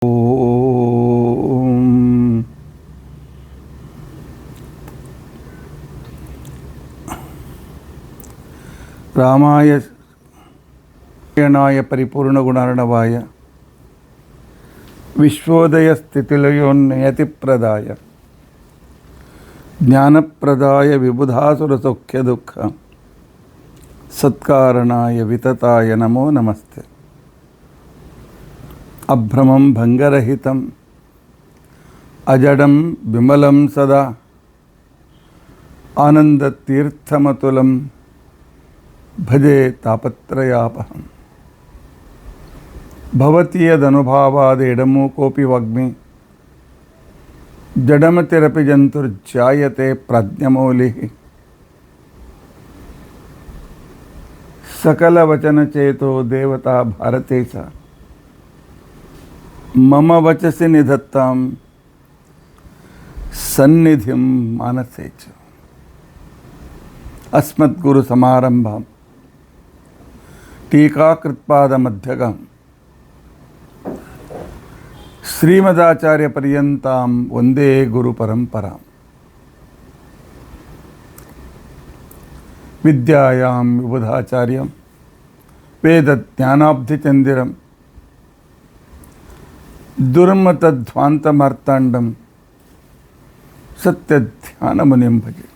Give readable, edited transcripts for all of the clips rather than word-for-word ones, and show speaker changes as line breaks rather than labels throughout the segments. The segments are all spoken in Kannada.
ಓಂ ರಾಮಾಯ ನಾರಾಯಣಾಯ ಪರಿಪೂರ್ಣಗುಣಾರ್ಣವಾಯ ವಿಶ್ವೋದಯ ಸ್ಥಿತಿಲಯೋನ್ನಿಯತಿಪ್ರದಾಯ ಜ್ಞಾನಪ್ರದಾಯ ವಿಬುಧಾಸುರಸೌಖ್ಯದುಃಖ ಸತ್ಕಾರಣಾಯ ವಿತತಾಯ ನಮೋ ನಮಸ್ತೆ. ಅಭ್ರಮಂ ಭಂಗರಹಿತಂ ಅಜಡಂ ವಿಮಲಂ ಸದಾ ಆನಂದತೀರ್ಥಮತುಲಂ ಭಜೆ ತಾಪತ್ರಯಾಪಹಂ. ಭವತಿ ಯದನುಭಾವಾದೇಡಮೂಕೋಪಿ ವಾಗ್ಮಿ ಜಡಮತಿರಪಿ ಜಂತುರ್ಜಾಯತೆ ಪ್ರಾಜ್ಞಮೌಲಿಃ. ಸಕಲವಚನಚೇತೋ ದೇವತಾ ಭಾರತೆ ಸ ಮಮ ವಚಸಿ ನಿಧತ್ತಾಂ ಸನ್ನಿಧಿಂ ಮಾನಸೇ ಚ. ಅಸ್ಮದ್ಗುರು ಸಮಾರಂಭಾಂ ಟೀಕಾಕೃತ್ಪಾದಮಧ್ಯಗಾಂ ಶ್ರೀಮದಾಚಾರ್ಯ ಪರ್ಯಂತಾಂ ವಂದೇ ಗುರು ಪರಂಪರಾಂ. ವಿದ್ಯಾಯಾಂ ವಿಬುಧಾಚಾರ್ಯಂ ವೇದಜ್ಞಾನಾಬ್ಧಿಚಂದಿರಂ ದುರ್ಮತಧ್ವಾಂತಮಾರ್ತಾಂಡಂ ಸತ್ಯಧ್ಯಾನಮುನಿಂ ಭಜೆ.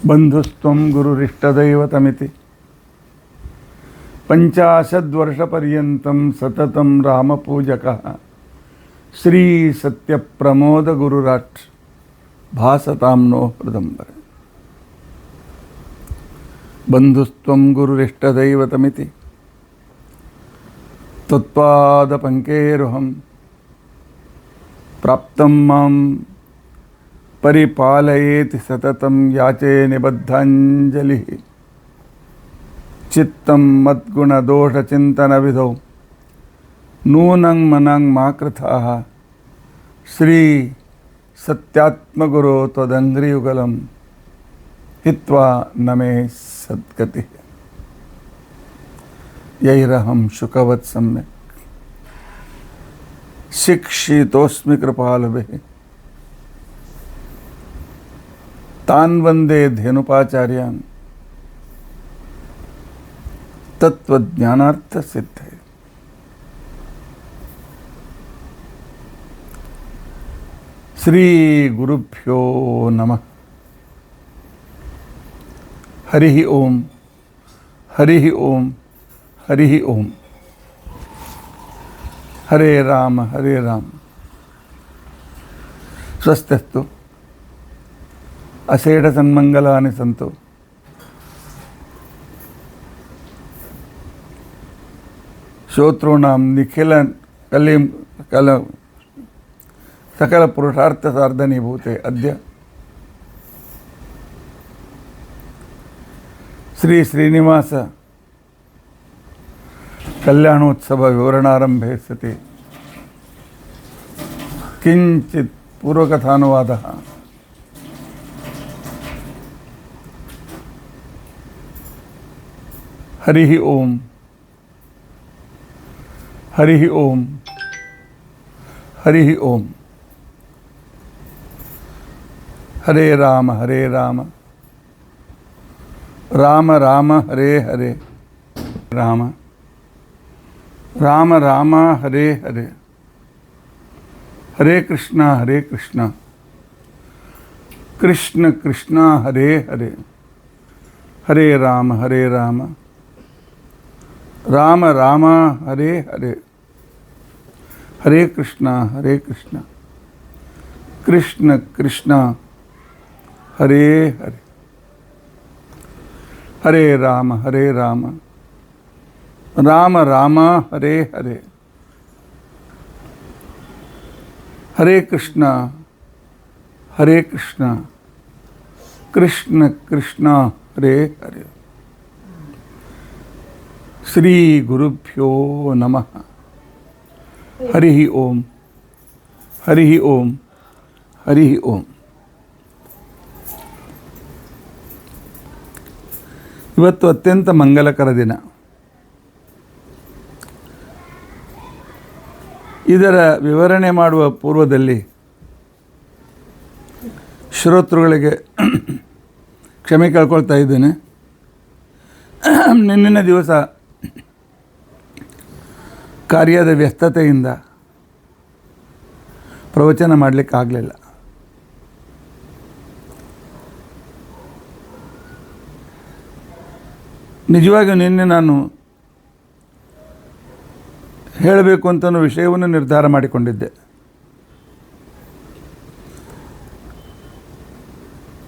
ಬಂಧುಸ್ತ್ವಂ ಗುರುರಿಷ್ಟದೈವತಮಿತಿ ಪಂಚಾಶದ್ವರ್ಷಪರ್ಯಂತಂ ಸತತಂ ರಾಮಪೂಜಕಃ ಶ್ರೀ ಸತ್ಯಪ್ರಮೋದ ಗುರುರಾಟ್ ಭಾಸತಾಂ ನೋ ಹೃದಂಬರ. ಬಂಧುಸ್ತ್ವಂ ಗುರುರಿಷ್ಟದೈವತಮಿತಿ ತ್ವತ್ಪಾದಪಂಕೇರುಹಂ ಪ್ರಾಪ್ತಂ ಮಾಂ ಪರಿಪಾಲಯೇತಿ ಸತತಂ ಯಾಚೆ ನಿಬದ್ಧಾಂಜಲಿಃ. ಚಿತ್ತಂ ಮದ್ಗುಣದೋಷಚಿಂತನವಿಧೌ ನೂನಂ ಮನಂ ಮಾ ಕೃತಾಃ ಶ್ರೀ ಸತ್ಯಾತ್ಮಗುರೋ ತ್ವದಂಘ್ರಿಯುಗಲಂ ಹಿತ್ವಾ ನಮೇ ಸದ್ಗತಿಃ. ಯೈರಹಂ ಶುಕವತ್ ಸಮ್ಯಕ್ ಶಿಕ್ಷಿತೋಸ್ಮಿ ಕೃಪಾಲುಭಿಃ. ತಾನ್ ವಂದೇ ಧೇನುಪಾಚಾರ್ಯಾನ್ ತತ್ವಜ್ಞಾನಾರ್ಥ ಸಿದ್ಧೇ. ಶ್ರೀ ಗುರುಭ್ಯೋ ನಮಃ. ಹರಿ ಓಂ ಹರಿ ಓಂ ಹರಿ ಓಂ. ಹರೇ ರಾಮ ಹರೇ ರಾಮ. ಸ್ವಸ್ತಿಸ್ತು ಅಷೇಢ ಸನ್ಮಂಗಲಾನಿ ಸಂತು. ಶ್ರೋತॄಣಾಂ ನಿಖಿಲ ಕಲಿಂ ಕಲ ಸಕಲ ಪುರುಷಾರ್ಥ ಸಾರ್ಧನೀಭೂತೆ ಅದ್ಯ ಶ್ರೀ ಶ್ರೀನಿವಾಸ ಕಲ್ಯಾಣೋತ್ಸವ ವಿವರಣಾರಂಭೆ ಸತಿ ಕಿಂಚಿತ್ ಪೂರ್ವಕಥಾನುವಾದಃ. ಹರಿ ಓಂ ಹರಿ ಓಂ ಹರಿ ಓಂ. ಹರೇ ರಾಮ ಹರೇ ರಾಮ ರಾಮ ರಾಮ ಹರೇ ಹರೇ ರಾಮ ರಾಮ ರಾಮ ಹರೇ ಹರೇ. ಹರೇ ಕೃಷ್ಣ ಕೃಷ್ಣ ಕೃಷ್ಣ ಹರೇ ಹರೇ. ಹರೇ ರಾಮ ರಾಮ ರಾಮ ಹರೇ ಹರೇ. ಹರೇ ಕೃಷ್ಣ ಕೃಷ್ಣ ಕೃಷ್ಣ ಹರೇ ಹರೇ. ಹರೇ ರಾಮ ರಾಮ ರಾಮ ಹರೇ ಹರೇ. ಹರೇ ಕೃಷ್ಣ ಕೃಷ್ಣ ಕೃಷ್ಣ ಹರೇ ಹರೇ. ಶ್ರೀ ಗುರುಭ್ಯೋ ನಮಃ. ಹರಿ ಓಂ ಹರಿ ಓಂ ಹರಿ ಓಂ. ಇವತ್ತು ಅತ್ಯಂತ ಮಂಗಲಕರ ದಿನ. ಇದರ ವಿವರಣೆ ಮಾಡುವ ಪೂರ್ವದಲ್ಲಿ ಶ್ರೋತೃಗಳಿಗೆ ಕ್ಷಮೆ ಕೇಳ್ಕೊಳ್ತಾ ಇದ್ದೇನೆ. ನಿನ್ನಿನ ದಿವಸ ಕಾರ್ಯದ ವ್ಯಸ್ತತೆಯಿಂದ ಪ್ರವಚನ ಮಾಡಲಿಕ್ಕಾಗಲಿಲ್ಲ. ನಿಜವಾಗಿಯೂ ನಿನ್ನೆ ನಾನು ಹೇಳಬೇಕು ಅಂತ ವಿಷಯವನ್ನು ನಿರ್ಧಾರ ಮಾಡಿಕೊಂಡಿದ್ದೆ.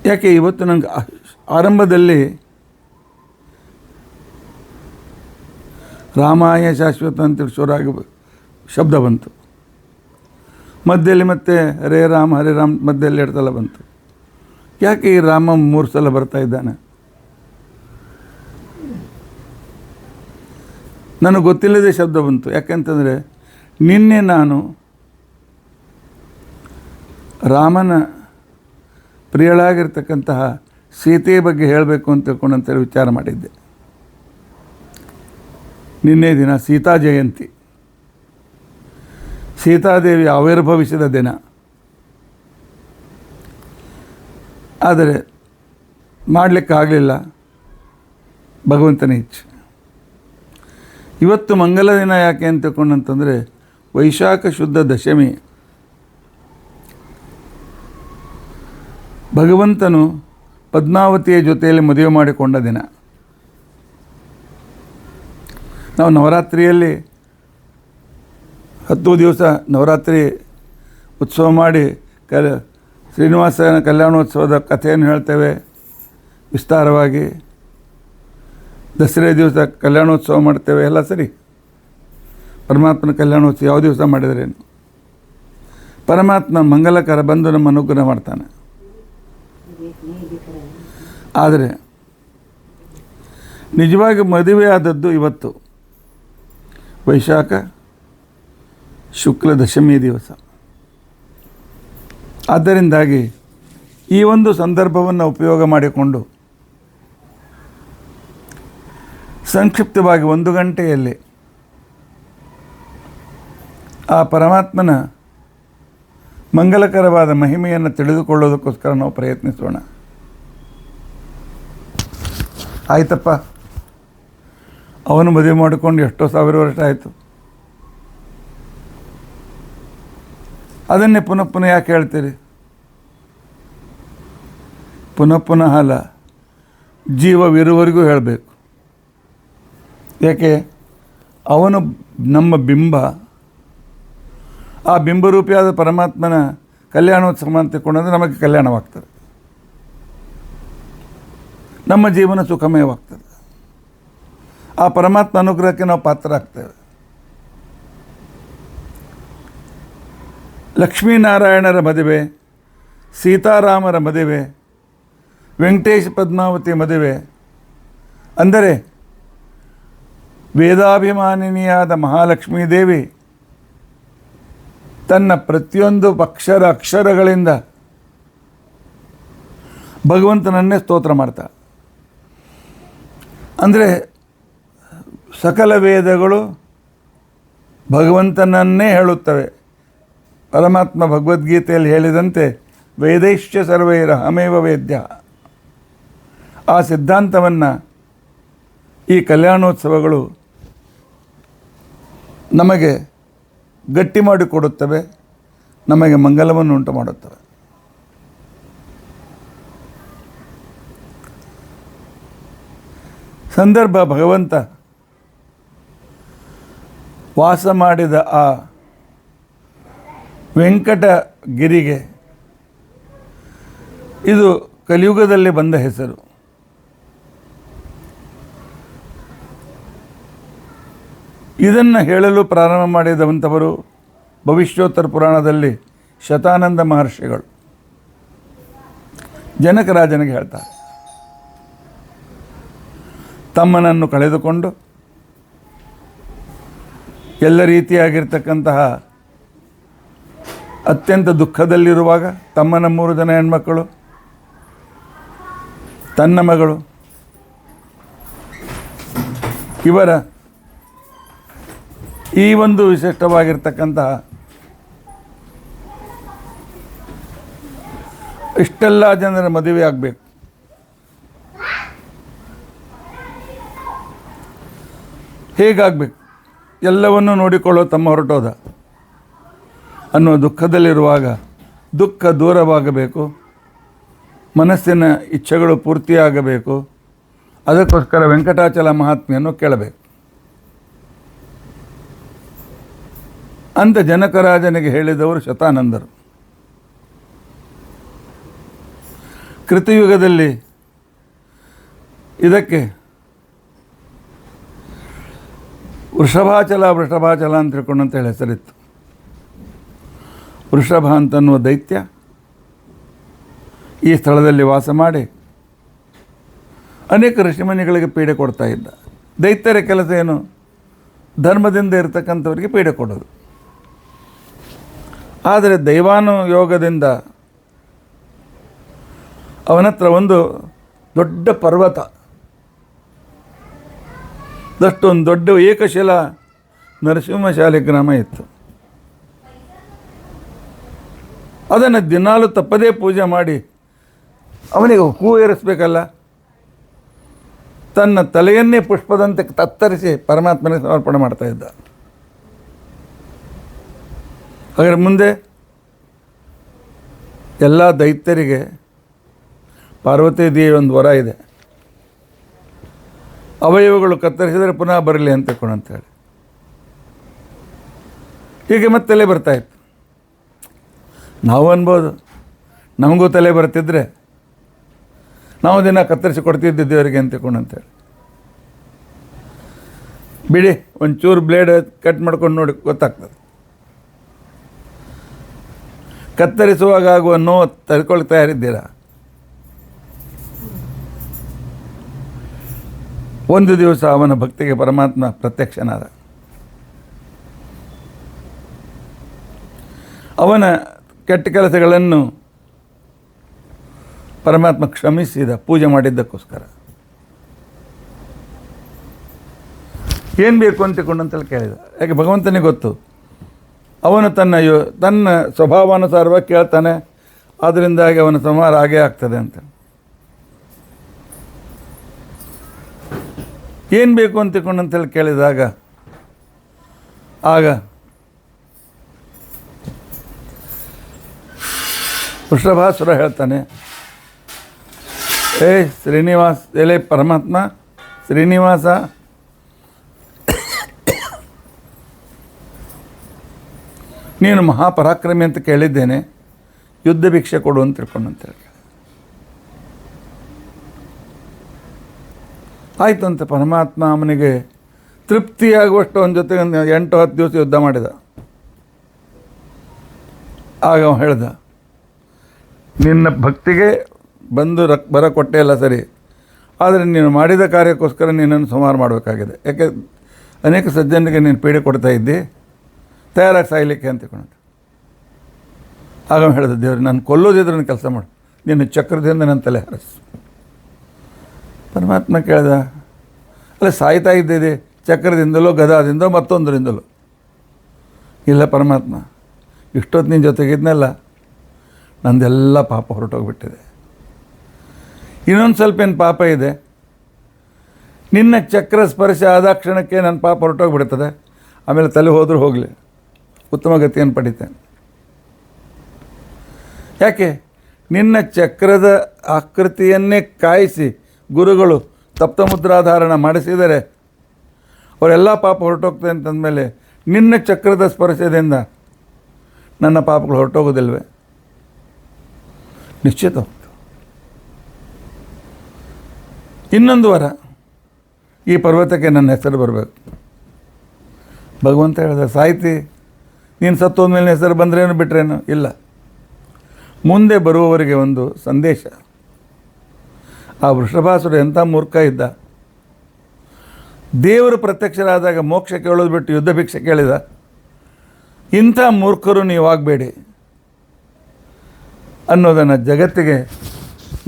ಯಾಕೆ ಇವತ್ತು ನನಗೆ ಆರಂಭದಲ್ಲಿ ರಾಮಾಯ ಶಾಶ್ವತ ಅಂತ ಶುರುವಾಗಿ ಶಬ್ದ ಬಂತು. ಮಧ್ಯದಲ್ಲಿ ಮತ್ತೆ ಹರೇ ರಾಮ್ ಮಧ್ಯದಲ್ಲಿ 2 ಸಲ ಬಂತು. ಯಾಕೆ ಈ ರಾಮ 3 ಸಲ ಬರ್ತಾ ಇದ್ದಾನೆ? ನನಗೆ ಗೊತ್ತಿಲ್ಲದೆ ಶಬ್ದ ಬಂತು. ಯಾಕೆಂತಂದರೆ ನಿನ್ನೆ ನಾನು ರಾಮನ ಪ್ರಿಯಳಾಗಿರ್ತಕ್ಕಂತಹ ಸೀತೆಯ ಬಗ್ಗೆ ಹೇಳಬೇಕು ಅಂತ ತಿಳ್ಕೊಂಡಂತೇಳಿ ವಿಚಾರ ಮಾಡಿದ್ದೆ. ನಿನ್ನೆ ದಿನ ಸೀತಾ ಜಯಂತಿ, ಸೀತಾದೇವಿ ಆವಿರ್ಭವಿಸಿದ ದಿನ. ಆದರೆ ಮಾಡಲಿಕ್ಕಾಗಲಿಲ್ಲ, ಭಗವಂತನ ಇಚ್ಛೆ. ಇವತ್ತು ಮಂಗಲ ದಿನ ಯಾಕೆ ಅಂತ ತಿಳ್ಕೊಂಡಂತಂದರೆ ವೈಶಾಖ ಶುದ್ಧ ದಶಮಿ. ಭಗವಂತನು ಪದ್ಮಾವತಿಯ ಜೊತೆಯಲ್ಲಿ ಮದುವೆ ಮಾಡಿಕೊಂಡ ದಿನ. ನಾವು ನವರಾತ್ರಿಯಲ್ಲಿ 10 ದಿವಸ ನವರಾತ್ರಿ ಉತ್ಸವ ಮಾಡಿ ಶ್ರೀನಿವಾಸನ ಕಲ್ಯಾಣೋತ್ಸವದ ಕಥೆಯನ್ನು ಹೇಳ್ತೇವೆ ವಿಸ್ತಾರವಾಗಿ. ದಸರೆ ದಿವಸ ಕಲ್ಯಾಣೋತ್ಸವ ಮಾಡ್ತೇವೆ, ಎಲ್ಲ ಸರಿ. ಪರಮಾತ್ಮನ ಕಲ್ಯಾಣೋತ್ಸವ ಯಾವ ದಿವಸ ಮಾಡಿದ್ರೇನು? ಪರಮಾತ್ಮ ಮಂಗಲಕರ ಬಂದು ನಮ್ಮ ಅನುಗ್ರಹ ಮಾಡ್ತಾನೆ. ಆದರೆ ನಿಜವಾಗಿ ಮದುವೆ ಆದದ್ದು ಇವತ್ತು ವೈಶಾಖ ಶುಕ್ಲ ದಶಮಿ ದಿವಸ. ಆದ್ದರಿಂದಾಗಿ ಈ ಒಂದು ಸಂದರ್ಭವನ್ನು ಉಪಯೋಗ ಮಾಡಿಕೊಂಡು ಸಂಕ್ಷಿಪ್ತವಾಗಿ 1 ಗಂಟೆಯಲ್ಲಿ ಆ ಪರಮಾತ್ಮನ ಮಂಗಲಕರವಾದ ಮಹಿಮೆಯನ್ನು ತಿಳಿದುಕೊಳ್ಳೋದಕ್ಕೋಸ್ಕರ ನಾವು ಪ್ರಯತ್ನಿಸೋಣ. ಆಯ್ತಪ್ಪ, ಅವನು ಮದುವೆ ಮಾಡಿಕೊಂಡು ಎಷ್ಟೋ 1000 ವರ್ಷ ಆಯಿತು. ಅದನ್ನೇ ಪುನಃ ಯಾಕೆ ಹೇಳ್ತೀರಿ? ಪುನಃ ಅಲ್ಲ, ಜೀವವಿರುವವರೆಗೂ ಹೇಳಬೇಕು. ಯಾಕೆ? ಅವನು ನಮ್ಮ ಬಿಂಬ. ಆ ಬಿಂಬರೂಪಿಯಾದ ಪರಮಾತ್ಮನ ಕಲ್ಯಾಣೋತ್ಸವ ಅಂತ ತಿಳ್ಕೊಂಡ್ರೆ ನಮಗೆ ಕಲ್ಯಾಣವಾಗ್ತದೆ, ನಮ್ಮ ಜೀವನ ಸುಖಮಯವಾಗ್ತದೆ. ಆ ಪರಮಾತ್ಮ ಅನುಗ್ರಹಕ್ಕೆ ನಾವು ಪಾತ್ರರಾಗ್ತೇವೆ. ಲಕ್ಷ್ಮೀನಾರಾಯಣರ ಮದುವೆ, ಸೀತಾರಾಮರ ಮದುವೆ, ವೆಂಕಟೇಶ ಪದ್ಮಾವತಿ ಮದುವೆ ಅಂದರೆ ವೇದಾಭಿಮಾನಿನಿಯಾದ ಮಹಾಲಕ್ಷ್ಮೀ ದೇವಿ ತನ್ನ ಪ್ರತಿಯೊಂದು ಅಕ್ಷರಗಳಿಂದ ಭಗವಂತನನ್ನೇ ಸ್ತೋತ್ರ ಮಾಡ್ತಾಳೆ. ಅಂದರೆ ಸಕಲ ವೇದಗಳು ಭಗವಂತನನ್ನೇ ಹೇಳುತ್ತವೆ. ಪರಮಾತ್ಮ ಭಗವದ್ಗೀತೆಯಲ್ಲಿ ಹೇಳಿದಂತೆ ವೇದೈಶ್ಚ ಸರ್ವೈರ ಅಹಮೇವ ವೇದ್ಯ. ಆ ಸಿದ್ಧಾಂತವನ್ನು ಈ ಕಲ್ಯಾಣೋತ್ಸವಗಳು ನಮಗೆ ಗಟ್ಟಿ ಮಾಡಿಕೊಡುತ್ತವೆ, ನಮಗೆ ಮಂಗಲವನ್ನು ಉಂಟು ಮಾಡುತ್ತವೆ. ಸಂದರ್ಭ ಭಗವಂತ ವಾಸ ಮಾಡಿದ ಆ ವೆಂಕಟಗಿರಿಗೆ ಇದು ಕಲಿಯುಗದಲ್ಲಿ ಬಂದ ಹೆಸರು. ಇದನ್ನು ಹೇಳಲು ಪ್ರಾರಂಭ ಮಾಡಿದಂಥವರು ಭವಿಷ್ಯೋತ್ತರ ಪುರಾಣದಲ್ಲಿ ಶತಾನಂದ ಮಹರ್ಷಿಗಳು ಜನಕರಾಜನಿಗೆ ಹೇಳ್ತಾರೆ. ತಮ್ಮನನ್ನು ಕಳೆದುಕೊಂಡು ಎಲ್ಲ ರೀತಿಯಾಗಿರ್ತಕ್ಕಂತಹ ಅತ್ಯಂತ ದುಃಖದಲ್ಲಿರುವಾಗ ತಮ್ಮನ 3 ಜನ ಹೆಣ್ಮಕ್ಕಳು, ತನ್ನ ಮಗಳು, ಇವರ ಈ ಒಂದು ವಿಶಿಷ್ಟವಾಗಿರ್ತಕ್ಕಂತಹ ಇಷ್ಟೆಲ್ಲ ಜನರ ಮದುವೆ ಆಗಬೇಕು. ಹೇಗಾಗಬೇಕು? ಎಲ್ಲವನ್ನೂ ನೋಡಿಕೊಳ್ಳೋ ತಮ್ಮ ಹೊರಟೋದ ಅನ್ನೋ ದುಃಖದಲ್ಲಿರುವಾಗ ದುಃಖ ದೂರವಾಗಬೇಕು, ಮನಸ್ಸಿನ ಇಚ್ಛೆಗಳು ಪೂರ್ತಿಯಾಗಬೇಕು. ಅದಕ್ಕೋಸ್ಕರ ವೆಂಕಟಾಚಲ ಮಹಾತ್ಮೆಯನ್ನು ಕೇಳಬೇಕು ಅಂತ ಜನಕರಾಜನಿಗೆ ಹೇಳಿದವರು ಶತಾನಂದರು. ಕೃತಯುಗದಲ್ಲಿ ಇದಕ್ಕೆ ವೃಷಭಾಚಲ ಅಂತ ತಿಳ್ಕೊಂಡಂತೇಳಿ ಹೆಸರಿತ್ತು. ವೃಷಭ ಅಂತನ್ನುವ ದೈತ್ಯ ಈ ಸ್ಥಳದಲ್ಲಿ ವಾಸ ಮಾಡಿ ಅನೇಕ ಋಷಿಮುನಿಗಳಿಗೆ ಪೀಡೆ ಕೊಡ್ತಾ ಇದ್ದ. ದೈತ್ಯರ ಕೆಲಸ ಏನು? ಧರ್ಮದಿಂದ ಇರತಕ್ಕಂಥವರಿಗೆ ಪೀಡೆ ಕೊಡೋದು. ಆದರೆ ದೈವಾನುಯೋಗದಿಂದ ಅವನತ್ರ ಒಂದು ದೊಡ್ಡ ಪರ್ವತ, ಒಂದು ದೊಡ್ಡ ಏಕಶಿಲಾ ನರಸಿಂಹಶಾಲೆ ಗ್ರಾಮ ಇತ್ತು. ಅದನ್ನು ದಿನಾಲು ತಪ್ಪದೇ ಪೂಜೆ ಮಾಡಿ ಅವನಿಗೆ ಹೂ ಏರಿಸಬೇಕಲ್ಲ, ತನ್ನ ತಲೆಯನ್ನೇ ಪುಷ್ಪದಂತೆ ತತ್ತರಿಸಿ ಪರಮಾತ್ಮನಿಗೆ ಸಮರ್ಪಣೆ ಮಾಡ್ತಾ ಇದ್ದ. ಹಾಗಾದರೆ ಮುಂದೆ ಎಲ್ಲ ದೈತ್ಯರಿಗೆ ಪಾರ್ವತಿ ದೇವಿ ಒಂದು ವರ ಇದೆ, ಅವಯವಗಳು ಕತ್ತರಿಸಿದರೆ ಪುನಃ ಬರಲಿ ಅಂತ ಹೇಳಿ. ಹೀಗೆ ಮತ್ತೆ ತಲೆ ಬರ್ತಾಯಿತ್ತು. ನಾವು ಅನ್ಬೋದು, ನಮಗೂ ತಲೆ ಬರ್ತಿದ್ರೆ ನಾವು ದಿನ ಕತ್ತರಿಸಿ ಕೊಡ್ತಿದ್ದೆ ದೇವರಿಗೆ ಅಂತೇಳಿ. ಬಿಡಿ, ಒಂಚೂರು ಬ್ಲೇಡ್ ಕಟ್ ಮಾಡ್ಕೊಂಡು ನೋಡಿ ಗೊತ್ತಾಗ್ತದೆ. ಕತ್ತರಿಸುವಾಗ ಆಗುವ ನೋವು ತಡ್ಕೊಳ್ತಾ ಇರಿದ್ದೀರಾ? ಒಂದು ದಿವಸ ಅವನ ಭಕ್ತಿಗೆ ಪರಮಾತ್ಮ ಪ್ರತ್ಯಕ್ಷನಾದ. ಅವನ ಕೆಟ್ಟ ಕೆಲಸಗಳನ್ನು ಪರಮಾತ್ಮ ಕ್ಷಮಿಸಿದ, ಪೂಜೆ ಮಾಡಿದ್ದಕ್ಕೋಸ್ಕರ. ಏನು ಬೇಕು ಅಂತೇಳಿ ಕೇಳಿದ. ಯಾಕೆ ಭಗವಂತನಿಗೆ ಗೊತ್ತು, ಅವನು ತನ್ನ ಸ್ವಭಾವಾನುಸಾರವಾಗಿ ಕೇಳ್ತಾನೆ, ಅದರಿಂದಾಗಿ ಅವನ ಸಂಹಾರ ಆಗೇ ಆಗ್ತದೆ ಅಂತ. ಏನು ಬೇಕು ಅಂತೇಳಿ ಕೇಳಿದಾಗ ಆಗ ವೃಷಭಾಸುರ ಹೇಳ್ತಾನೆ, ಶ್ರೀನಿವಾಸ್, ಎಲೆ ಪರಮಾತ್ಮ ಶ್ರೀನಿವಾಸ, ನೀನು ಮಹಾಪರಾಕ್ರಮಿ ಅಂತ ಕೇಳಿದ್ದೇನೆ, ಯುದ್ಧ ಭಿಕ್ಷೆ ಕೊಡು ಅಂತ ತಿಳ್ಕೊಂಡಂತೇಳಿ. ಆಯಿತು ಅಂತ ಪರಮಾತ್ಮ ಅವನಿಗೆ ತೃಪ್ತಿಯಾಗುವಷ್ಟು ಅವನ ಜೊತೆಗೆ 8-10 ದಿವಸ ಯುದ್ಧ ಮಾಡಿದ. ಆಗ ಅವನು ಹೇಳ್ದ, ನಿನ್ನ ಭಕ್ತಿಗೆ ಬಂದು ಬರ ಕೊಟ್ಟೆ ಎಲ್ಲ ಸರಿ, ಆದರೆ ನೀನು ಮಾಡಿದ ಕಾರ್ಯಕ್ಕೋಸ್ಕರ ನಿನ್ನನ್ನು ಸಂಹಾರ ಮಾಡಬೇಕಾಗಿದೆ. ಯಾಕೆ ಅನೇಕ ಸಜ್ಜನಿಗೆ ನೀನು ಪೀಡೆ ಕೊಡ್ತಾ ಇದ್ದಿ, ತಯಾರಾಗಿ ಸಾಯಲಿಕ್ಕೆ ಅಂತಕೊಂಡು. ಆಗ ಹೇಳಿದ, ದೇವ್ರು ನಾನು ಕೊಲ್ಲೋದಿದ್ರೆ ನನ್ನ ಕೆಲಸ ಮಾಡು, ನಿನ್ನ ಚಕ್ರದಿಂದ ನನ್ನ ತಲೆ ಹರಸು. ಪರಮಾತ್ಮ ಕೇಳ್ದ, ಅಲ್ಲ ಸಾಯ್ತಾ ಇದ್ದಿದೆ ಚಕ್ರದಿಂದಲೋ ಗದಾದಿಂದಲೋ ಮತ್ತೊಂದರಿಂದಲೋ? ಇಲ್ಲ ಪರಮಾತ್ಮ, ಇಷ್ಟೊತ್ತು ನಿನ್ನ ಜೊತೆಗಿದ್ನಲ್ಲ, ನಂದೆಲ್ಲ ಪಾಪ ಹೊರಟೋಗ್ಬಿಟ್ಟಿದೆ. ಇನ್ನೊಂದು ಸ್ವಲ್ಪ ಏನು ಪಾಪ ಇದೆ, ನಿನ್ನ ಚಕ್ರ ಸ್ಪರ್ಶ ಆದ ಕ್ಷಣಕ್ಕೆ ನನ್ನ ಪಾಪ ಹೊರಟೋಗ್ಬಿಡ್ತದೆ, ಆಮೇಲೆ ತಲೆ ಹೋದರೂ ಹೋಗಲಿ, ಉತ್ತಮ ಗತಿಯನ್ನು ಪಡಿತೇನೆ. ಯಾಕೆ? ನಿನ್ನ ಚಕ್ರದ ಆಕೃತಿಯನ್ನೇ ಕಾಯಿಸಿ ಗುರುಗಳು ತಪ್ತಮುದ್ರಾಧಾರಣ ಮಾಡಿಸಿದರೆ ಅವರೆಲ್ಲ ಪಾಪ ಹೊರಟೋಗ್ತದೆ ಅಂತಂದಮೇಲೆ ನಿನ್ನ ಚಕ್ರದ ಸ್ಪರ್ಶದಿಂದ ನನ್ನ ಪಾಪಗಳು ಹೊರಟೋಗೋದಿಲ್ವೇ? ನಿಶ್ಚಿತ ಹೋಗ್ತು. ಇನ್ನೊಂದು ವಾರ ಈ ಪರ್ವತಕ್ಕೆ ನನ್ನ ಹೆಸರು ಬರಬೇಕು. ಭಗವಂತ ಹೇಳಿದ, ಸಾಯ್ತಿ, ನೀನು ಸತ್ತೋದ್ಮೇಲೆ ಹೆಸರು ಬಂದ್ರೇನು ಬಿಟ್ರೇನು? ಇಲ್ಲ, ಮುಂದೆ ಬರುವವರಿಗೆ ಒಂದು ಸಂದೇಶ. ಆ ವೃಷಭಾಸುರ ಎಂಥ ಮೂರ್ಖ ಇದ್ದ, ದೇವರು ಪ್ರತ್ಯಕ್ಷರಾದಾಗ ಮೋಕ್ಷ ಕೇಳೋದು ಬಿಟ್ಟು ಯುದ್ಧ ಭಿಕ್ಷೆ ಕೇಳಿದ. ಇಂಥ ಮೂರ್ಖರು ನೀವಾಗಬೇಡಿ ಅನ್ನೋದನ್ನು ಜಗತ್ತಿಗೆ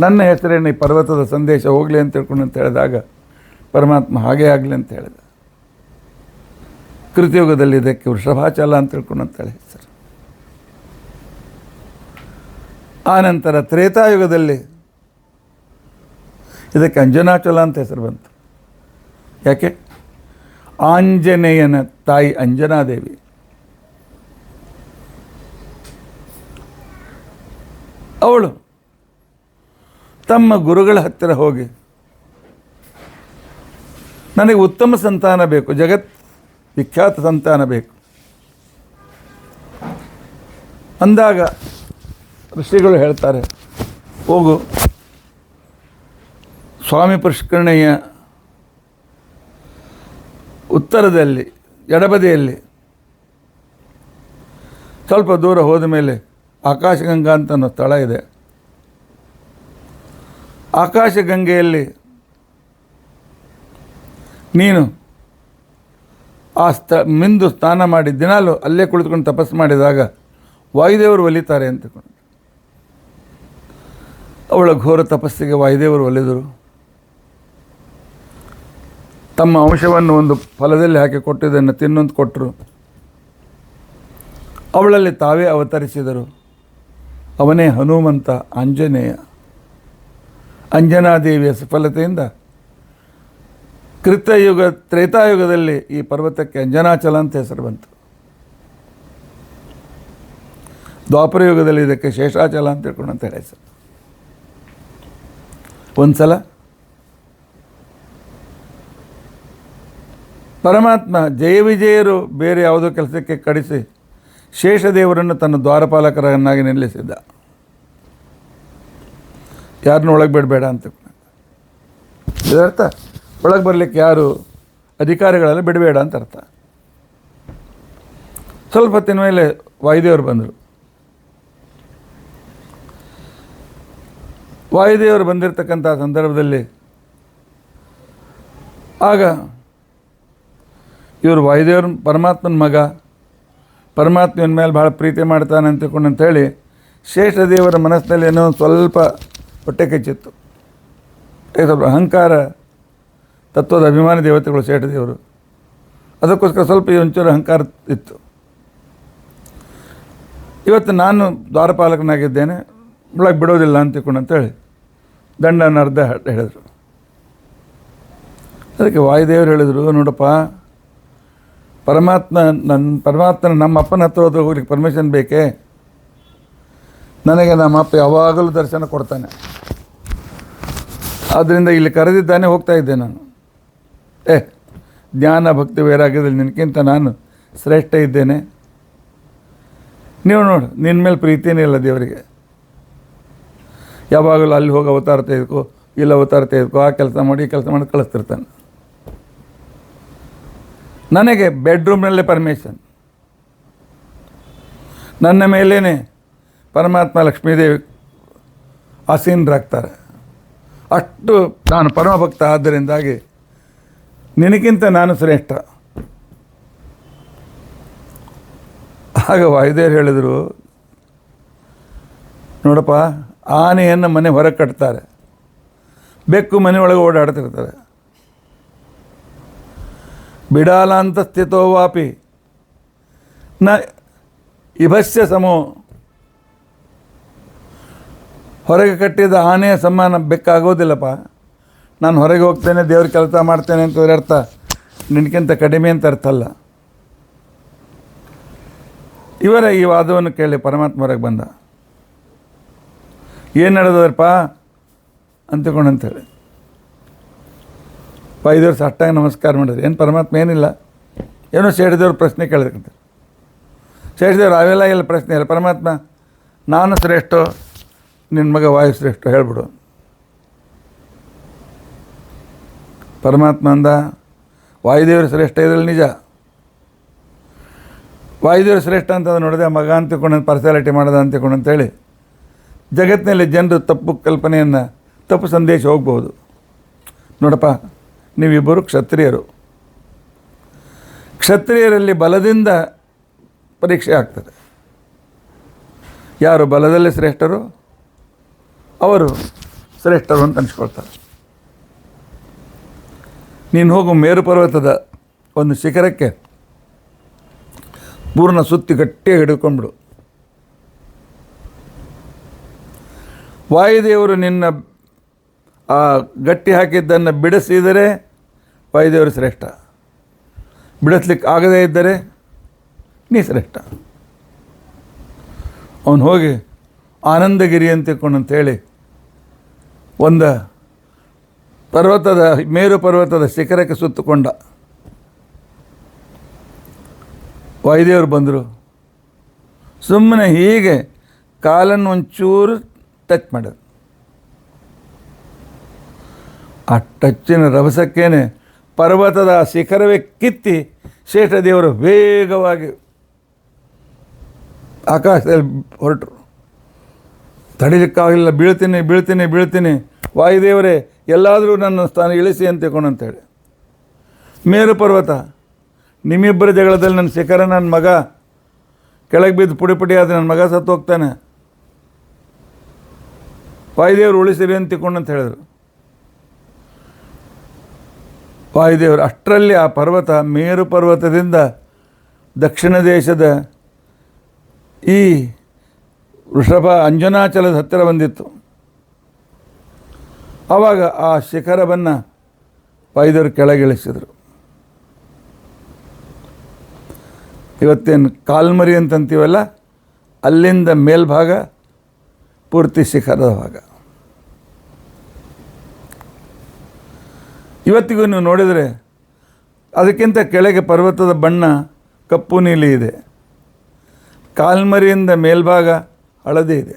ನನ್ನ ಹೆಸರೇನು ಈ ಪರ್ವತದ ಸಂದೇಶ ಹೋಗಲಿ ಅಂತ ತಿಳ್ಕೊಂಡು ಅಂತ ಹೇಳಿದಾಗ ಪರಮಾತ್ಮ ಹಾಗೇ ಆಗಲಿ ಅಂತ ಹೇಳಿದ. ಕೃತಯುಗದಲ್ಲಿ ಇದಕ್ಕೆ ವೃಷಭಾಚಲ ಅಂತ ತಿಳ್ಕೊಂಡು ಅಂತೇಳಿ ಹೆಸರು. ಆನಂತರ ತ್ರೇತಾಯುಗದಲ್ಲಿ ಇದಕ್ಕೆ ಅಂಜನಾಚಲ ಅಂತ ಹೆಸರು ಬಂತು. ಯಾಕೆ? ಆಂಜನೇಯನ ತಾಯಿ ಅಂಜನಾದೇವಿ ಅವಳು ತಮ್ಮ ಗುರುಗಳ ಹತ್ತಿರ ಹೋಗಿ ನನಗೆ ಉತ್ತಮ ಸಂತಾನ ಬೇಕು, ಜಗತ್ ವಿಖ್ಯಾತ ಸಂತಾನ ಬೇಕು ಅಂದಾಗ ಋಷಿಗಳು ಹೇಳ್ತಾರೆ, ಹೋಗು ಸ್ವಾಮಿ ಪುಷ್ಕರಣಿಯ ಉತ್ತರದಲ್ಲಿ ಎಡಬದಿಯಲ್ಲಿ ಸ್ವಲ್ಪ ದೂರ ಹೋದ ಮೇಲೆ ಆಕಾಶಗಂಗಾ ಅಂತ ಅನ್ನೋ ಸ್ಥಳ ಇದೆ. ಆಕಾಶಗಂಗೆಯಲ್ಲಿ ನೀನು ಮಿಂದು ಸ್ನಾನ ಮಾಡಿ ದಿನಾಲು ಅಲ್ಲೇ ಕುಳಿತುಕೊಂಡು ತಪಸ್ಸು ಮಾಡಿದಾಗ ವಾಯುದೇವರು ಒಲಿತಾರೆ ಅಂತಕೊಂಡು ಅವಳ ಘೋರ ತಪಸ್ಸಿಗೆ ವಾಯುದೇವರು ಒಲಿದರು. ತಮ್ಮ ಅಂಶವನ್ನು ಒಂದು ಫಲದಲ್ಲಿ ಹಾಕಿ ಕೊಟ್ಟಿದ್ದನ್ನು ತಿನ್ನೊಂದು ಕೊಟ್ಟರು. ಅವಳಲ್ಲಿ ತಾವೇ ಅವತರಿಸಿದರು. ಅವನೇ ಹನುಮಂತ ಆಂಜನೇಯ. ಅಂಜನಾದೇವಿಯ ಸಫಲತೆಯಿಂದ ತ್ರೇತಾಯುಗದಲ್ಲಿ ಈ ಪರ್ವತಕ್ಕೆ ಅಂಜನಾಚಲ ಅಂತ ಹೆಸರು ಬಂತು. ದ್ವಾಪರ ಯುಗದಲ್ಲಿ ಇದಕ್ಕೆ ಶೇಷಾಚಲ ಅಂತ ತಿಳ್ಕೊಂಡಂತ ಹೆಸರು. ಒಂದು ಸಲ ಪರಮಾತ್ಮ ಜಯ ವಿಜಯರು ಬೇರೆ ಯಾವುದೋ ಕೆಲಸಕ್ಕೆ ಕಳಿಸಿ ಶೇಷದೇವರನ್ನು ತನ್ನ ದ್ವಾರಪಾಲಕರನ್ನಾಗಿ ನಿಲ್ಲಿಸಿದ್ದ. ಯಾರನ್ನೂ ಒಳಗೆ ಬಿಡಬೇಡ ಅಂತ. ಇದರ್ಥ ಒಳಗೆ ಬರಲಿಕ್ಕೆ ಯಾರು ಅಧಿಕಾರಿಗಳೆಲ್ಲ ಬಿಡಬೇಡ ಅಂತ ಅರ್ಥ. ಸ್ವಲ್ಪ ಹೊತ್ತಿನ ಮೇಲೆ ವಾಯುದೇವರು ಬಂದರು. ವಾಯುದೇವರು ಬಂದಿರತಕ್ಕಂಥ ಸಂದರ್ಭದಲ್ಲಿ ಆಗ ಇವರು ವಾಯುದೇವ್ರ ಪರಮಾತ್ಮನ ಮಗ, ಪರಮಾತ್ಮನ ಮೇಲೆ ಭಾಳ ಪ್ರೀತಿ ಮಾಡ್ತಾನೆ ಅಂತೇಳಿ ಶೇಷದೇವರ ಮನಸ್ಸಿನಲ್ಲಿ ಏನೋ ಸ್ವಲ್ಪ ಹೊಟ್ಟೆ ಕೆಚ್ಚಿತ್ತು. ಸ್ವಲ್ಪ ಅಹಂಕಾರ ತತ್ವದ ಅಭಿಮಾನಿ ದೇವತೆಗಳು ಶೇಷದೇವರು, ಅದಕ್ಕೋಸ್ಕರ ಸ್ವಲ್ಪ ಒಂಚೂರು ಅಹಂಕಾರ ಇತ್ತು. ಇವತ್ತು ನಾನು ದ್ವಾರಪಾಲಕನಾಗಿದ್ದೇನೆ, ಒಳಗೆ ಬಿಡೋದಿಲ್ಲ ಅಂತೇಳಿ ದಂಡನ ಅರ್ಧ ಹೇಳಿದರು. ಅದಕ್ಕೆ ವಾಯುದೇವರು ಹೇಳಿದರು, ನೋಡಪ್ಪ ಪರಮಾತ್ಮನ ನಮ್ಮ ಅಪ್ಪನ ಹತ್ರ ಹೋಗ್ಲಿಕ್ಕೆ ಪರ್ಮಿಷನ್ ಬೇಕೇ? ನನಗೆ ನಮ್ಮ ಅಪ್ಪ ಯಾವಾಗಲೂ ದರ್ಶನ ಕೊಡ್ತಾನೆ, ಆದ್ದರಿಂದ ಇಲ್ಲಿ ಕರೆದಿದ್ದಾನೆ, ಹೋಗ್ತಾ ಇದ್ದೆ ನಾನು. ಜ್ಞಾನ ಭಕ್ತಿ ವೈರಾಗ್ಯದಲ್ಲಿ ನಿನಗಿಂತ ನಾನು ಶ್ರೇಷ್ಠ ಇದ್ದೇನೆ. ನೀವು ನೋಡು, ನಿನ್ನ ಮೇಲೆ ಪ್ರೀತಿಯೇ ಇಲ್ಲ ದೇವರಿಗೆ. ಯಾವಾಗಲೂ ಅಲ್ಲಿ ಹೋಗಿ ಅವತಾರ ತೆಗೆದುಕೋ, ಇಲ್ಲಿ ಅವತಾರ ತೆಗೆದುಕೋ, ಆ ಕೆಲಸ ಮಾಡಿ ಈ ಕೆಲಸ ಮಾಡಿ ಕಳಿಸ್ತಿರ್ತಾನೆ. ನನಗೆ ಬೆಡ್ರೂಮ್ನಲ್ಲೇ ಪರ್ಮಿಷನ್, ನನ್ನ ಮೇಲೇ ಪರಮಾತ್ಮ ಲಕ್ಷ್ಮೀದೇವಿ ಆಸೀನರಾಗ್ತಾರೆ. ಅಷ್ಟು ನಾನು ಪರಮಭಕ್ತ. ಆದ್ದರಿಂದಾಗಿ ನಿನಗಿಂತ ನಾನು ಶ್ರೇಷ್ಠ. ಆಗ ವಾಯುದೇವರು ಹೇಳಿದರು, ನೋಡಪ್ಪ, ಆನೆಯನ್ನು ಮನೆ ಹೊರಗೆ ಕಟ್ತಾರೆ, ಬೆಕ್ಕು ಮನೆ ಒಳಗೆ ಓಡಾಡ್ತಿರ್ತಾರೆ. ಬಿಡಾಲಾಂತ ಸ್ಥಿತೋ ವಾಪಿ ನ ಇಭಸ್ಯ ಸಮೋ. ಹೊರಗೆ ಕಟ್ಟಿದ ಆನೆಯ ಸಮಾನ ಬೆಕ್ಕಾಗೋದಿಲ್ಲಪ್ಪ. ನಾನು ಹೊರಗೆ ಹೋಗ್ತೇನೆ, ದೇವ್ರ ಕೆಲಸ ಮಾಡ್ತೇನೆ ಅಂತ ಅರ್ಥ ನಿನಗಿಂತ ಕಡಿಮೆ ಅಂತ ಅರ್ಥ ಅಲ್ಲ. ಇವರ ಈ ವಾದವನ್ನು ಕೇಳಿ ಪರಮಾತ್ಮ ಹೊರಗೆ ಬಂದ. ಏನು ನಡೆದಪ್ಪ ಅಂತೇಳಿ ವಾಯುದೇವ್ರು ಸಟ್ಟಾಗಿ ನಮಸ್ಕಾರ ಮಾಡಿದ್ರು. ಏನು ಪರಮಾತ್ಮ ಏನಿಲ್ಲ, ಏನೋ ಶೇಷದೇವ್ರ ಪ್ರಶ್ನೆ ಕೇಳಿದ್ರಂತೆ. ಶೇಷದೇವ್ರು ಅವೆಲ್ಲ ಇಲ್ಲ ಪ್ರಶ್ನೆ ಇಲ್ಲ. ಪರಮಾತ್ಮ, ನಾನು ಶ್ರೇಷ್ಠ, ನಿನ್ನ ಮಗ ವಾಯು ಶ್ರೇಷ್ಠ, ಹೇಳ್ಬಿಡು. ಪರಮಾತ್ಮ ಅಂದ, ವಾಯುದೇವರು ಶ್ರೇಷ್ಠ ಇದ್ರಲ್ಲಿ ನಿಜ. ವಾಯುದೇವರು ಶ್ರೇಷ್ಠ ಅಂತ ನೋಡಿದೆ, ಮಗ ಅಂತಕೊಂಡು ಪರ್ಸಾಲಿಟಿ ಮಾಡೋದ ಅಂತೇಳಿ ಜಗತ್ತಿನಲ್ಲಿ ಜನರು ತಪ್ಪು ಕಲ್ಪನೆಯನ್ನು, ತಪ್ಪು ಸಂದೇಶ ಹೋಗ್ಬೋದು. ನೋಡಪ್ಪ, ನೀವಿಬ್ಬರು ಕ್ಷತ್ರಿಯರು. ಕ್ಷತ್ರಿಯರಲ್ಲಿ ಬಲದಿಂದ ಪರೀಕ್ಷೆ ಆಗ್ತದೆ. ಯಾರು ಬಲದಲ್ಲಿ ಶ್ರೇಷ್ಠರು ಅವರು ಶ್ರೇಷ್ಠರು ಅಂತ ಅನಿಸ್ಕೊಳ್ತಾರೆ. ನೀನು ಹೋಗು ಮೇರು ಪರ್ವತದ ಒಂದು ಶಿಖರಕ್ಕೆ ಪೂರ್ಣ ಸುತ್ತಿ ಗಟ್ಟಿಯಾಗಿ ಹಿಡ್ಕೊಂಡ್ಬಿಡು. ವಾಯುದೇವರು ನಿನ್ನ ಆ ಗಟ್ಟಿ ಹಾಕಿದ್ದನ್ನು ಬಿಡಿಸಿದರೆ ವಾಯುದೇವರು ಶ್ರೇಷ್ಠ, ಬಿಡಿಸ್ಲಿಕ್ಕೆ ಆಗದೇ ಇದ್ದರೆ ನೀ ಶ್ರೇಷ್ಠ. ಅವನು ಹೋಗಿ ಆನಂದಗಿರಿ ಅಂತೇಳಿ ಒಂದು ಮೇರು ಪರ್ವತದ ಶಿಖರಕ್ಕೆ ಸುತ್ತುಕೊಂಡ. ವಾಯುದೇವರು ಬಂದರು, ಸುಮ್ಮನೆ ಹೀಗೆ ಕಾಲನ್ನು ಒಂಚೂರು ಟಚ್ ಮಾಡೋದು. ಆ ಟಚ್ಚಿನ ರಭಸಕ್ಕೇನೆ ಪರ್ವತದ ಶಿಖರವೇ ಕಿತ್ತಿ ಶೇಷದೇವರು ವೇಗವಾಗಿ ಆಕಾಶದಲ್ಲಿ ಹೊರಟರು. ತಡಿಲಿಕ್ಕಾಗಲಿಲ್ಲ, ಬೀಳ್ತೀನಿ, ವಾಯುದೇವರೇ ಎಲ್ಲಾದರೂ ನನ್ನ ಸ್ಥಾನ ಇಳಿಸಿ ಅಂತೇಳಿ. ಮೇರು ಪರ್ವತ, ನಿಮ್ಮಿಬ್ಬರ ಜಗಳದಲ್ಲಿ ನನ್ನ ಶಿಖರ, ನನ್ನ ಮಗ ಕೆಳಗೆ ಬಿದ್ದು ಪುಡಿ ಆದರೆ ನನ್ನ ಮಗ ಸತ್ತು ಹೋಗ್ತಾನೆ, ವಾಯುದೇವರು ಉಳಿಸಿರಿ ಅಂತ ಹೇಳಿದರು. ವಾಯುದೇವರು ಅಷ್ಟರಲ್ಲಿ ಆ ಪರ್ವತ, ಮೇರು ಪರ್ವತದಿಂದ ದಕ್ಷಿಣ ದೇಶದ ಈ ವೃಷಭ ಅಂಜನಾಚಲದ ಹತ್ತಿರ ಬಂದಿತ್ತು. ಆವಾಗ ಆ ಶಿಖರವನ್ನು ವಾಯುದೇವರು ಕೆಳಗಿಳಿಸಿದರು. ಇವತ್ತೇನು ಕಾಲ್ಮರಿ ಅಂತಂತೀವಲ್ಲ, ಅಲ್ಲಿಂದ ಮೇಲ್ಭಾಗ ಪೂರ್ತಿ ಶಿಖರದ ಭಾಗ. ಇವತ್ತಿಗೂ ನೀವು ನೋಡಿದರೆ ಅದಕ್ಕಿಂತ ಕೆಳಗೆ ಪರ್ವತದ ಬಣ್ಣ ಕಪ್ಪು ನೀಲಿ ಇದೆ, ಕಾಲ್ಮರಿಯಿಂದ ಮೇಲ್ಭಾಗ ಹಳದಿ ಇದೆ,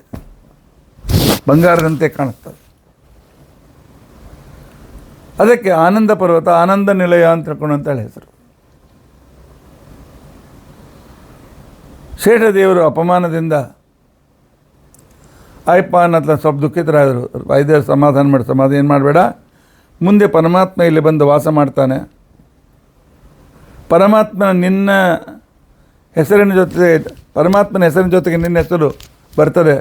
ಬಂಗಾರದಂತೆ ಕಾಣುತ್ತದೆ. ಅದಕ್ಕೆ ಆನಂದ ಪರ್ವತ, ಆನಂದ ನಿಲಯ ಅಂತ ತಿಳ್ಕೊಂಡಂತೇಳಿ ಹೆಸರು. ಶೇಷದೇವರು ಅಪಮಾನದಿಂದ ಆಯಪ್ಪ ಅನ್ನತ್ಲ ಸ್ವಲ್ಪ ದುಃಖಿತರಾದರು. ವಾಯುದೇವರು ಸಮಾಧಾನ ಏನು ಮಾಡಬೇಡ, ಮುಂದೆ ಪರಮಾತ್ಮ ಇಲ್ಲಿ ಬಂದು ವಾಸ ಮಾಡ್ತಾನೆ, ಪರಮಾತ್ಮನ ನಿನ್ನ ಹೆಸರಿನ ಜೊತೆ, ಪರಮಾತ್ಮನ ಹೆಸರಿನ ಜೊತೆಗೆ ನಿನ್ನ ಹೆಸರು ಬರ್ತದೆ,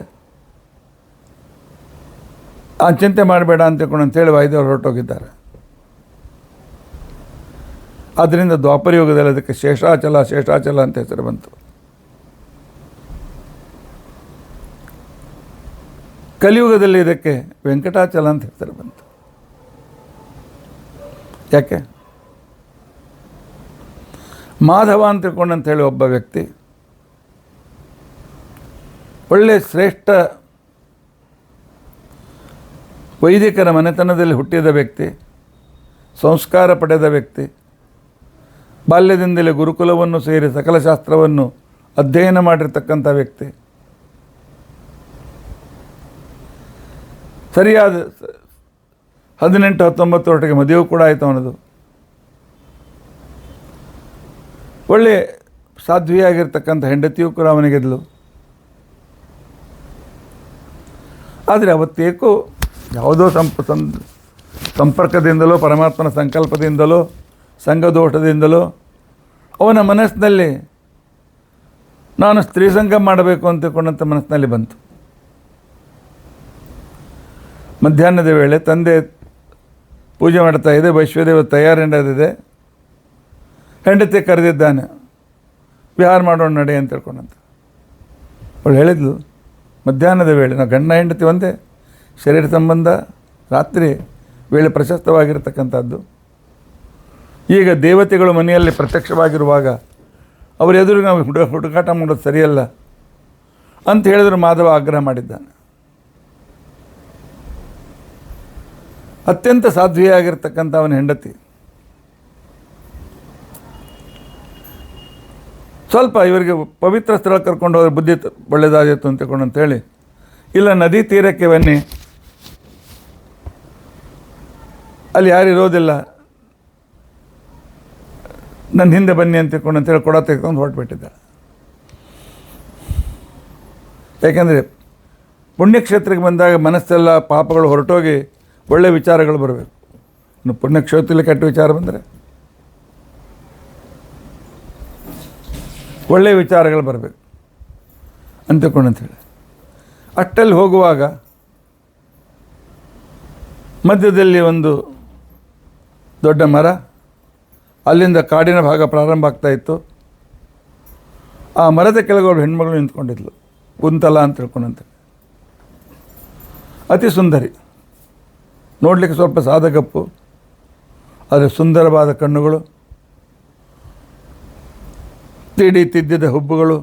ಆ ಚಿಂತೆ ಮಾಡಬೇಡ ಅಂತೇಳಿ ವಾಯುದೇವರು ಹೊರಟೋಗಿದ್ದಾರೆ. ಆದ್ದರಿಂದ ದ್ವಾಪರಯುಗದಲ್ಲಿ ಅದಕ್ಕೆ ಶೇಷಾಚಲ ಅಂತ ಹೆಸರು ಬಂತು. ಕಲಿಯುಗದಲ್ಲಿ ಇದಕ್ಕೆ ವೆಂಕಟಾಚಲ ಅಂತ ಹೆಸರು ಬಂತು. ಯಾಕೆ? ಮಾಧವ ಅಂತೇಳಿ ಒಬ್ಬ ವ್ಯಕ್ತಿ, ಒಳ್ಳೆಯ ಶ್ರೇಷ್ಠ ವೈದಿಕರ ಮನೆತನದಲ್ಲಿ ಹುಟ್ಟಿದ ವ್ಯಕ್ತಿ, ಸಂಸ್ಕಾರ ಪಡೆದ ವ್ಯಕ್ತಿ, ಬಾಲ್ಯದಿಂದಲೇ ಗುರುಕುಲವನ್ನು ಸೇರಿ ಸಕಲ ಶಾಸ್ತ್ರವನ್ನು ಅಧ್ಯಯನ ಮಾಡಿರ್ತಕ್ಕಂಥ ವ್ಯಕ್ತಿ, ಸರಿಯಾದ 18-19 ವರ್ಷಕ್ಕೆ ಮದುವೆ ಕೂಡ ಆಯಿತು ಅವನದು. ಒಳ್ಳೆ ಸಾಧ್ವಿಯಾಗಿರ್ತಕ್ಕಂಥ ಹೆಂಡತಿಯೂ ಕೂಡ ಅವನಿಗೆದ್ಲು. ಆದರೆ ಅವತ್ತೇಕೋ ಯಾವುದೋ ಸಂಪರ್ಕದಿಂದಲೋ, ಪರಮಾತ್ಮನ ಸಂಕಲ್ಪದಿಂದಲೋ, ಸಂಘದೋಷದಿಂದಲೋ ಅವನ ಮನಸ್ಸಿನಲ್ಲಿ ನಾನು ಸ್ತ್ರೀ ಸಂಘ ಮಾಡಬೇಕು ಅಂತಕೊಂಡಂಥ ಮನಸ್ಸಿನಲ್ಲಿ ಬಂತು. ಮಧ್ಯಾಹ್ನದ ವೇಳೆ ತಂದೆ ಪೂಜೆ ಮಾಡ್ತಾ ಇದೆ, ವೈಶ್ವದೇವ ತಯಾರಿದೆ, ಹೆಂಡತಿ ಕರೆದಿದ್ದಾನೆ, ವಿಹಾರ ಮಾಡೋಣ ನಡೆ ಅಂತ ಹೇಳ್ಕೊಂಡಂತ. ಅವಳು ಹೇಳಿದ್ಲು, ಮಧ್ಯಾಹ್ನದ ವೇಳೆ ನಾವು ಗಂಡ ಹೆಂಡತಿ ಒಂದೇ, ಶರೀರ ಸಂಬಂಧ ರಾತ್ರಿ ವೇಳೆ ಪ್ರಶಸ್ತವಾಗಿರ್ತಕ್ಕಂಥದ್ದು. ಈಗ ದೇವತೆಗಳು ಮನೆಯಲ್ಲಿ ಪ್ರತ್ಯಕ್ಷವಾಗಿರುವಾಗ ಅವರ ಎದುರಿಗೆ ನಾವು ಹುಡುಕಾಟ ಮಾಡೋದು ಸರಿಯಲ್ಲ ಅಂತ ಹೇಳಿದ್ರು. ಮಾಧವ ಆಗ್ರಹ ಮಾಡಿದ್ದಾನೆ. ಅತ್ಯಂತ ಸಾಧ್ವಿಯಾಗಿರ್ತಕ್ಕಂಥ ಅವನ ಹೆಂಡತಿ ಸ್ವಲ್ಪ ಇವರಿಗೆ ಪವಿತ್ರ ಸ್ಥಳ ಕರ್ಕೊಂಡು ಹೋದ್ರೆ ಬುದ್ಧಿ ಒಳ್ಳೆಯದಾಗಿತ್ತು ಅಂತೇಳಿ, ಇಲ್ಲ ನದಿ ತೀರಕ್ಕೆ ಬನ್ನಿ, ಅಲ್ಲಿ ಯಾರು ಇರೋದಿಲ್ಲ, ನನ್ನ ಹಿಂದೆ ಬನ್ನಿ ಅಂತೇಳಿ ಕೊಡ ತೆಗೆದುಕೊಂಡು ಹೊರಟುಬಿಟ್ಟಿದ್ದಾಳೆ. ಯಾಕೆಂದರೆ ಪುಣ್ಯಕ್ಷೇತ್ರಕ್ಕೆ ಬಂದಾಗ ಮನಸ್ಸೆಲ್ಲ ಪಾಪಗಳು ಹೊರಟೋಗಿ ಒಳ್ಳೆಯ ವಿಚಾರಗಳು ಬರಬೇಕು. ಇನ್ನು ಪುಣ್ಯಕ್ಷೇತ್ರದಲ್ಲಿ ಕೆಟ್ಟ ವಿಚಾರ ಬಂದರೆ ಒಳ್ಳೆಯ ವಿಚಾರಗಳು ಬರಬೇಕು ಅಂತೇಳಿ ಅಟ್ಟಲ್ಲಿ ಹೋಗುವಾಗ ಮಧ್ಯದಲ್ಲಿ ಒಂದು ದೊಡ್ಡ ಮರ, ಅಲ್ಲಿಂದ ಕಾಡಿನ ಭಾಗ ಪ್ರಾರಂಭ ಆಗ್ತಾಯಿತ್ತು. ಆ ಮರದ ಕೆಳಗೆ ಒಬ್ಬ ಹೆಣ್ಮಗಳು ನಿಂತ್ಕೊಂಡಿದ್ಲು, ಕುಂತಲ ಅಂತ ತಿಳ್ಕೊಂಡಂತೆ. ಅತಿ ಸುಂದರಿ, ನೋಡಲಿಕ್ಕೆ ಸ್ವಲ್ಪ ಸಾದಗಪ್ಪು, ಆದರೆ ಸುಂದರವಾದ ಕಣ್ಣುಗಳು, ತಿದ್ದಿದ ಹುಬ್ಬುಗಳು,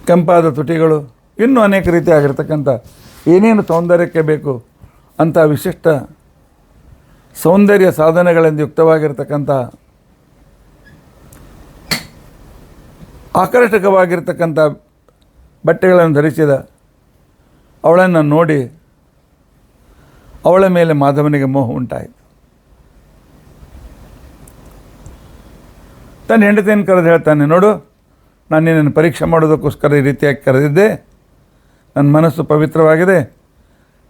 ಕೆಂಪಾದ ತುಟಿಗಳು, ಇನ್ನೂ ಅನೇಕ ರೀತಿಯಾಗಿರ್ತಕ್ಕಂಥ ಏನೇನು ಸೌಂದರ್ಯಕ್ಕೆ ಬೇಕು ಅಂಥ ವಿಶಿಷ್ಟ ಸೌಂದರ್ಯ ಸಾಧನೆಗಳಿಂದ ಯುಕ್ತವಾಗಿರ್ತಕ್ಕಂಥ ಆಕರ್ಷಕವಾಗಿರ್ತಕ್ಕಂಥ ಬಟ್ಟೆಗಳನ್ನು ಧರಿಸಿದ ಅವಳನ್ನು ನೋಡಿ ಅವಳ ಮೇಲೆ ಮಾಧವನಿಗೆ ಮೋಹ ಉಂಟಾಯಿತು. ತನ್ನ ಹೆಂಡತಿಯನ್ನು ಕರೆದು ಹೇಳ್ತಾನೆ, ನೋಡು, ನಾನು ನಿನ್ನನ್ನು ಪರೀಕ್ಷೆ ಮಾಡೋದಕ್ಕೋಸ್ಕರ ಈ ರೀತಿಯಾಗಿ ಕರೆದಿದ್ದೆ. ನನ್ನ ಮನಸ್ಸು ಪವಿತ್ರವಾಗಿದೆ,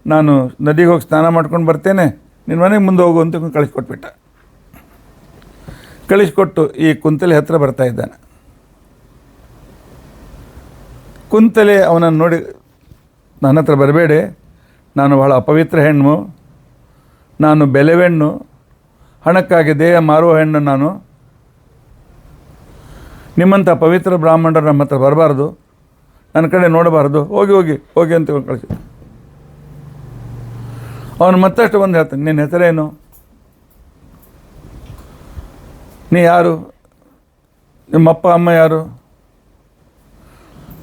ನಾನು ನದಿಗೆ ಹೋಗಿ ಸ್ನಾನ ಮಾಡ್ಕೊಂಡು ಬರ್ತೇನೆ, ನಿನ್ನ ಮನೆಗೆ ಮುಂದೆ ಹೋಗು ಅಂತ ಕಳಿಸ್ಕೊಟ್ಬಿಟ್ಟ. ಕಳಿಸ್ಕೊಟ್ಟು ಈ ಕುಂತಲೆ ಹತ್ತಿರ ಬರ್ತಾ ಇದ್ದಾನೆ. ಕುಂತಲೆ ಅವನನ್ನು ನೋಡಿ, ನನ್ನ ಹತ್ರ ಬರಬೇಡಿ, ನಾನು ಬಹಳ ಅಪವಿತ್ರ ಹೆಣ್ಣು, ನಾನು ಬೆಲೆವೆಣ್ಣು, ಹಣಕ್ಕಾಗಿ ದೇಹ ಮಾರುವ ಹೆಣ್ಣು, ನಾನು ನಿಮ್ಮಂಥ ಪವಿತ್ರ ಬ್ರಾಹ್ಮಣರು ನಮ್ಮ ಹತ್ರ ಬರಬಾರ್ದು, ನನ್ನ ಕಡೆ ನೋಡಬಾರ್ದು, ಹೋಗಿ ಹೋಗಿ ಹೋಗಿ ಅಂತ ಕಳಿಸಿದ. ಅವನು ಮತ್ತಷ್ಟು ಬಂದು ಹೇಳ್ತಾನೆ, ನಿನ್ನ ಹೆಸರೇನು, ನೀ ಯಾರು, ನಿಮ್ಮಪ್ಪ ಅಮ್ಮ ಯಾರು,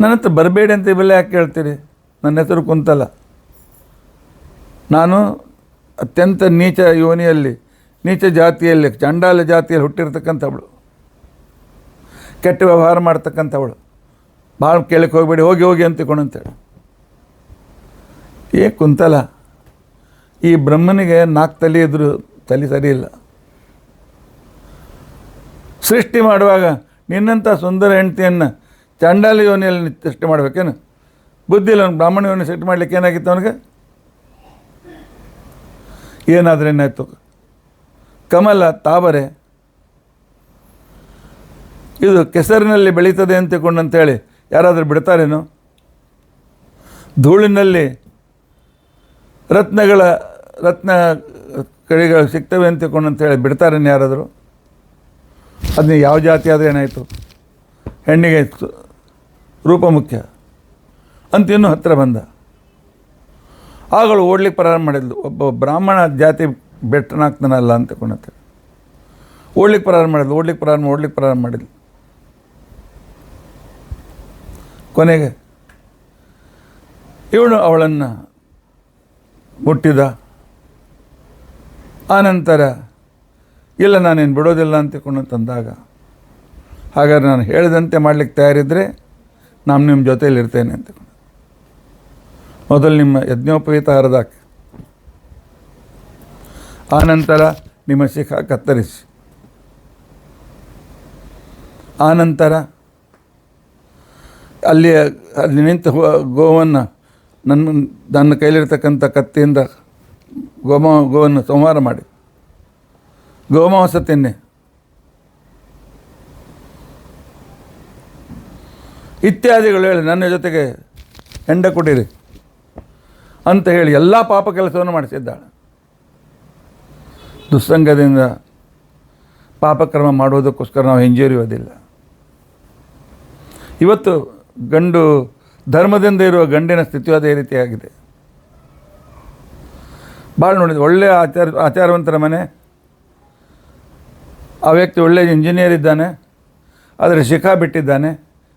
ನನ್ನ ಹತ್ರ ಬರಬೇಡಿ ಅಂತ ಇವೆಲ್ಲ ಯಾಕೆ ಕೇಳ್ತೀರಿ? ನನ್ನ ಹೆಸರು ಕುಂತಲ, ನಾನು ಅತ್ಯಂತ ನೀಚ ಯೋನಿಯಲ್ಲಿ, ನೀಚ ಜಾತಿಯಲ್ಲಿ, ಚಂಡಾಲ ಜಾತಿಯಲ್ಲಿ ಹುಟ್ಟಿರ್ತಕ್ಕಂಥವಳು, ಕೆಟ್ಟ ವ್ಯವಹಾರ ಮಾಡ್ತಕ್ಕಂಥವಳು, ಭಾಳ ಕೇಳಕ್ಕೆ ಹೋಗಬೇಡಿ, ಹೋಗಿ ಹೋಗಿ ಅಂತೇಳಿ. ಕುಂತಲ, ಈ ಬ್ರಹ್ಮನಿಗೆ 4 ತಲೆ ಇದ್ದರೂ ತಲೆ ಸರಿ ಇಲ್ಲ. ಸೃಷ್ಟಿ ಮಾಡುವಾಗ ನಿನ್ನಂಥ ಸುಂದರ ಹೆಂಡತಿಯನ್ನು ಚಂಡಾಲ ಯೋನಿಯಲ್ಲಿ ಸೃಷ್ಟಿ ಮಾಡಬೇಕೇನು? ಬುದ್ಧಿ ಇಲ್ಲ, ಅವ್ನು ಬ್ರಾಹ್ಮಣ ಯೋನಿ ಸೃಷ್ಟಿ ಮಾಡಲಿಕ್ಕೆ ಏನಾಗಿತ್ತು ಅವನಿಗೆ? ಏನಾದರೂ ಏನಾಯಿತು? ಕಮಲ, ತಾವರೆ, ಇದು ಕೆಸರಿನಲ್ಲಿ ಬೆಳೀತದೆ ಅಂತೇಳಿ ಯಾರಾದರೂ ಬಿಡ್ತಾರೇನು? ಧೂಳಿನಲ್ಲಿ ರತ್ನ ಕಡೆಗಳು ಸಿಗ್ತವೆ ಅಂತೇಳಿ ಬಿಡ್ತಾರೇನು ಯಾರಾದರೂ? ಅದನ್ನ ಯಾವ ಜಾತಿ ಆದರೆ ಏನಾಯಿತು? ಹೆಣ್ಣಿಗೆ ರೂಪ ಮುಖ್ಯ ಅಂತ ಇನ್ನೂ ಹತ್ತಿರ ಬಂದ. ಆಗಳು ಓಡ್ಲಿಕ್ಕೆ ಪ್ರಾರಂಭ ಮಾಡಿದ್ಲು. ಒಬ್ಬ ಬ್ರಾಹ್ಮಣ ಜಾತಿ ಬೆಟ್ಟನಾಗ್ತಾನಲ್ಲ ಅಂತೇಳಿ ಓಡ್ಲಿಕ್ಕೆ ಪ್ರಾರಂಭ ಮಾಡಿದ್ಲು. ಕೊನೆಗೆ ಇವನು ಅವಳನ್ನು ಮುಟ್ಟಿದ. ಆನಂತರ ಇಲ್ಲ, ನಾನೇನು ಬಿಡೋದಿಲ್ಲ ಅಂತಂದಾಗ, ಹಾಗಾದ್ರೆ ನಾನು ಹೇಳಿದಂತೆ ಮಾಡಲಿಕ್ಕೆ ತಯಾರಿದ್ದರೆ ನಾನು ನಿಮ್ಮ ಜೊತೆಯಲ್ಲಿ ಇರ್ತೇನೆ ಅಂತ. ಮೊದಲು ನಿಮ್ಮ ಯಜ್ಞೋಪವೀತ ಹರಿದಾಕಿ, ಆನಂತರ ನಿಮ್ಮ ಶಿಖ ಕತ್ತರಿಸಿ, ಆನಂತರ ಅಲ್ಲಿ ನಿಂತ ಗೋವನ್ನು ನನ್ನ ಕೈಲಿರ್ತಕ್ಕಂಥ ಕತ್ತಿಯಿಂದ ಗೋವನ್ನು ಸಂಹಾರ ಮಾಡಿ ಗೋಮಾಂಸ ತಿನ್ನಿ, ಇತ್ಯಾದಿಗಳು ಹೇಳಿ ನನ್ನ ಜೊತೆಗೆ ಹೆಂಡ ಕುಡೀರಿ ಅಂತ ಹೇಳಿ ಎಲ್ಲ ಪಾಪ ಕೆಲಸವನ್ನು ಮಾಡಿಸಿದ್ದಾಳೆ. ದುಸ್ಸಂಗದಿಂದ ಪಾಪಕರ್ಮ ಮಾಡುವುದಕ್ಕೋಸ್ಕರ ನಾವು ಹಿಂಜರಿಯೋದಿಲ್ಲ. ಇವತ್ತು ಗಂಡು ಧರ್ಮದಿಂದ ಇರುವ ಗಂಡಿನ ಸ್ಥಿತಿಯು ಅದೇ ರೀತಿಯಾಗಿದೆ. ಭಾಳ ನೋಡಿದ್ದು, ಒಳ್ಳೆಯ ಆಚಾರವಂತರ ಮನೆ, ಆ ವ್ಯಕ್ತಿ ಒಳ್ಳೆಯ ಇಂಜಿನಿಯರ್ ಇದ್ದಾನೆ, ಆದರೆ ಶಿಖಾ ಬಿಟ್ಟಿದ್ದಾನೆ,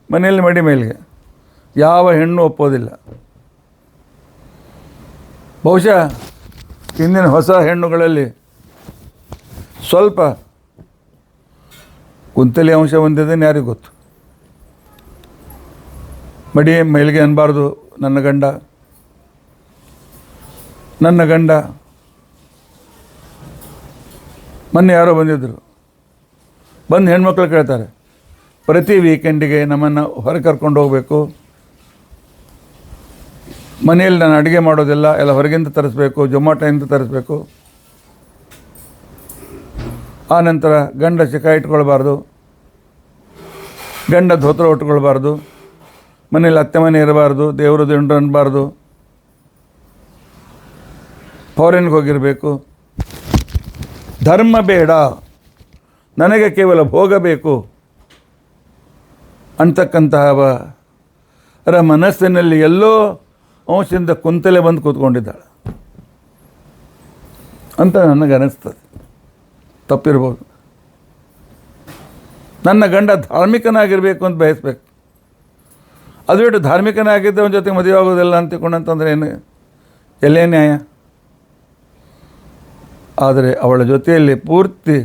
ಮನೆಯಲ್ಲಿ ಮಡಿ ಮೇಲಿಗೆ ಯಾವ ಹೆಣ್ಣು ಒಪ್ಪೋದಿಲ್ಲ. ಬಹುಶಃ ಇಂದಿನ ಹೊಸ ಹೆಣ್ಣುಗಳಲ್ಲಿ ಸ್ವಲ್ಪ ಕುಂತಲಿ ಅಂಶ ಹೊಂದಿದ್ದೇನೆ, ಯಾರಿಗೂ ಗೊತ್ತು. ಮಡಿ ಮೇಲಿಗೆ ಅನ್ನಬಾರ್ದು, ನನ್ನ ಗಂಡ ಮೊನ್ನೆ ಯಾರೋ ಬಂದಿದ್ದರು, ಬಂದು ಹೆಣ್ಮಕ್ಳು ಕೇಳ್ತಾರೆ, ಪ್ರತಿ ವೀಕೆಂಡಿಗೆ ನಮ್ಮನ್ನು ಹೊರಗೆ ಕರ್ಕೊಂಡು ಹೋಗಬೇಕು, ಮನೆಯಲ್ಲಿ ನಾನು ಅಡುಗೆ ಮಾಡೋದಿಲ್ಲ, ಎಲ್ಲ ಹೊರಗಿಂದ ತರಿಸ್ಬೇಕು, ಜೊಮ್ಯಾಟೋಯಿಂದ ತರಿಸ್ಬೇಕು. ಆನಂತರ ಗಂಡ ಶಿಖಾ ಇಟ್ಕೊಳ್ಬಾರ್ದು, ಗಂಡ ಧೋತ್ರ ಉಟ್ಕೊಳ್ಬಾರ್ದು, ಮನೇಲಿ ಅತ್ತೆ ಮನೆ ಇರಬಾರ್ದು, ದೇವರು ದಿಂಡು ಅನ್ನಬಾರ್ದು, ಫಾರಿನ್ಗೆ ಹೋಗಿರಬೇಕು, ಧರ್ಮ ಬೇಡ, ನನಗೆ ಕೇವಲ ಭೋಗ ಬೇಕು ಅಂತಕ್ಕಂತಹ ಮನಸ್ಸಿನಲ್ಲಿ ಎಲ್ಲೋ ಅಂಶದಿಂದ ಕುಂತಲೇ ಬಂದು ಕೂತ್ಕೊಂಡಿದ್ದಾಳೆ ಅಂತ ನನಗನ್ನಿಸ್ತದೆ. ತಪ್ಪಿರ್ಬೋದು. ನನ್ನ ಗಂಡ ಧಾರ್ಮಿಕನಾಗಿರಬೇಕು ಅಂತ ಬಯಸಬೇಕು. ಅದು ಬಿಟ್ಟು ಧಾರ್ಮಿಕನಾಗಿದ್ದವನ ಜೊತೆಗೆ ಮದುವೆ ಆಗೋದಿಲ್ಲ ಅಂತಕೊಂಡಂತಂದ್ರೆ ಏನು, ಎಲ್ಲೇ ನ್ಯಾಯ? ಆದರೆ ಅವಳ ಜೊತೆಯಲ್ಲಿ ಪೂರ್ತಿ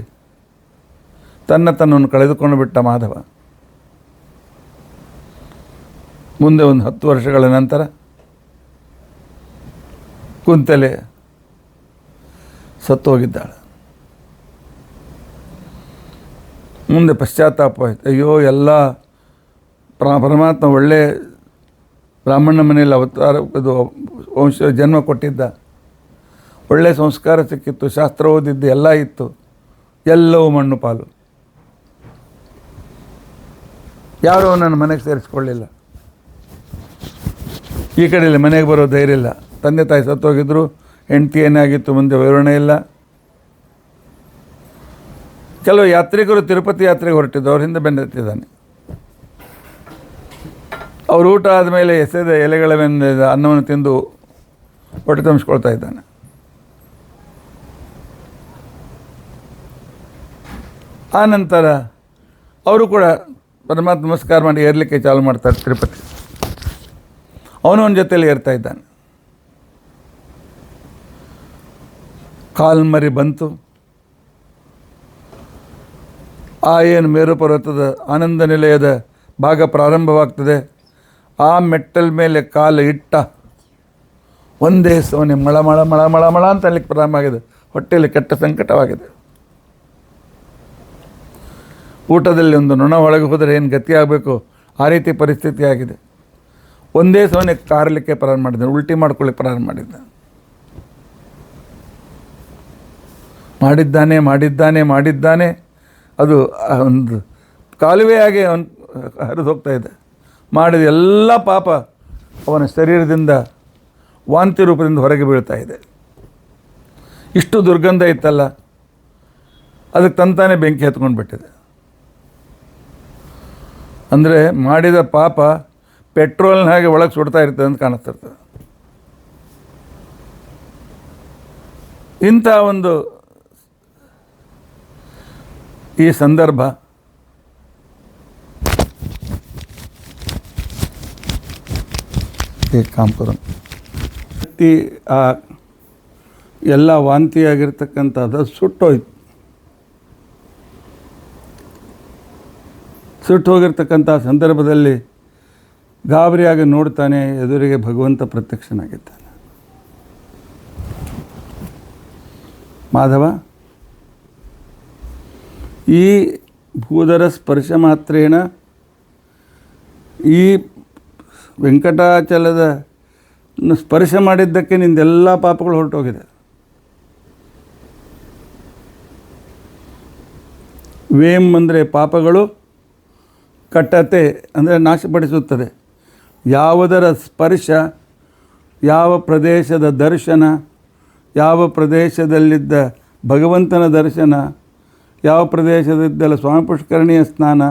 ತನ್ನನ್ನು ಕಳೆದುಕೊಂಡು ಬಿಟ್ಟ ಮಾಧವ ಮುಂದೆ ಒಂದು 10 ವರ್ಷಗಳ ನಂತರ ಕುಂತಲೆ ಸತ್ತು ಹೋಗಿದ್ದಾಳೆ. ಮುಂದೆ ಪಶ್ಚಾತ್ತಾಪ ಆಯಿತು. ಅಯ್ಯೋ, ಎಲ್ಲ ಪರಮಾತ್ಮ ಒಳ್ಳೆ ಬ್ರಾಹ್ಮಣ ಮನೆಯಲ್ಲಿ ಅವತಾರ ಇದು ವಂಶ ಜನ್ಮ ಕೊಟ್ಟಿದ್ದ, ಒಳ್ಳೆಯ ಸಂಸ್ಕಾರ ಸಿಕ್ಕಿತ್ತು, ಶಾಸ್ತ್ರ ಓದಿದ್ದು ಎಲ್ಲ ಇತ್ತು, ಎಲ್ಲವೂ ಮಣ್ಣು ಪಾಲು. ಯಾರೂ ನನ್ನ ಮನೆಗೆ ಸೇರಿಸ್ಕೊಳ್ಳಿಲ್ಲ. ಈ ಕಡೆಯಲ್ಲಿ ಮನೆಗೆ ಬರೋ ಧೈರ್ಯ ಇಲ್ಲ. ತಂದೆ ತಾಯಿ ಸತ್ತೋಗಿದ್ರು, ಹೆಂಡತಿ ಏನಾಗಿತ್ತು ಮುಂದೆ ವಿವರಣೆ ಇಲ್ಲ. ಕೆಲವು ಯಾತ್ರಿಕರು ತಿರುಪತಿ ಯಾತ್ರೆಗೆ ಹೊರಟಿದ್ದು, ಅವ್ರ ಹಿಂದೆ ಬೆನ್ನತ್ತಿದ್ದಾನೆ. ಅವರು ಊಟ ಆದಮೇಲೆ ಎಸೆದ ಎಲೆಗಳ ಮೇಲೆ ಅನ್ನವನ್ನು ತಿಂದು ಹೊಟ್ಟೆ ತುಂಬಿಸ್ಕೊಳ್ತಾ ಇದ್ದಾನೆ. ಆ ನಂತರ ಅವರು ಕೂಡ ಪರಮಾತ್ಮ ನಮಸ್ಕಾರ ಮಾಡಿ ಏರಲಿಕ್ಕೆ ಚಾಲು ಮಾಡ್ತಾರೆ ತಿರುಪತಿ. ಅವನು ಅವನ ಜೊತೆಯಲ್ಲಿ ಏರ್ತಾ ಇದ್ದಾನೆ. ಕಾಲ್ಮರಿ ಬಂತು. ಆ ಏನು ಮೇರು ಪರ್ವತದ ಆನಂದ ನಿಲಯದ ಭಾಗ ಪ್ರಾರಂಭವಾಗ್ತದೆ. ಆ ಮೆಟ್ಟಲ್ ಮೇಲೆ ಕಾಲು ಇಟ್ಟ ಒಂದೇ ಸೋನೆ ಮಳ ಮಳ ಮಳ ಮಳ ಮಳ ಅಂತ ಅಲ್ಲಿಗೆ ಪ್ರಾರಂಭ ಆಗಿದೆ. ಹೊಟ್ಟೆಯಲ್ಲಿ ಕೆಟ್ಟ ಸಂಕಟವಾಗಿದೆ. ಊಟದಲ್ಲಿ ಒಂದು ನೊಣ ಒಳಗೆ ಹೋದರೆ ಏನು ಗತಿಯಾಗಬೇಕು ಆ ರೀತಿ ಪರಿಸ್ಥಿತಿ ಆಗಿದೆ. ಒಂದೇ ಸೋನೆ ಕಾರಲಿಕ್ಕೆ ಪ್ರಾರಂಭ ಮಾಡಿದ್ದಾನೆ, ಉಲ್ಟಿ ಮಾಡ್ಕೊಳ್ಳಿಕ್ಕೆ ಪ್ರಾರಂಭ ಮಾಡಿದ್ದಾನೆ. ಅದು ಒಂದು ಕಾಲುವೆಯಾಗಿ ಅವನು ಹರಿದು ಹೋಗ್ತಾ ಇದೆ. ಮಾಡಿದ ಎಲ್ಲ ಪಾಪ ಅವನ ಶರೀರದಿಂದ ವಾಂತಿ ರೂಪದಿಂದ ಹೊರಗೆ ಬೀಳ್ತಾ ಇದೆ. ಇಷ್ಟು ದುರ್ಗಂಧ ಇತ್ತಲ್ಲ, ಅದಕ್ಕೆ ತಂತಾನೆ ಬೆಂಕಿ ಹತ್ಕೊಂಡು ಬಿಟ್ಟಿದೆ. ಅಂದರೆ ಮಾಡಿದ ಪಾಪ ಪೆಟ್ರೋಲ್ನ ಹಾಗೆ ಒಳಗೆ ಸುಡ್ತಾ ಇರ್ತದೆ ಅಂತ ಕಾಣಿಸ್ತಿರ್ತದೆ. ಇಂಥ ಒಂದು ಈ ಸಂದರ್ಭ ಆ ಎಲ್ಲ ವಾಂತಿಯಾಗಿರ್ತಕ್ಕಂಥದ್ದು ಸುಟ್ಟೋಯ್ತು. ಸುಟ್ಟು ಹೋಗಿರ್ತಕ್ಕಂಥ ಸಂದರ್ಭದಲ್ಲಿ ಗಾಬರಿಯಾಗಿ ನೋಡ್ತಾನೆ. ಎದುರಿಗೆ ಭಗವಂತ ಪ್ರತ್ಯಕ್ಷನಾಗಿದ್ದಾನೆ. ಮಾಧವ, ಈ ಭೂಧರ ಸ್ಪರ್ಶ ಮಾತ್ರೇಣ ಈ ವೆಂಕಟಾಚಲದ ಸ್ಪರ್ಶ ಮಾಡಿದ್ದಕ್ಕೆ ನಿಂದೆಲ್ಲ ಪಾಪಗಳು ಹೊರಟೋಗಿದೆ. ವೇಂ ಅಂದರೆ ಪಾಪಗಳು, ಕಟ್ಟತೆ ಅಂದರೆ ನಾಶಪಡಿಸುತ್ತದೆ. ಯಾವುದರ ಸ್ಪರ್ಶ, ಯಾವ ಪ್ರದೇಶದ ದರ್ಶನ, ಯಾವ ಪ್ರದೇಶದಲ್ಲಿದ್ದ ಭಗವಂತನ ದರ್ಶನ, ಯಾವ ಪ್ರದೇಶದಿದ್ದಲ್ಲ ಸ್ವಾಮಿ ಪುಷ್ಕರಣಿಯ ಸ್ನಾನ,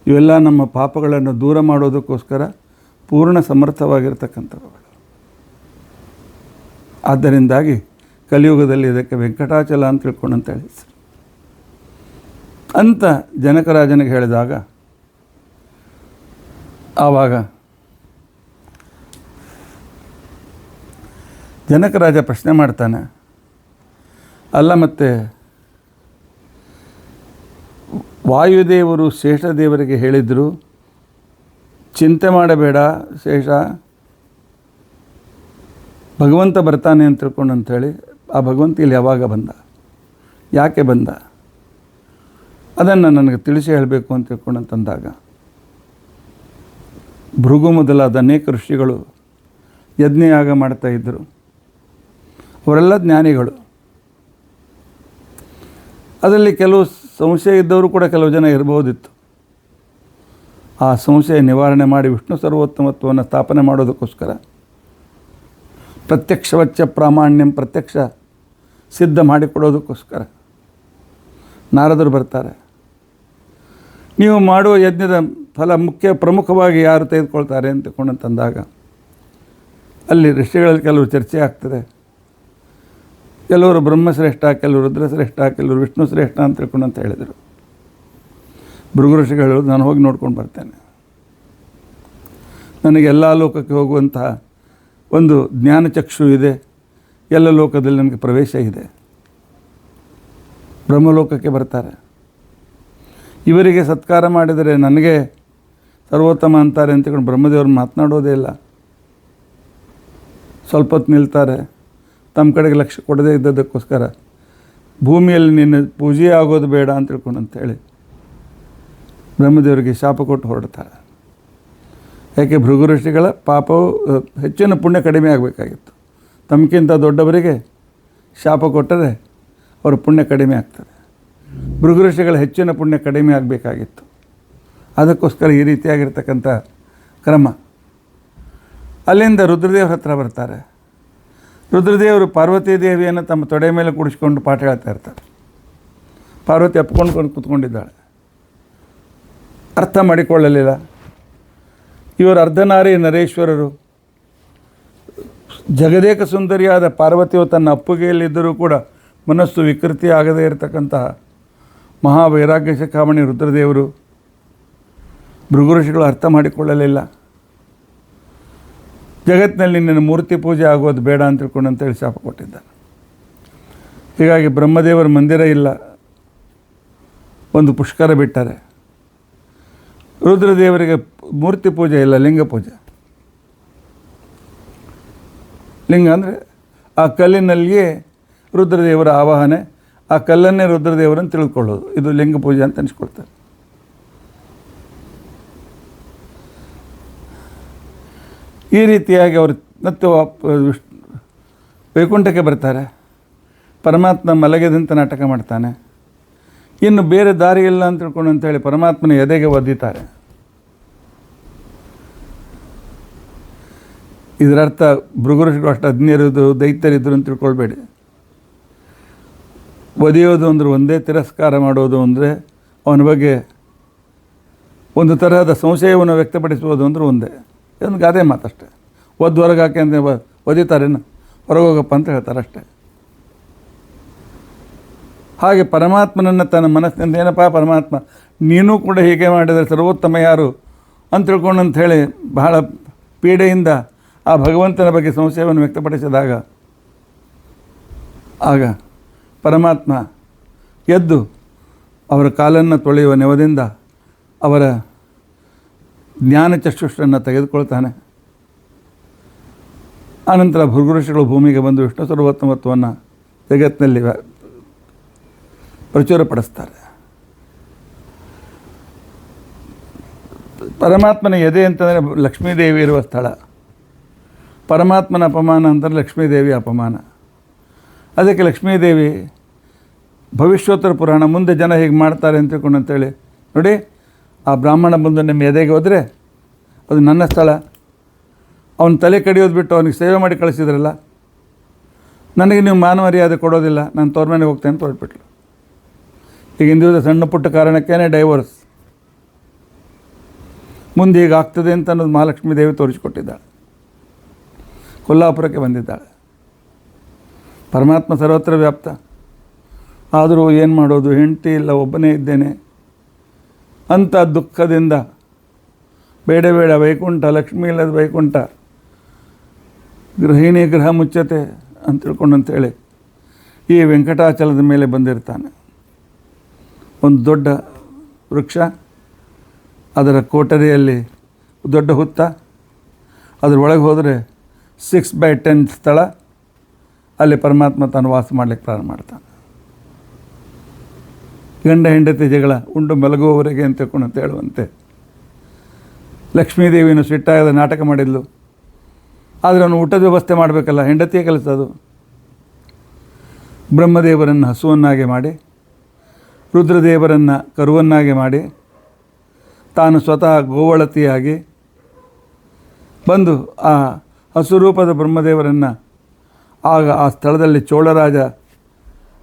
ಇವೆಲ್ಲ ನಮ್ಮ ಪಾಪಗಳನ್ನು ದೂರ ಮಾಡೋದಕ್ಕೋಸ್ಕರ ಪೂರ್ಣ ಸಮರ್ಥವಾಗಿರ್ತಕ್ಕಂಥವುಗಳು. ಆದ್ದರಿಂದಾಗಿ ಕಲಿಯುಗದಲ್ಲಿ ಇದಕ್ಕೆ ವೆಂಕಟಾಚಲ ಅಂತ ತಿಳ್ಕೊಂಡಂತ ಹೇಳಿ ಅಂತ ಜನಕರಾಜನಿಗೆ ಹೇಳಿದಾಗ, ಆವಾಗ ಜನಕರಾಜ ಪ್ರಶ್ನೆ ಮಾಡ್ತಾನೆ, ಅಲ್ಲ ಮತ್ತೆ ವಾಯುದೇವರು ಶೇಷದೇವರಿಗೆ ಹೇಳಿದರು, ಚಿಂತೆ ಮಾಡಬೇಡ ಶೇಷ, ಭಗವಂತ ಬರ್ತಾನೆ ಅಂತ ತಿಳ್ಕೊಂಡು ಅಂಥೇಳಿ. ಆ ಭಗವಂತ ಇಲ್ಲಿ ಯಾವಾಗ ಬಂದ, ಯಾಕೆ ಬಂದ, ಅದನ್ನು ನನಗೆ ತಿಳಿಸಿ ಹೇಳಬೇಕು ಅಂತ ತಿಳ್ಕೊಂಡಂತಂದಾಗ ಭೃಗು ಮೊದಲಾದ ಅನೇಕ ಋಷಿಗಳು ಯಜ್ಞಯಾಗ ಮಾಡ್ತಾಯಿದ್ದರು. ಅವರೆಲ್ಲ ಜ್ಞಾನಿಗಳು. ಅದರಲ್ಲಿ ಕೆಲವು ಸಂಶಯ ಇದ್ದವರು ಕೂಡ ಕೆಲವು ಜನ ಇರಬಹುದಿತ್ತು. ಆ ಸಂಶಯ ನಿವಾರಣೆ ಮಾಡಿ ವಿಷ್ಣು ಸರ್ವೋತ್ತಮತ್ವವನ್ನು ಸ್ಥಾಪನೆ ಮಾಡೋದಕ್ಕೋಸ್ಕರ ಪ್ರತ್ಯಕ್ಷವಚ್ಚ ಪ್ರಾಮಾಣ್ಯಂ, ಪ್ರತ್ಯಕ್ಷ ಸಿದ್ಧ ಮಾಡಿಕೊಡೋದಕ್ಕೋಸ್ಕರ ನಾರದರು ಬರ್ತಾರೆ. ನೀವು ಮಾಡುವ ಯಜ್ಞದ ಫಲ ಪ್ರಮುಖವಾಗಿ ಯಾರು ತೆಗೆದುಕೊಳ್ತಾರೆ ಅಂತ ತಿಳ್ಕೊಂಡಂತಂದಾಗ ಅಲ್ಲಿ ಋಷಿಗಳಲ್ಲಿ ಕೆಲವರು ಚರ್ಚೆ ಆಗ್ತದೆ. ಕೆಲವರು ಬ್ರಹ್ಮಶ್ರೇಷ್ಠ, ಕೆಲವರು ರುದ್ರಶ್ರೇಷ್ಠ, ಕೆಲವರು ವಿಷ್ಣು ಶ್ರೇಷ್ಠ ಅಂತ ತಿಳ್ಕೊಂಡು ಅಂತ ಹೇಳಿದರು. ಭೃಗು ಋಷಿಗಳು ನಾನು ಹೋಗಿ ನೋಡ್ಕೊಂಡು ಬರ್ತೇನೆ, ನನಗೆ ಎಲ್ಲ ಲೋಕಕ್ಕೆ ಹೋಗುವಂತಹ ಒಂದು ಜ್ಞಾನಚಕ್ಷು ಇದೆ, ಎಲ್ಲ ಲೋಕದಲ್ಲಿ ನನಗೆ ಪ್ರವೇಶ ಇದೆ. ಬ್ರಹ್ಮಲೋಕಕ್ಕೆ ಬರ್ತಾರೆ. ಇವರಿಗೆ ಸತ್ಕಾರ ಮಾಡಿದರೆ ನನಗೆ ಸರ್ವೋತ್ತಮ ಅಂತಾರೆ ಅಂತಕೊಂಡು ಬ್ರಹ್ಮದೇವರು ಮಾತನಾಡೋದೇ ಇಲ್ಲ. ಸ್ವಲ್ಪ ಹೊತ್ತು ನಿಲ್ತಾರೆ, ತಮ್ಮ ಕಡೆಗೆ ಲಕ್ಷ್ಯ ಕೊಡದೇ ಇದ್ದದಕ್ಕೋಸ್ಕರ ಭೂಮಿಯಲ್ಲಿ ನಿನ್ನ ಪೂಜೆ ಆಗೋದು ಬೇಡ ಅಂತ ತಿಳ್ಕೊಂಡು ಅಂತೇಳಿ ಬ್ರಹ್ಮದೇವರಿಗೆ ಶಾಪ ಕೊಟ್ಟು ಹೊರಡ್ತಾರೆ. ಯಾಕೆ ಭೃಗು ಋಷಿಗಳ ಪಾಪವು ಹೆಚ್ಚಿನ ಪುಣ್ಯ ಕಡಿಮೆ ಆಗಬೇಕಾಗಿತ್ತು. ತಮಗಿಂತ ದೊಡ್ಡವರಿಗೆ ಶಾಪ ಕೊಟ್ಟರೆ ಅವರ ಪುಣ್ಯ ಕಡಿಮೆ ಆಗ್ತದೆ. ಭೃಗು ಋಷಿಗಳ ಹೆಚ್ಚಿನ ಪುಣ್ಯ ಕಡಿಮೆ ಆಗಬೇಕಾಗಿತ್ತು. ಅದಕ್ಕೋಸ್ಕರ ಈ ರೀತಿಯಾಗಿರ್ತಕ್ಕಂಥ ಕ್ರಮ. ಅಲ್ಲಿಂದ ರುದ್ರದೇವ್ರ ಹತ್ರ ಬರ್ತಾರೆ. ರುದ್ರದೇವರು ಪಾರ್ವತೀ ದೇವಿಯನ್ನು ತಮ್ಮ ತೊಡೆ ಮೇಲೆ ಕೂಡಿಸ್ಕೊಂಡು ಪಾಠ ಹೇಳ್ತಾ ಇರ್ತಾರೆ. ಪಾರ್ವತಿ ಅಪ್ಕೊಂಡು ಕೂತ್ಕೊಂಡಿದ್ದಾಳೆ, ಅರ್ಥ ಮಾಡಿಕೊಳ್ಳಲಿಲ್ಲ. ಇವರು ಅರ್ಧನಾರಿ ನರೇಶ್ವರರು. ಜಗದೇಕ ಸುಂದರಿಯಾದ ಪಾರ್ವತಿಯು ತನ್ನ ಅಪ್ಪುಗೆಯಲ್ಲಿದ್ದರೂ ಕೂಡ ಮನಸ್ಸು ವಿಕೃತಿ ಆಗದೇ ಇರತಕ್ಕಂತಹ ಮಹಾವೈರಾಗ್ಯ ಶಿಖಾಮಣಿ ರುದ್ರದೇವರು. ಭೃಗು ಋಷಿಗಳು ಅರ್ಥ ಮಾಡಿಕೊಳ್ಳಲಿಲ್ಲ. ಜಗತ್ತಿನಲ್ಲಿ ನಿನ್ನ ಮೂರ್ತಿ ಪೂಜೆ ಆಗೋದು ಬೇಡ ಅಂತ ತಿಳ್ಕೊಂಡು ಅಂತೇಳಿ ಶಾಪ ಕೊಟ್ಟಿದ್ದಾನೆ. ಹೀಗಾಗಿ ಬ್ರಹ್ಮದೇವರ ಮಂದಿರ ಇಲ್ಲ, ಒಂದು ಪುಷ್ಕರ ಬಿಟ್ಟರೆ. ರುದ್ರದೇವರಿಗೆ ಮೂರ್ತಿ ಪೂಜೆ ಇಲ್ಲ, ಲಿಂಗ ಪೂಜೆ. ಲಿಂಗ ಅಂದರೆ ಆ ಕಲ್ಲಿನಲ್ಲಿಯೇ ರುದ್ರದೇವರ ಆವಾಹನೆ, ಆ ಕಲ್ಲನ್ನೇ ರುದ್ರದೇವರನ್ನು ತಿಳ್ಕೊಳ್ಳೋದು, ಇದು ಲಿಂಗ ಪೂಜೆ ಅಂತ ಅನಿಸ್ಕೊಳ್ತಾರೆ. ಈ ರೀತಿಯಾಗಿ ಅವರು ಮತ್ತೆ ವೈಕುಂಠಕ್ಕೆ ಬರ್ತಾರೆ. ಪರಮಾತ್ಮ ಮಲಗಿದಂತೆ ನಾಟಕ ಮಾಡ್ತಾನೆ. ಇನ್ನು ಬೇರೆ ದಾರಿ ಇಲ್ಲ ಅಂತ ತಿಳ್ಕೊಂಡು ಅಂತೇಳಿ ಪರಮಾತ್ಮನ ಎದೆಗೆ ಒದ್ದಿತಾರೆ. ಇದರರ್ಥ ಭೃಗು ಋಷಿಗಳು ಅಷ್ಟು ಅಜ್ಞರಿದ್ದು ದೈತ್ಯರಿದ್ದರು ಅಂತ ತಿಳ್ಕೊಳ್ಬೇಡಿ. ಒದೆಯೋದು ಅಂದ್ರೆ ಒಂದೇ, ತಿರಸ್ಕಾರ ಮಾಡೋದು ಅಂದರೆ ಅವನ ಬಗ್ಗೆ ಒಂದು ತರಹದ ಸಂಶಯವನ್ನು ವ್ಯಕ್ತಪಡಿಸುವುದು ಅಂದ್ರೆ ಒಂದೇ. ಇದೊಂದು ಗಾದೆ ಮಾತಷ್ಟೆ. ಒದ್ದು ಹೊರಗೆ ಹಾಕಿ ಅಂತ ಒದಿತಾರೇನು, ಹೊರಗೋಗಪ್ಪ ಅಂತ ಹೇಳ್ತಾರೆ ಅಷ್ಟೇ. ಹಾಗೆ ಪರಮಾತ್ಮನನ್ನು ತನ್ನ ಮನಸ್ಸಿನಿಂದ ಏನಪ್ಪ ಪರಮಾತ್ಮ ನೀನು ಕೂಡ ಹೀಗೆ ಮಾಡಿದರೆ ಸರ್ವೋತ್ತಮ ಯಾರು ಅಂತ ತಿಳ್ಕೊಂಡು ಅಂಥೇಳಿ ಬಹಳ ಪೀಡೆಯಿಂದ ಆ ಭಗವಂತನ ಬಗ್ಗೆ ಸಂಶಯವನ್ನು ವ್ಯಕ್ತಪಡಿಸಿದಾಗ ಆಗ ಪರಮಾತ್ಮ ಎದ್ದು ಅವರ ಕಾಲನ್ನು ತೊಳೆಯುವ ನೆವದಿಂದ ಅವರ ಜ್ಞಾನಚಕ್ಷುಷನ್ನು ತೆಗೆದುಕೊಳ್ತಾನೆ. ಆನಂತರ ಭೃಗು ಋಷಿಗಳು ಭೂಮಿಗೆ ಬಂದು ವಿಷ್ಣು ಸರ್ವೋತ್ತಮತ್ವವನ್ನು ಜಗತ್ತಿನಲ್ಲಿ ಪ್ರಚುರಪಡಿಸ್ತಾರೆ. ಪರಮಾತ್ಮನ ಎದೆ ಅಂತಂದರೆ ಲಕ್ಷ್ಮೀದೇವಿ ಇರುವ ಸ್ಥಳ. ಪರಮಾತ್ಮನ ಅಪಮಾನ ಅಂತಂದರೆ ಲಕ್ಷ್ಮೀದೇವಿ ಅಪಮಾನ. ಅದಕ್ಕೆ ಲಕ್ಷ್ಮೀದೇವಿ ಭವಿಷ್ಯೋತ್ತರ ಪುರಾಣ ಮುಂದೆ ಜನ ಹೀಗೆ ಮಾಡ್ತಾರೆ ಅಂತ ತಿಳ್ಕೊಂಡು ಅಂತೇಳಿ ನೋಡಿ, ಆ ಬ್ರಾಹ್ಮಣ ಬಂದು ನಿಮ್ಮ ಎದೆಗೆ ಹೋದರೆ ಅದು ನನ್ನ ಸ್ಥಳ, ಅವನ ತಲೆ ಕಡಿಯೋದು ಬಿಟ್ಟು ಅವನಿಗೆ ಸೇವೆ ಮಾಡಿ ಕಳಿಸಿದ್ರಲ್ಲ, ನನಗೆ ನೀವು ಮಾನಮರ್ಯಾದೆ ಕೊಡೋದಿಲ್ಲ, ನಾನು ತವ್ರ ಮನೆಗೆ ಹೋಗ್ತೇನೆ ಅಂತ ಹೊರಟ್ಬಿಟ್ಲು. ಈಗಿನ ದಿವಸ ಸಣ್ಣ ಪುಟ್ಟ ಕಾರಣಕ್ಕೇ ಡೈವೋರ್ಸ್. ಮುಂದೆ ಈಗ ಆಗ್ತದೆ ಅಂತ ಅನ್ನೋದು ಮಹಾಲಕ್ಷ್ಮೀ ದೇವಿ ತೋರಿಸಿಕೊಟ್ಟಿದ್ದಾಳೆ. ಕೊಲ್ಲಾಪುರಕ್ಕೆ ಬಂದಿದ್ದಾಳೆ. ಪರಮಾತ್ಮ ಸರ್ವತ್ರ ವ್ಯಾಪ್ತ. ಆದರೂ ಏನು ಮಾಡೋದು, ಹೆಂಡತಿ ಇಲ್ಲ, ಒಬ್ಬನೇ ಇದ್ದೇನೆ ಅಂಥ ದುಃಖದಿಂದ ಬೇಡ ಬೇಡ ವೈಕುಂಠ, ಲಕ್ಷ್ಮೀ ಇಲ್ಲದ ವೈಕುಂಠ, ಗೃಹಿಣಿ ಗೃಹ ಮುಚ್ಚತೆ ಅಂತ ತಿಳ್ಕೊಂಡು ಅಂತೇಳಿ ಈ ವೆಂಕಟಾಚಲದ ಮೇಲೆ ಬಂದಿರ್ತಾನೆ. ಒಂದು ದೊಡ್ಡ ವೃಕ್ಷ, ಅದರ ಕೋಟರಿಯಲ್ಲಿ ದೊಡ್ಡ ಹುತ್ತ, ಅದರ ಒಳಗೆ ಹೋದರೆ 6x10 ಸ್ಥಳ. ಅಲ್ಲಿ ಪರಮಾತ್ಮ ತಾನು ವಾಸ ಮಾಡಲಿಕ್ಕೆ ಪ್ರಾರಂಭ ಮಾಡ್ತಾನೆ. ಗಂಡ ಹೆಂಡತಿ ಜಗಳ ಉಂಡು ಮಲಗುವವರೆಗೆ ಅಂತ ತಿಳ್ಕೊಂಡು ಅಂತ ಹೇಳುವಂತೆ ಲಕ್ಷ್ಮೀದೇವಿಯನ್ನು ಸಿಟ್ಟಾಗದ ನಾಟಕ ಮಾಡಿದ್ಲು. ಆದರೆ ಅವನು ಊಟದ ವ್ಯವಸ್ಥೆ ಮಾಡಬೇಕಲ್ಲ, ಹೆಂಡತಿಯ ಕೆಲಸ ಅದು. ಬ್ರಹ್ಮದೇವರನ್ನು ಹಸುವನ್ನಾಗಿ ಮಾಡಿ, ರುದ್ರದೇವರನ್ನು ಕರುವನ್ನಾಗಿ ಮಾಡಿ, ತಾನು ಸ್ವತಃ ಗೋವಳತಿಯಾಗಿ ಬಂದು ಆ ಹಸುರೂಪದ ಬ್ರಹ್ಮದೇವರನ್ನು ಆಗ ಆ ಸ್ಥಳದಲ್ಲಿ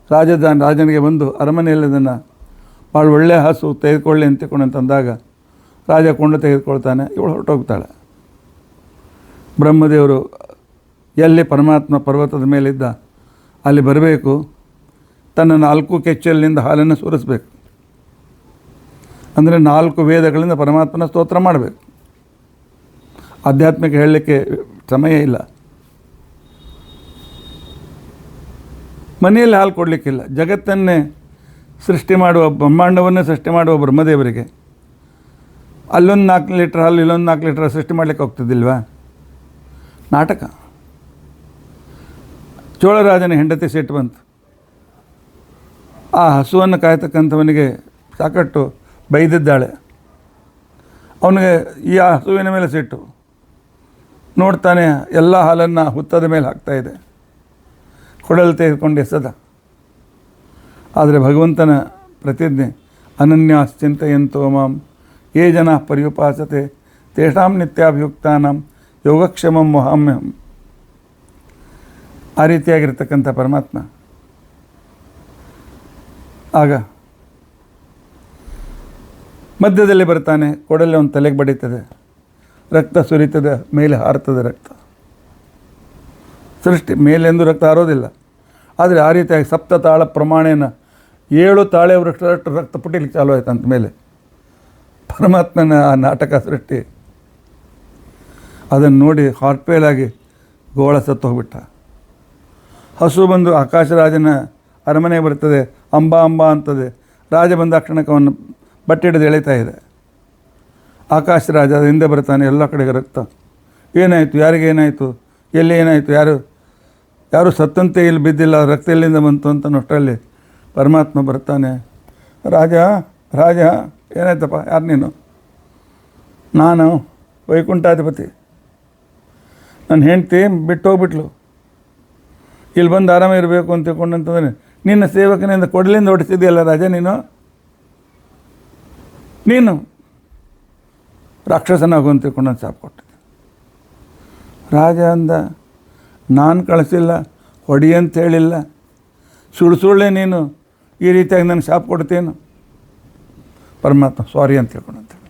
ರಾಜನಿಗೆ ಬಂದು ಅರಮನೆಯಲ್ಲಿ ಅದನ್ನು ಭಾಳ ಒಳ್ಳೆಯ ಹಸು ತೆಗೆದುಕೊಳ್ಳಿ ಅಂತಂದಾಗ ರಾಜ ಕೊಂಡು ತೆಗೆದುಕೊಳ್ತಾನೆ. ಇವಳು ಹೊರಟೋಗ್ತಾಳೆ. ಬ್ರಹ್ಮದೇವರು ಎಲ್ಲಿ ಪರಮಾತ್ಮ ಪರ್ವತದ ಮೇಲಿದ್ದ ಅಲ್ಲಿ ಬರಬೇಕು, ತನ್ನ 4 ಕೆಚ್ಚಲಿನಿಂದ ಹಾಲನ್ನು ಸುರಿಸ್ಬೇಕು. ಅಂದರೆ 4 ವೇದಗಳಿಂದ ಪರಮಾತ್ಮನ ಸ್ತೋತ್ರ ಮಾಡಬೇಕು. ಆಧ್ಯಾತ್ಮಿಕ ಹೇಳಲಿಕ್ಕೆ ಸಮಯ ಇಲ್ಲ. ಮನೆಯಲ್ಲಿ ಹಾಲು ಕೊಡಲಿಕ್ಕಿಲ್ಲ. ಜಗತ್ತನ್ನೇ ಸೃಷ್ಟಿ ಮಾಡುವ, ಬ್ರಹ್ಮಾಂಡವನ್ನೇ ಸೃಷ್ಟಿ ಮಾಡುವ ಬ್ರಹ್ಮದೇವರಿಗೆ ಅಲ್ಲೊಂದು 4 ಲೀಟ್ರ್ ಹಾಲು ಇಲ್ಲೊಂದು 4 ಲೀಟ್ರ್ ಸೃಷ್ಟಿ ಮಾಡಲಿಕ್ಕೆ ಹೋಗ್ತಿದ್ದಿಲ್ವಾ? ನಾಟಕ. ಚೋಳರಾಜನ ಹೆಂಡತಿ ಸಿಟ್ಟು ಬಂತು. ಆ ಹಸುವನ್ನು ಕಾಯ್ತಕ್ಕಂಥವನಿಗೆ ಸಾಕಷ್ಟು ಬೈದಿದ್ದಾಳೆ. ಅವನಿಗೆ ಈ ಹಸುವಿನ ಮೇಲೆ ಸಿಟ್ಟು. ನೋಡ್ತಾನೆ ಎಲ್ಲ ಹಾಲನ್ನು ಹುತ್ತದ ಮೇಲೆ ಹಾಕ್ತಾಯಿದೆ. ಕೊಡಲು ತೆಗೆದುಕೊಂಡು ಎಸೆದ. ಆದರೆ ಭಗವಂತನ ಪ್ರತಿಜ್ಞೆ, ಅನನ್ಯಾಶ್ಚಿಂತೆಯಂತೋ ಮಾಂ ಯೇ ಜನ ಪರ್ಯುಪಾಸತೆ ತೇಷಾಂ ನಿತ್ಯಾಭಿಯುಕ್ತಾನಾಂ ಯೋಗಕ್ಷೇಮಂ ವಹಾಮ್ಯಹಂ. ಆ ರೀತಿಯಾಗಿರ್ತಕ್ಕಂಥ ಪರಮಾತ್ಮ ಆಗ ಮಧ್ಯದಲ್ಲಿ ಬರ್ತಾನೆ. ಕೊಡಲೆ ಒಂದು ತಲೆಗೆ ಬಡೀತದೆ, ರಕ್ತ ಸುರಿತದೆ, ಮೇಲೆ ಹಾರ್ತದೆ ರಕ್ತ. ಸೃಷ್ಟಿ ಮೇಲೆಂದು ರಕ್ತ ಹಾರೋದಿಲ್ಲ. ಆದರೆ ಆ ರೀತಿಯಾಗಿ 7 ತಾಳ ಪ್ರಮಾಣೇನ 7 ತಾಳೆ ವೃಕ್ಷದಷ್ಟು ರಕ್ತ ಪುಟಿಲಿಕ್ಕೆ ಚಾಲು ಆಯ್ತು ಅಂತ ಮೇಲೆ. ಪರಮಾತ್ಮನ ಆ ನಾಟಕ ಸೃಷ್ಟಿ ಅದನ್ನು ನೋಡಿ ಹಾರ್ಟ್ಫೇಲಾಗಿ ಗೋಳ ಸತ್ತು ಹೋಗ್ಬಿಟ್ಟ. ಹಸು ಬಂದು ಆಕಾಶರಾಜನ ಅರಮನೆ ಬರ್ತದೆ, ಅಂಬಾ ಅಂಬಾ ಅಂತದೆ. ರಾಜ ಬಂದಾಕ್ಷಣಕ್ಕೆ ಅವನು ಬಟ್ಟೆ ಹಿಡಿದು ಎಳಿತಾ ಇದೆ. ಆಕಾಶರಾಜ ಹಿಂದೆ ಬರ್ತಾನೆ, ಎಲ್ಲ ಕಡೆಗೆ ರಕ್ತ. ಏನಾಯಿತು, ಯಾರಿಗೇನಾಯಿತು, ಎಲ್ಲಿ ಏನಾಯಿತು, ಯಾರು ಸತ್ತಂತೆ ಇಲ್ಲಿ ಬಿದ್ದಿಲ್ಲ, ರಕ್ತ ಎಲ್ಲಿಂದ ಬಂತು ಅಂತ ಅಷ್ಟರಲ್ಲಿ ಪರಮಾತ್ಮ ಬರ್ತಾನೆ. ರಾಜ ರಾಜ ಏನಾಯ್ತಪ್ಪ, ಯಾರು ನೀನು? ನಾನು ವೈಕುಂಠಾಧಿಪತಿ. ನನ್ನ ಹೆಂಡ್ತಿ ಬಿಟ್ಟು ಹೋಗ್ಬಿಟ್ಲು. ಇಲ್ಲಿ ಬಂದು ಆರಾಮ ಇರಬೇಕು ಅಂತ ತಿಳ್ಕೊಂಡಂತಂದರೆ ನಿನ್ನ ಸೇವಕನಿಂದ ಕೊಡಲಿಂದ ಹೊಡಿಸಿದೆಯಲ್ಲ ರಾಜ, ನೀನು ರಾಕ್ಷಸನಾಗು ಅಂತ ತಿಳ್ಕೊಂಡು ಶಾಪ ಕೊಟ್ಟಿದ್ದೆ. ರಾಜ ಅಂದ, ನಾನು ಕಳಿಸಿಲ್ಲ, ಹೊಡಿ ಅಂತ ಹೇಳಿಲ್ಲ, ಸುಳ್ಳೆ ನೀನು ಈ ರೀತಿಯಾಗಿ ನನಗೆ ಶಾಪ ಕೊಡ್ತೇನು? ಪರಮಾತ್ಮ ಸಾರಿ ಅಂತ ತಿಳ್ಕೊಂಡಂತೇಳಿ.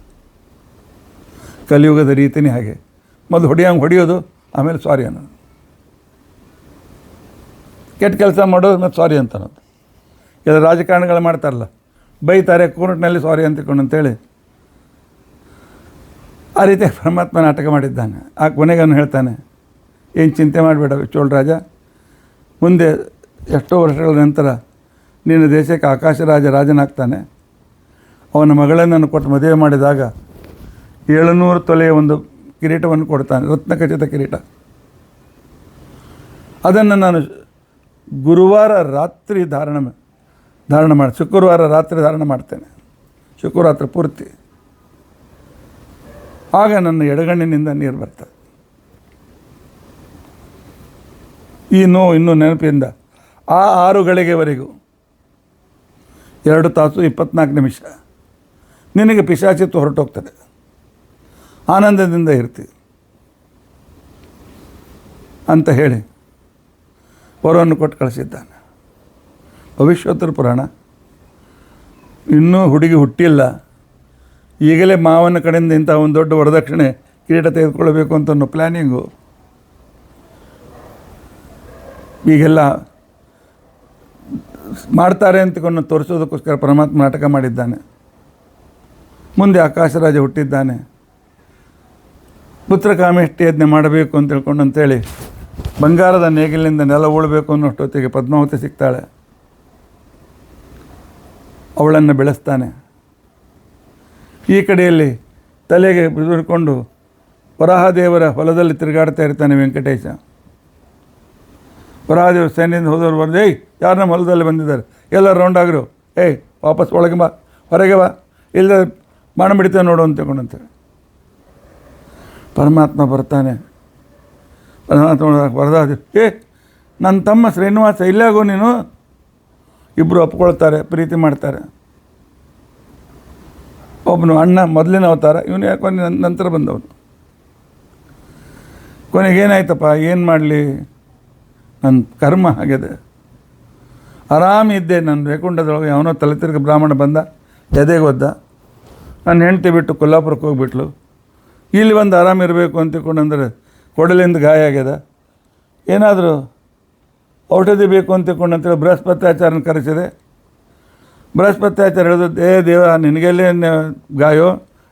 ಕಲಿಯುಗದ ರೀತಿನೇ ಹಾಗೆ, ಮೊದಲು ಹೊಡೆಯೋದು, ಆಮೇಲೆ ಸಾರಿ ಅನ್ನೋದು. ಕೆಟ್ಟ ಕೆಲಸ ಮಾಡೋದು ಮತ್ತು ಸಾರಿ ಅಂತ ಅನ್ನೋದು. ಎಲ್ಲ ರಾಜಕಾರಣಿಗಳು ಮಾಡ್ತಾರಲ್ಲ, ಬೈತಾರೆ ಕೋರ್ಟ್ನಲ್ಲಿ ಸಾರಿ ಅಂತ ತಿಳ್ಕೊಂಡಂತೇಳಿ. ಆ ರೀತಿ ಪರಮಾತ್ಮ ನಾಟಕ ಮಾಡಿದ್ದಾನೆ. ಆ ಕೊನೆಗೆ ಅವನು ಹೇಳ್ತಾನೆ, ಏನು ಚಿಂತೆ ಮಾಡಬೇಡ ಚೋಳ ರಾಜ, ಮುಂದೆ ಎಷ್ಟೋ ವರ್ಷಗಳ ನಂತರ ನಿನ್ನ ದೇಶಕ್ಕೆ ಆಕಾಶರಾಜ ರಾಜನಾಗ್ತಾನೆ. ಅವನ ಮಗಳನ್ನು ಕೊಟ್ಟು ಮದುವೆ ಮಾಡಿದಾಗ 700 ತೊಲೆಯ ಒಂದು ಕಿರೀಟವನ್ನು ಕೊಡ್ತಾನೆ, ರತ್ನಖಚಿತ ಕಿರೀಟ. ಅದನ್ನು ನಾನು ಗುರುವಾರ ರಾತ್ರಿ ಧಾರಣ ಮಾಡಿ ಶುಕ್ರವಾರ ರಾತ್ರಿ ಧಾರಣ ಮಾಡ್ತೇನೆ, ಶುಕ್ರರಾತ್ರಿ ಪೂರ್ತಿ. ಆಗ ನನ್ನ ಎಡಗಣ್ಣಿನಿಂದ ನೀರು ಬರ್ತದೆ. ಈ ನೋವು ಇನ್ನೂ ನೆನಪಿಂದ ಆ 6 ಗಳಿಗೆವರೆಗೂ 2 ತಾಸು 24 ನಿಮಿಷ ನಿನಗೆ ಪಿಶಾಚಿತ್ವ ಹೊರಟೋಗ್ತದೆ, ಆನಂದದಿಂದ ಇರ್ತೀವಿ ಅಂತ ಹೇಳಿ ವರವನ್ನು ಕೊಟ್ಟು ಕಳಿಸಿದ್ದಾನೆ. ಭವಿಷ್ಯೋತ್ತರ ಪುರಾಣ. ಇನ್ನೂ ಹುಡುಗಿ ಹುಟ್ಟಿಲ್ಲ, ಈಗಲೇ ಮಾವನ ಕಡೆಯಿಂದ ಇಂಥ ಒಂದು ದೊಡ್ಡ ವರದಕ್ಷಿಣೆ ಕಿರೀಟ ತೆಗೆದುಕೊಳ್ಳಬೇಕು ಅಂತ ಅನ್ನೋ ಪ್ಲ್ಯಾನಿಂಗು. ಈಗೆಲ್ಲ ಮಾಡ್ತಾರೆ ಅಂತಕೊಂಡು ತೋರಿಸೋದಕ್ಕೋಸ್ಕರ ಪರಮಾತ್ಮ ನಾಟಕ ಮಾಡಿದ್ದಾನೆ. ಮುಂದೆ ಆಕಾಶರಾಜ ಹುಟ್ಟಿದ್ದಾನೆ. ಪುತ್ರ ಕಾಮೇಷ್ಟಿ ಯಜ್ಞ ಮಾಡಬೇಕು ಅಂತ ತಿಳ್ಕೊಂಡು ಅಂತೇಳಿ ಬಂಗಾರದ ನೇಗಿಲಿನಿಂದ ನೆಲ ಉಳಬೇಕು ಅನ್ನೋಷ್ಟೊತ್ತಿಗೆ ಪದ್ಮಾವತಿ ಸಿಗ್ತಾಳೆ. ಅವಳನ್ನು ಬೆಳೆಸ್ತಾನೆ. ಈ ಕಡೆಯಲ್ಲಿ ತಲೆಗೆ ಬಿದುರ್ಕೊಂಡು ವರಾಹದೇವರ ಹೊಲದಲ್ಲಿ ತಿರುಗಾಡ್ತಾ ಇರ್ತಾನೆ ವೆಂಕಟೇಶ. ವರಾಹದೇವರು ಸೈನ್ಯದಿಂದ ಹೋದವರು ಬಂದು, ಯಾರು ನಮ್ಮ ಹೊಲದಲ್ಲಿ ಬಂದಿದ್ದಾರೆ, ಎಲ್ಲ ರೌಂಡ್ ಆಗಿರು, ವಾಪಸ್ ಒಳಗೆ ಬಾ, ಹೊರಗೆ ಬಾ, ಇಲ್ಲ ಮಾಡಿಬಿಡ್ತೇವೆ ನೋಡು ಅಂತ ತಿಳ್ಕೊಂಡಂತೇಳಿ. ಪರಮಾತ್ಮ ಬರ್ತಾನೆ. ಪರಮಾತ್ಮ ವರದಾದೇವಿ, ನನ್ನ ತಮ್ಮ ಶ್ರೀನಿವಾಸ ಇಲ್ಲಾಗೋ ನೀನು. ಇಬ್ಬರು ಒಪ್ಕೊಳ್ತಾರೆ, ಪ್ರೀತಿ ಮಾಡ್ತಾರೆ. ಒಬ್ಬನು ಅಣ್ಣ ಮೊದಲಿನ ಅವತಾರ, ಇವನು ಯಾಕೋ ನಂತರ ಬಂದವನು. ಕೊನೆಗೇನಾಯ್ತಪ್ಪ, ಏನು ಮಾಡಲಿ, ನನ್ನ ಕರ್ಮ ಆಗಿದೆ. ಆರಾಮಿದ್ದೆ ನಾನು ವೈಕುಂಠದೊಳಗೆ. ಅವನೋ ತಲೆ ತಿರುಗಿ ಬ್ರಾಹ್ಮಣ ಬಂದ, ಎದೆಗೆ ಒದ್ದ. ನನ್ನ ಹೆಂಡತಿ ಬಿಟ್ಟು ಕೊಲ್ಲಾಪುರಕ್ಕೆ ಹೋಗ್ಬಿಟ್ಲು. ಇಲ್ಲಿ ಬಂದು ಆರಾಮಿರಬೇಕು ಅಂತ ತಿಳ್ಕೊಂಡಂದ್ರೆ ಕೊಡಲಿಂದ ಗಾಯ ಆಗ್ಯದ. ಏನಾದರೂ ಔಷಧಿ ಬೇಕು ಅಂತ ತಿಳ್ಕೊಂಡಂತೇಳಿ ಬೃಹಸ್ಪತ್ಯಾಚಾರನ ಕರೆಸಿದೆ. ಬೃಹಸ್ಪತ್ಯಾಚಾರ ಹೇಳಿದ್ರು, ದೇವ ನಿನಗೆಲ್ಲೇ ಗಾಯೋ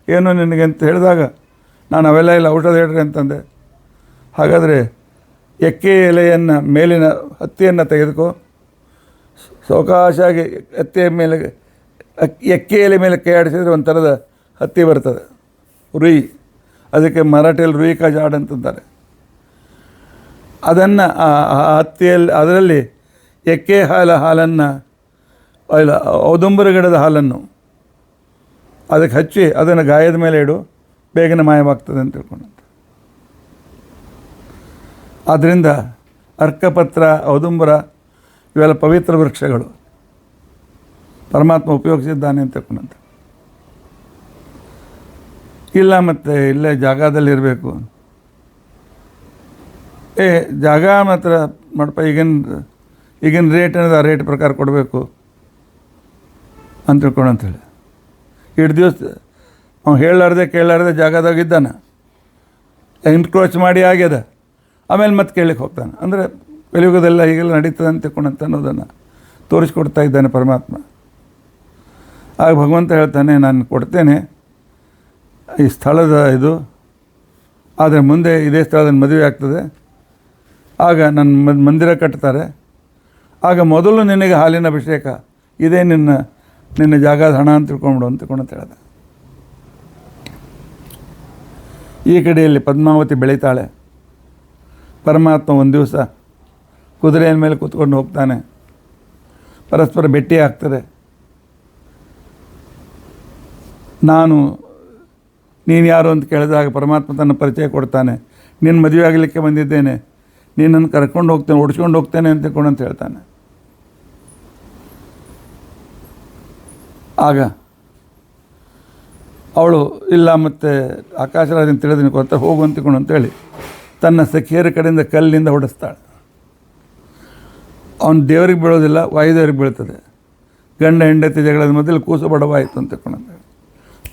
ಏನೋ ನಿನಗೆ ಅಂತ ಹೇಳಿದಾಗ ನಾನು ಅವೆಲ್ಲ ಇಲ್ಲ, ಔಷಧ ಹೇಳ್ರಿ ಅಂತಂದೆ. ಹಾಗಾದರೆ ಎಕ್ಕೆ ಎಲೆಯನ್ನು ಮೇಲಿನ ಹತ್ತಿಯನ್ನು ತೆಗೆದುಕೋ, ಸಾವಕಾಶಾಗಿ ಹತ್ತಿಯ ಮೇಲೆ ಎಕ್ಕೆ ಎಲೆ ಮೇಲೆ ಕೈ ಆಡಿಸಿದ್ರೆ ಒಂಥರದ ಹತ್ತಿ ಬರ್ತದೆ, ರುಯಿ. ಅದಕ್ಕೆ ಮರಾಠಿಯಲ್ಲಿ ರುಯಿ ಕಾ ಜಾಡ್ ಅಂತಂತಾರೆ. ಅದನ್ನು ಆ ಹತ್ತಿಯಲ್ಲಿ ಅದರಲ್ಲಿ ಎಕ್ಕೆ ಹಾಲನ್ನು ಇಲ್ಲ ಔದುಂಬರ ಗಿಡದ ಹಾಲನ್ನು ಅದಕ್ಕೆ ಹಚ್ಚಿ ಅದನ್ನು ಗಾಯದ ಮೇಲೆ ಇಡು, ಬೇಗನೆ ಮಾಯವಾಗ್ತದೆ ಅಂತ ತಿಳ್ಕೊಂಡಂತೆ. ಆದ್ದರಿಂದ ಅರ್ಕಪತ್ರ, ಔದುಂಬರ ಇವೆಲ್ಲ ಪವಿತ್ರ ವೃಕ್ಷಗಳು, ಪರಮಾತ್ಮ ಉಪಯೋಗಿಸಿದ್ದಾನೆ ಅಂತ ತಿಳ್ಕೊಂಡಂತೆ. ಇಲ್ಲ ಮತ್ತು ಇಲ್ಲೇ ಜಾಗದಲ್ಲಿರಬೇಕು, ಜಾಗ ಮಾತ್ರ ಮಾಡಪ್ಪ, ಈಗಿನ ರೇಟ್ ಏನಿದೆ ಆ ರೇಟ್ ಪ್ರಕಾರ ಕೊಡಬೇಕು ಅಂತ ತಿಳ್ಕೊಂಡಂತೇಳಿ ಇಷ್ಟು ದಿವಸ ಅವ್ನು ಹೇಳಲಾರ್ದೆ ಜಾಗದಾಗಿದ್ದಾನೆ, ಎನ್ಕ್ರೋಚ್ ಮಾಡಿ ಆಗ್ಯದ, ಆಮೇಲೆ ಮತ್ತೆ ಕೇಳಲಿಕ್ಕೆ ಹೋಗ್ತಾನೆ. ಅಂದರೆ ಕಲಿಯುಗದೆಲ್ಲ ಹೀಗೆಲ್ಲ ನಡೀತದೆ ಅಂತ ತಿಳ್ಕೊಂಡಂತ ಅನ್ನೋದನ್ನು ತೋರಿಸ್ಕೊಡ್ತಾ ಇದ್ದಾನೆ ಪರಮಾತ್ಮ. ಆಗ ಭಗವಂತ ಹೇಳ್ತಾನೆ, ನಾನು ಕೊಡ್ತೇನೆ ಈ ಸ್ಥಳದ ಇದು, ಆದರೆ ಮುಂದೆ ಇದೇ ಸ್ಥಳದಲ್ಲಿ ಮದುವೆ ಆಗ್ತದೆ, ಆಗ ನನ್ನ ಮಂದಿರ ಕಟ್ತಾರೆ, ಆಗ ಮೊದಲು ನಿನಗೆ ಹಾಲಿನ ಅಭಿಷೇಕ, ಇದೇ ನಿನ್ನ ಜಾಗದ ಹಣ ಅಂತ ತಿಳ್ಕೊಂಬಿಡು ಅಂತ ಹೇಳ್ದೆ. ಈ ಕಡೆಯಲ್ಲಿ ಪದ್ಮಾವತಿ ಬೆಳೀತಾಳೆ. ಪರಮಾತ್ಮ ಒಂದು ದಿವಸ ಕುದುರೆಯ ಮೇಲೆ ಕೂತ್ಕೊಂಡು ಹೋಗ್ತಾನೆ, ಪರಸ್ಪರ ಭೇಟಿ ಆಗ್ತದೆ. ನೀನು ಯಾರು ಅಂತ ಕೇಳಿದಾಗ ಪರಮಾತ್ಮ ತನ್ನ ಪರಿಚಯ ಕೊಡ್ತಾನೆ. ನಿನ್ನ ಮದುವೆ ಆಗಲಿಕ್ಕೆ ಬಂದಿದ್ದೇನೆ, ನೀನನ್ನು ಕರ್ಕೊಂಡು ಹೋಗ್ತೇನೆ, ಓಡಿಸ್ಕೊಂಡು ಹೋಗ್ತೇನೆ ಅಂತ ಹೇಳ್ತಾನೆ. ಆಗ ಅವಳು ಇಲ್ಲ, ಮತ್ತು ಆಕಾಶರಾಜನ ತಿಳಿದಿನ ಕೊತ್ತ ಹೋಗು ಅಂತೇಳಿ ತನ್ನ ಸಖಿಯರ ಕಡೆಯಿಂದ ಕಲ್ಲಿಂದ ಹೊಡೆಸ್ತಾಳೆ. ಅವನು ದೇವರಿಗೆ ಬೀಳೋದಿಲ್ಲ, ವಾಯುದೇವರಿಗೆ ಬೀಳ್ತದೆ. ಗಂಡ ಹೆಂಡತಿ ಜಗಳದ ಮೊದಲು ಕೂಸು ಬಡವಾಯಿತು ಅಂತ ತಿಳ್ಕೊಂಡಂತೇಳಿ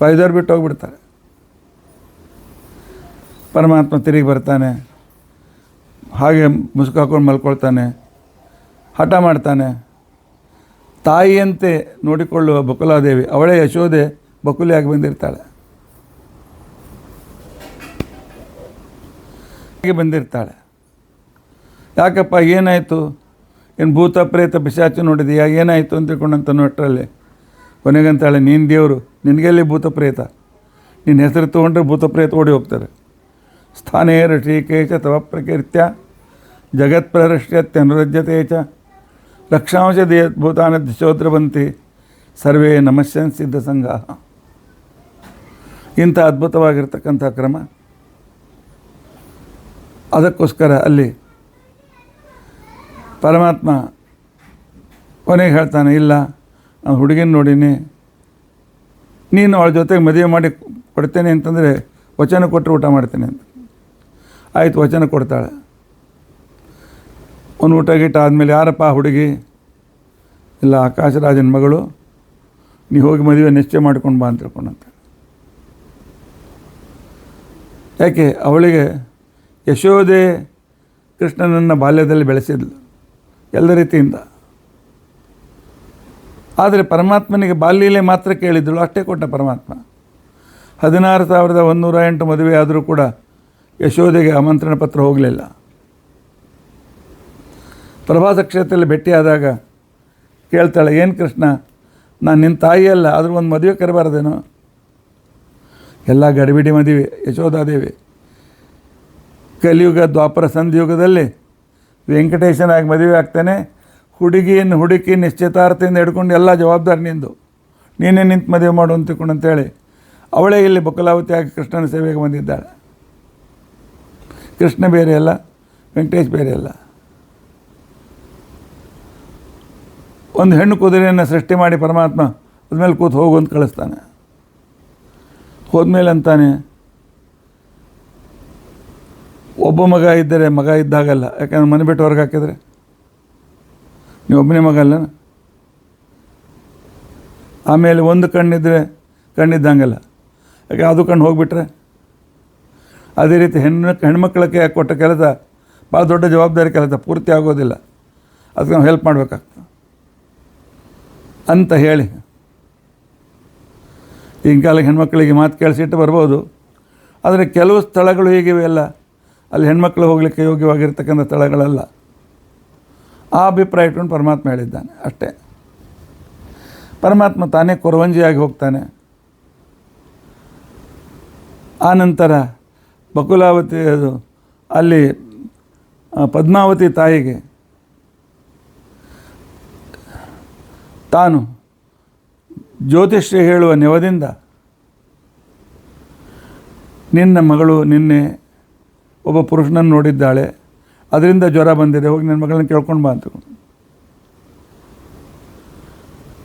ವಾಯುದೇವರು ಬಿಟ್ಟು ಹೋಗಿಬಿಡ್ತಾರೆ. ಪರಮಾತ್ಮ ತಿರುಗಿ ಬರ್ತಾನೆ, ಹಾಗೆ ಮುಸುಕು ಹಾಕೊಂಡು ಮಲ್ಕೊಳ್ತಾನೆ, ಹಠ ಮಾಡ್ತಾನೆ. ತಾಯಿಯಂತೆ ನೋಡಿಕೊಳ್ಳುವ ಬಕುಲಾದೇವಿ, ಅವಳೇ ಯಶೋದೆ ಬಕುಲಿಯಾಗಿ ಬಂದಿರ್ತಾಳೆ. ಯಾಕಪ್ಪ ಏನಾಯಿತು, ಏನು ಭೂತ ಪ್ರೇತ ಪಿಶಾಚಿ ನೋಡಿದೆಯಾ, ಏನಾಯಿತು ಅಂತ ತಿಳ್ಕೊಂಡಂತ ನೋಟ್ರಲ್ಲಿ ಕೊನೆಗಂತಾಳೆ, ನೀನು ದೇವರು, ನಿನಗೆಲ್ಲಿ ಭೂತ ಪ್ರೇತ, ನಿನ್ನ ಹೆಸರು ತೊಗೊಂಡ್ರೆ ಭೂತ ಪ್ರೇತ ಓಡಿ ಹೋಗ್ತಾರೆ. ಸ್ಥಾನೇ ಋಷಿಕೇಶ ತವ ಪ್ರಕೀರ್ತ್ಯ ಜಗತ್ಪ್ರರಶ್ಯತ್ಯನುರಜ್ಯತೆ ಚ ರಕ್ಷಾಂಶ ಭೂತಾನ ದಿಶೋದ್ರವಂತಿ ಸರ್ವೇ ನಮಸ್ಯನ್ ಸಿದ್ಧ ಸಂಘ. ಇಂಥ ಅದ್ಭುತವಾಗಿರ್ತಕ್ಕಂಥ ಕ್ರಮ. ಅದಕ್ಕೋಸ್ಕರ ಅಲ್ಲಿ ಪರಮಾತ್ಮ ಕೊನೆಗೆ ಹೇಳ್ತಾನೆ, ಇಲ್ಲ ನಾನು ಹುಡುಗಿನ ನೋಡೀನಿ, ನೀನು ಅವಳ ಜೊತೆಗೆ ಮದುವೆ ಮಾಡಿ ಕೊಡ್ತೇನೆ ಅಂತಂದರೆ ವಚನ ಕೊಟ್ಟರೆ ಊಟ ಮಾಡ್ತೇನೆ ಅಂತ. ಆಯಿತು, ವಚನ ಕೊಡ್ತಾಳೆ. ಒಂದು ಊಟ ಗೀಟ ಆದಮೇಲೆ, ಯಾರಪ್ಪ ಹುಡುಗಿ? ಇಲ್ಲ, ಆಕಾಶರಾಜನ ಮಗಳು, ನೀ ಹೋಗಿ ಮದುವೆ ನಿಶ್ಚಯ ಮಾಡ್ಕೊಂಡು ಬಾ ಅಂತ ತಿಳ್ಕೊಂಡಂತ. ಯಾಕೆ ಅವಳಿಗೆ ಯಶೋದೆ ಕೃಷ್ಣನನ್ನು ಬಾಲ್ಯದಲ್ಲಿ ಬೆಳೆಸಿದ್ಲು ಎಲ್ಲ ರೀತಿಯಿಂದ. ಆದರೆ ಪರಮಾತ್ಮನಿಗೆ ಬಾಲ್ಯಲೇ ಮಾತ್ರ ಕೇಳಿದ್ದಳು, ಅಷ್ಟೇ ಕೊಟ್ಟ ಪರಮಾತ್ಮ. 16,108 ಮದುವೆ ಆದರೂ ಕೂಡ ಯಶೋದೆಗೆ ಆಮಂತ್ರಣ ಪತ್ರ ಹೋಗಲಿಲ್ಲ. ಪ್ರಭಾಸ ಕ್ಷೇತ್ರದಲ್ಲಿ ಭೇಟಿಯಾದಾಗ ಕೇಳ್ತಾಳೆ, ಏನು ಕೃಷ್ಣ, ನಾನು ನಿನ್ನ ತಾಯಿಯಲ್ಲ, ಆದರೂ ಒಂದು ಮದುವೆ ಕರಬಾರ್ದೇನೋ? ಎಲ್ಲ ಗಡಿಬಿಡಿ ಮದುವೆ. ಯಶೋಧಾದೇವಿ ಕಲಿಯುಗ ದ್ವಾಪರ ಸಂಧಿಯುಗದಲ್ಲಿ ವೆಂಕಟೇಶನಾಗಿ ಮದುವೆ ಆಗ್ತಾನೆ. ಹುಡುಗಿಯನ್ನು ಹುಡುಕಿ ನಿಶ್ಚಿತಾರ್ಥದಿಂದ ಹಿಡ್ಕೊಂಡು ಎಲ್ಲ ಜವಾಬ್ದಾರಿ ನಿಂದು, ನೀನೇ ನಿಂತು ಮದುವೆ ಮಾಡು ಅಂತೇಳಿ ಅವಳೇ ಇಲ್ಲಿ ಬಕುಲಾವತಿಯಾಗಿ ಕೃಷ್ಣನ ಸೇವೆಗೆ ಬಂದಿದ್ದಾಳೆ. ಕೃಷ್ಣ ಬೇರೆ ಅಲ್ಲ, ವೆಂಕಟೇಶ್ ಬೇರೆ ಅಲ್ಲ. ಒಂದು ಹೆಣ್ಣು ಕುದುರೆಯನ್ನು ಸೃಷ್ಟಿ ಮಾಡಿ ಪರಮಾತ್ಮ ಅದ್ಮೇಲೆ ಕೂತು ಹೋಗು ಅಂತ ಕಳಿಸ್ತಾನೆ. ಹೋದ್ಮೇಲೆ ಅಂತಾನೆ, ಒಬ್ಬ ಮಗ ಇದ್ದರೆ ಮಗ ಇದ್ದಾಗಲ್ಲ, ಯಾಕಂದ್ರೆ ಮನೆ ಬಿಟ್ಟು ಹೊರಗೆ ಹಾಕಿದರೆ ನೀವು ಒಬ್ಬನೇ ಮಗ ಅಲ್ಲ. ಆಮೇಲೆ ಒಂದು ಕಣ್ಣಿದ್ದರೆ ಕಣ್ಣಿದ್ದಂಗಲ್ಲ, ಯಾಕೆ ಅದು ಕಣ್ಣು ಹೋಗಿಬಿಟ್ರೆ. ಅದೇ ರೀತಿ ಹೆಣ್ಮಕ್ಳಕ್ಕೆ ಕೊಟ್ಟ ಕೆಲಸ ಭಾಳ ದೊಡ್ಡ ಜವಾಬ್ದಾರಿ ಕೆಲಸ, ಪೂರ್ತಿ ಆಗೋದಿಲ್ಲ, ಅದಕ್ಕೆ ನಾವು ಹೆಲ್ಪ್ ಮಾಡಬೇಕಾಗ್ತದೆ ಅಂತ ಹೇಳಿ ಈಗಿನ ಕಾಲಕ್ಕೆ ಹೆಣ್ಮಕ್ಳಿಗೆ ಮಾತು ಕೇಳಿಸಿಟ್ಟು ಬರ್ಬೋದು. ಆದರೆ ಕೆಲವು ಸ್ಥಳಗಳು ಹೀಗಿವೆ ಅಲ್ಲ, ಅಲ್ಲಿ ಹೆಣ್ಮಕ್ಳು ಹೋಗಲಿಕ್ಕೆ ಯೋಗ್ಯವಾಗಿರ್ತಕ್ಕಂಥ ಸ್ಥಳಗಳಲ್ಲ. ಆ ಅಭಿಪ್ರಾಯ ಇಟ್ಕೊಂಡು ಪರಮಾತ್ಮ ಹೇಳಿದ್ದಾನೆ ಅಷ್ಟೇ. ಪರಮಾತ್ಮ ತಾನೇ ಕೊರವಂಜಿಯಾಗಿ ಹೋಗ್ತಾನೆ. ಆನಂತರ ಬಕುಲಾವತಿ ಅದು ಅಲ್ಲಿ ಪದ್ಮಾವತಿ ತಾಯಿಗೆ ತಾನು ಜ್ಯೋತಿಷ್ಯ ಹೇಳುವ ನೆವದಿಂದ ನಿನ್ನ ಮಗಳು ನಿನ್ನೆ ಒಬ್ಬ ಪುರುಷನನ್ನು ನೋಡಿದ್ದಾಳೆ, ಅದರಿಂದ ಜ್ವರ ಬಂದಿದೆ, ಹೋಗಿ ನನ್ನ ಮಗಳನ್ನ ಕೇಳ್ಕೊಂಡು ಬಾ ಅಂತ.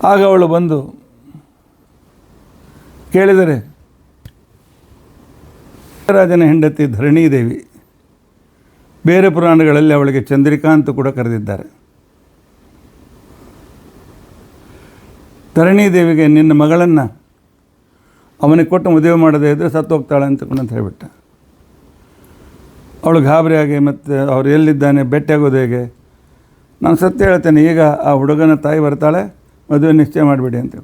ಆಗ ಅವಳು ಬಂದು ಕೇಳಿದರೆ ರಾಜನ ಹೆಂಡತಿ ಧರಣೀದೇವಿ, ಬೇರೆ ಪುರಾಣಗಳಲ್ಲಿ ಅವಳಿಗೆ ಚಂದ್ರಿಕಾ ಅಂತ ಕೂಡ ಕರೆದಿದ್ದಾರೆ. ಧರಣೀದೇವಿಗೆ ನಿನ್ನ ಮಗಳನ್ನು ಅವನಿಗೆ ಕೊಟ್ಟು ಮದುವೆ ಮಾಡದೇ ಇದ್ದರೆ ಸತ್ತು ಹೋಗ್ತಾಳೆ ಅಂತ ಹೇಳಿಬಿಟ್ಟ. ಅವಳು ಗಾಬರಿಯಾಗಿ ಮತ್ತು ಅವ್ರು ಎಲ್ಲಿದ್ದಾನೆ ಭೇಟಿಯಾಗೋದು ಹೇಗೆ, ನಾನು ಸತ್ಯ ಹೇಳ್ತೇನೆ, ಈಗ ಆ ಹುಡುಗನ ತಾಯಿ ಬರ್ತಾಳೆ, ಮದುವೆ ನಿಶ್ಚಯ ಮಾಡಿಬಿಡಿ ಅಂತ.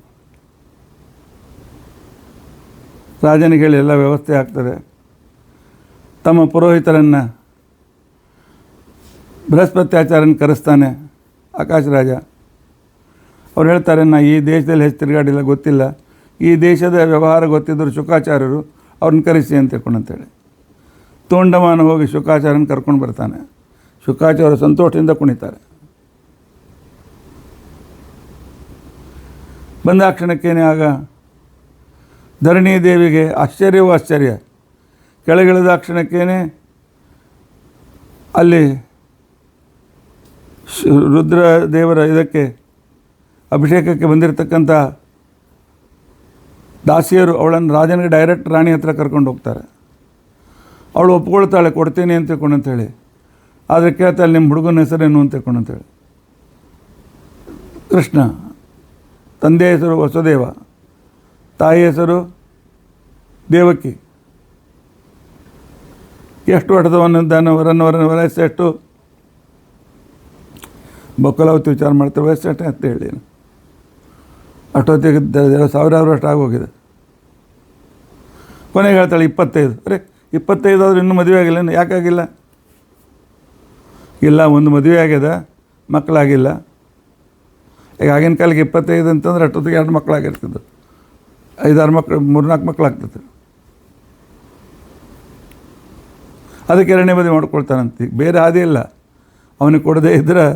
ರಾಜನಿಗೆ ಹೇಳಿ ಎಲ್ಲ ವ್ಯವಸ್ಥೆ ಆಗ್ತದೆ. ತಮ್ಮ ಪುರೋಹಿತರನ್ನು ಬೃಹಸ್ಪತ್ಯಾಚಾರ್ಯನ ಕರೆಸ್ತಾನೆ ಆಕಾಶ ರಾಜ. ಅವ್ರು ಹೇಳ್ತಾರೆ, ನಾ ಈ ದೇಶದಲ್ಲಿ ಹೆಚ್ಚು ತಿರುಗಾಡಿಲ್ಲ, ಗೊತ್ತಿಲ್ಲ, ಈ ದೇಶದ ವ್ಯವಹಾರ ಗೊತ್ತಿದ್ದರು ಶುಕಾಚಾರ್ಯರು, ಅವ್ರನ್ನ ಕರೆಸಿ ಅಂತ ಅಂತೇಳಿ ತೋಂಡಮಾನ ಹೋಗಿ ಶುಕಾಚಾರ್ಯನ ಕರ್ಕೊಂಡು ಬರ್ತಾನೆ. ಶುಕಾಚಾರ್ಯ ಸಂತೋಷದಿಂದ ಕುಣಿತಾರೆ. ಬಂದ ಕ್ಷಣಕ್ಕೇನೆ ಆಗ ಧರಣಿ ದೇವಿಗೆ ಆಶ್ಚರ್ಯವೂ ಆಶ್ಚರ್ಯ. ಕೆಳಗಿಳಿದ ಕ್ಷಣಕ್ಕೇನೆ ಅಲ್ಲಿ ರುದ್ರ ದೇವರ ಇದಕ್ಕೆ ಅಭಿಷೇಕಕ್ಕೆ ಬಂದಿರತಕ್ಕಂಥ ದಾಸಿಯರು ಅವಳನ್ನು ರಾಜನಿಗೆ ಡೈರೆಕ್ಟ್ ರಾಣಿ ಹತ್ರ ಕರ್ಕೊಂಡು ಹೋಗ್ತಾರೆ. ಅವಳು ಒಪ್ಕೊಳ್ತಾಳೆ, ಕೊಡ್ತೀನಿ ಅಂತ ಅಂತೇಳಿ. ಆದರೆ ಕೇಳ್ತಾಳೆ, ನಿಮ್ಮ ಹುಡುಗನ ಹೆಸರೇನು ಅಂತ ಅಂತೇಳಿ. ಕೃಷ್ಣ. ತಂದೆ ಹೆಸರು ವಸುದೇವ, ತಾಯಿ ಹೆಸರು ದೇವಕಿ. ಎಷ್ಟು ವರ್ಷದವನಿದ್ದಾನೆ, ವಯಸ್ಸೆಷ್ಟು? ಬಕುಲಾವತಿ ವಿಚಾರ ಮಾಡ್ತಾರೆ, ವಯಸ್ಸೆಷ್ಟೇ ಅಂತ ಹೇಳಿ. ಅಷ್ಟೊತ್ತಿಗೆ ಸಾವಿರಾರು ವರ್ಷ ಆಗೋಗಿದೆ. ಕೊನೆಗೆ ಹೇಳ್ತಾಳೆ 25. ಅರೆ 25 ಆದರೂ ಇನ್ನೂ ಮದುವೆ ಆಗಿಲ್ಲ, ಯಾಕಾಗಿಲ್ಲ? ಇಲ್ಲ, ಒಂದು ಮದುವೆ ಆಗ್ಯದ, ಮಕ್ಕಳಾಗಿಲ್ಲ. ಈಗ ಆಗಿನ ಕಾಲಕ್ಕೆ 25 ಅಂತಂದ್ರೆ ಅಷ್ಟೊತ್ತಿಗೆ 2 ಮಕ್ಕಳಾಗಿರ್ತಿದ್ದು, 5-6 ಮಕ್ಕಳು, 3-4 ಮಕ್ಕಳಾಗ್ತದೆ. ಅದಕ್ಕೆ 2ನೇ ಮದುವೆ ಮಾಡ್ಕೊಳ್ತಾನಂತ. ಬೇರೆ ಹಾದಿ ಇಲ್ಲ, ಅವನಿಗೆ ಕೊಡದೇ ಇದ್ದರೆ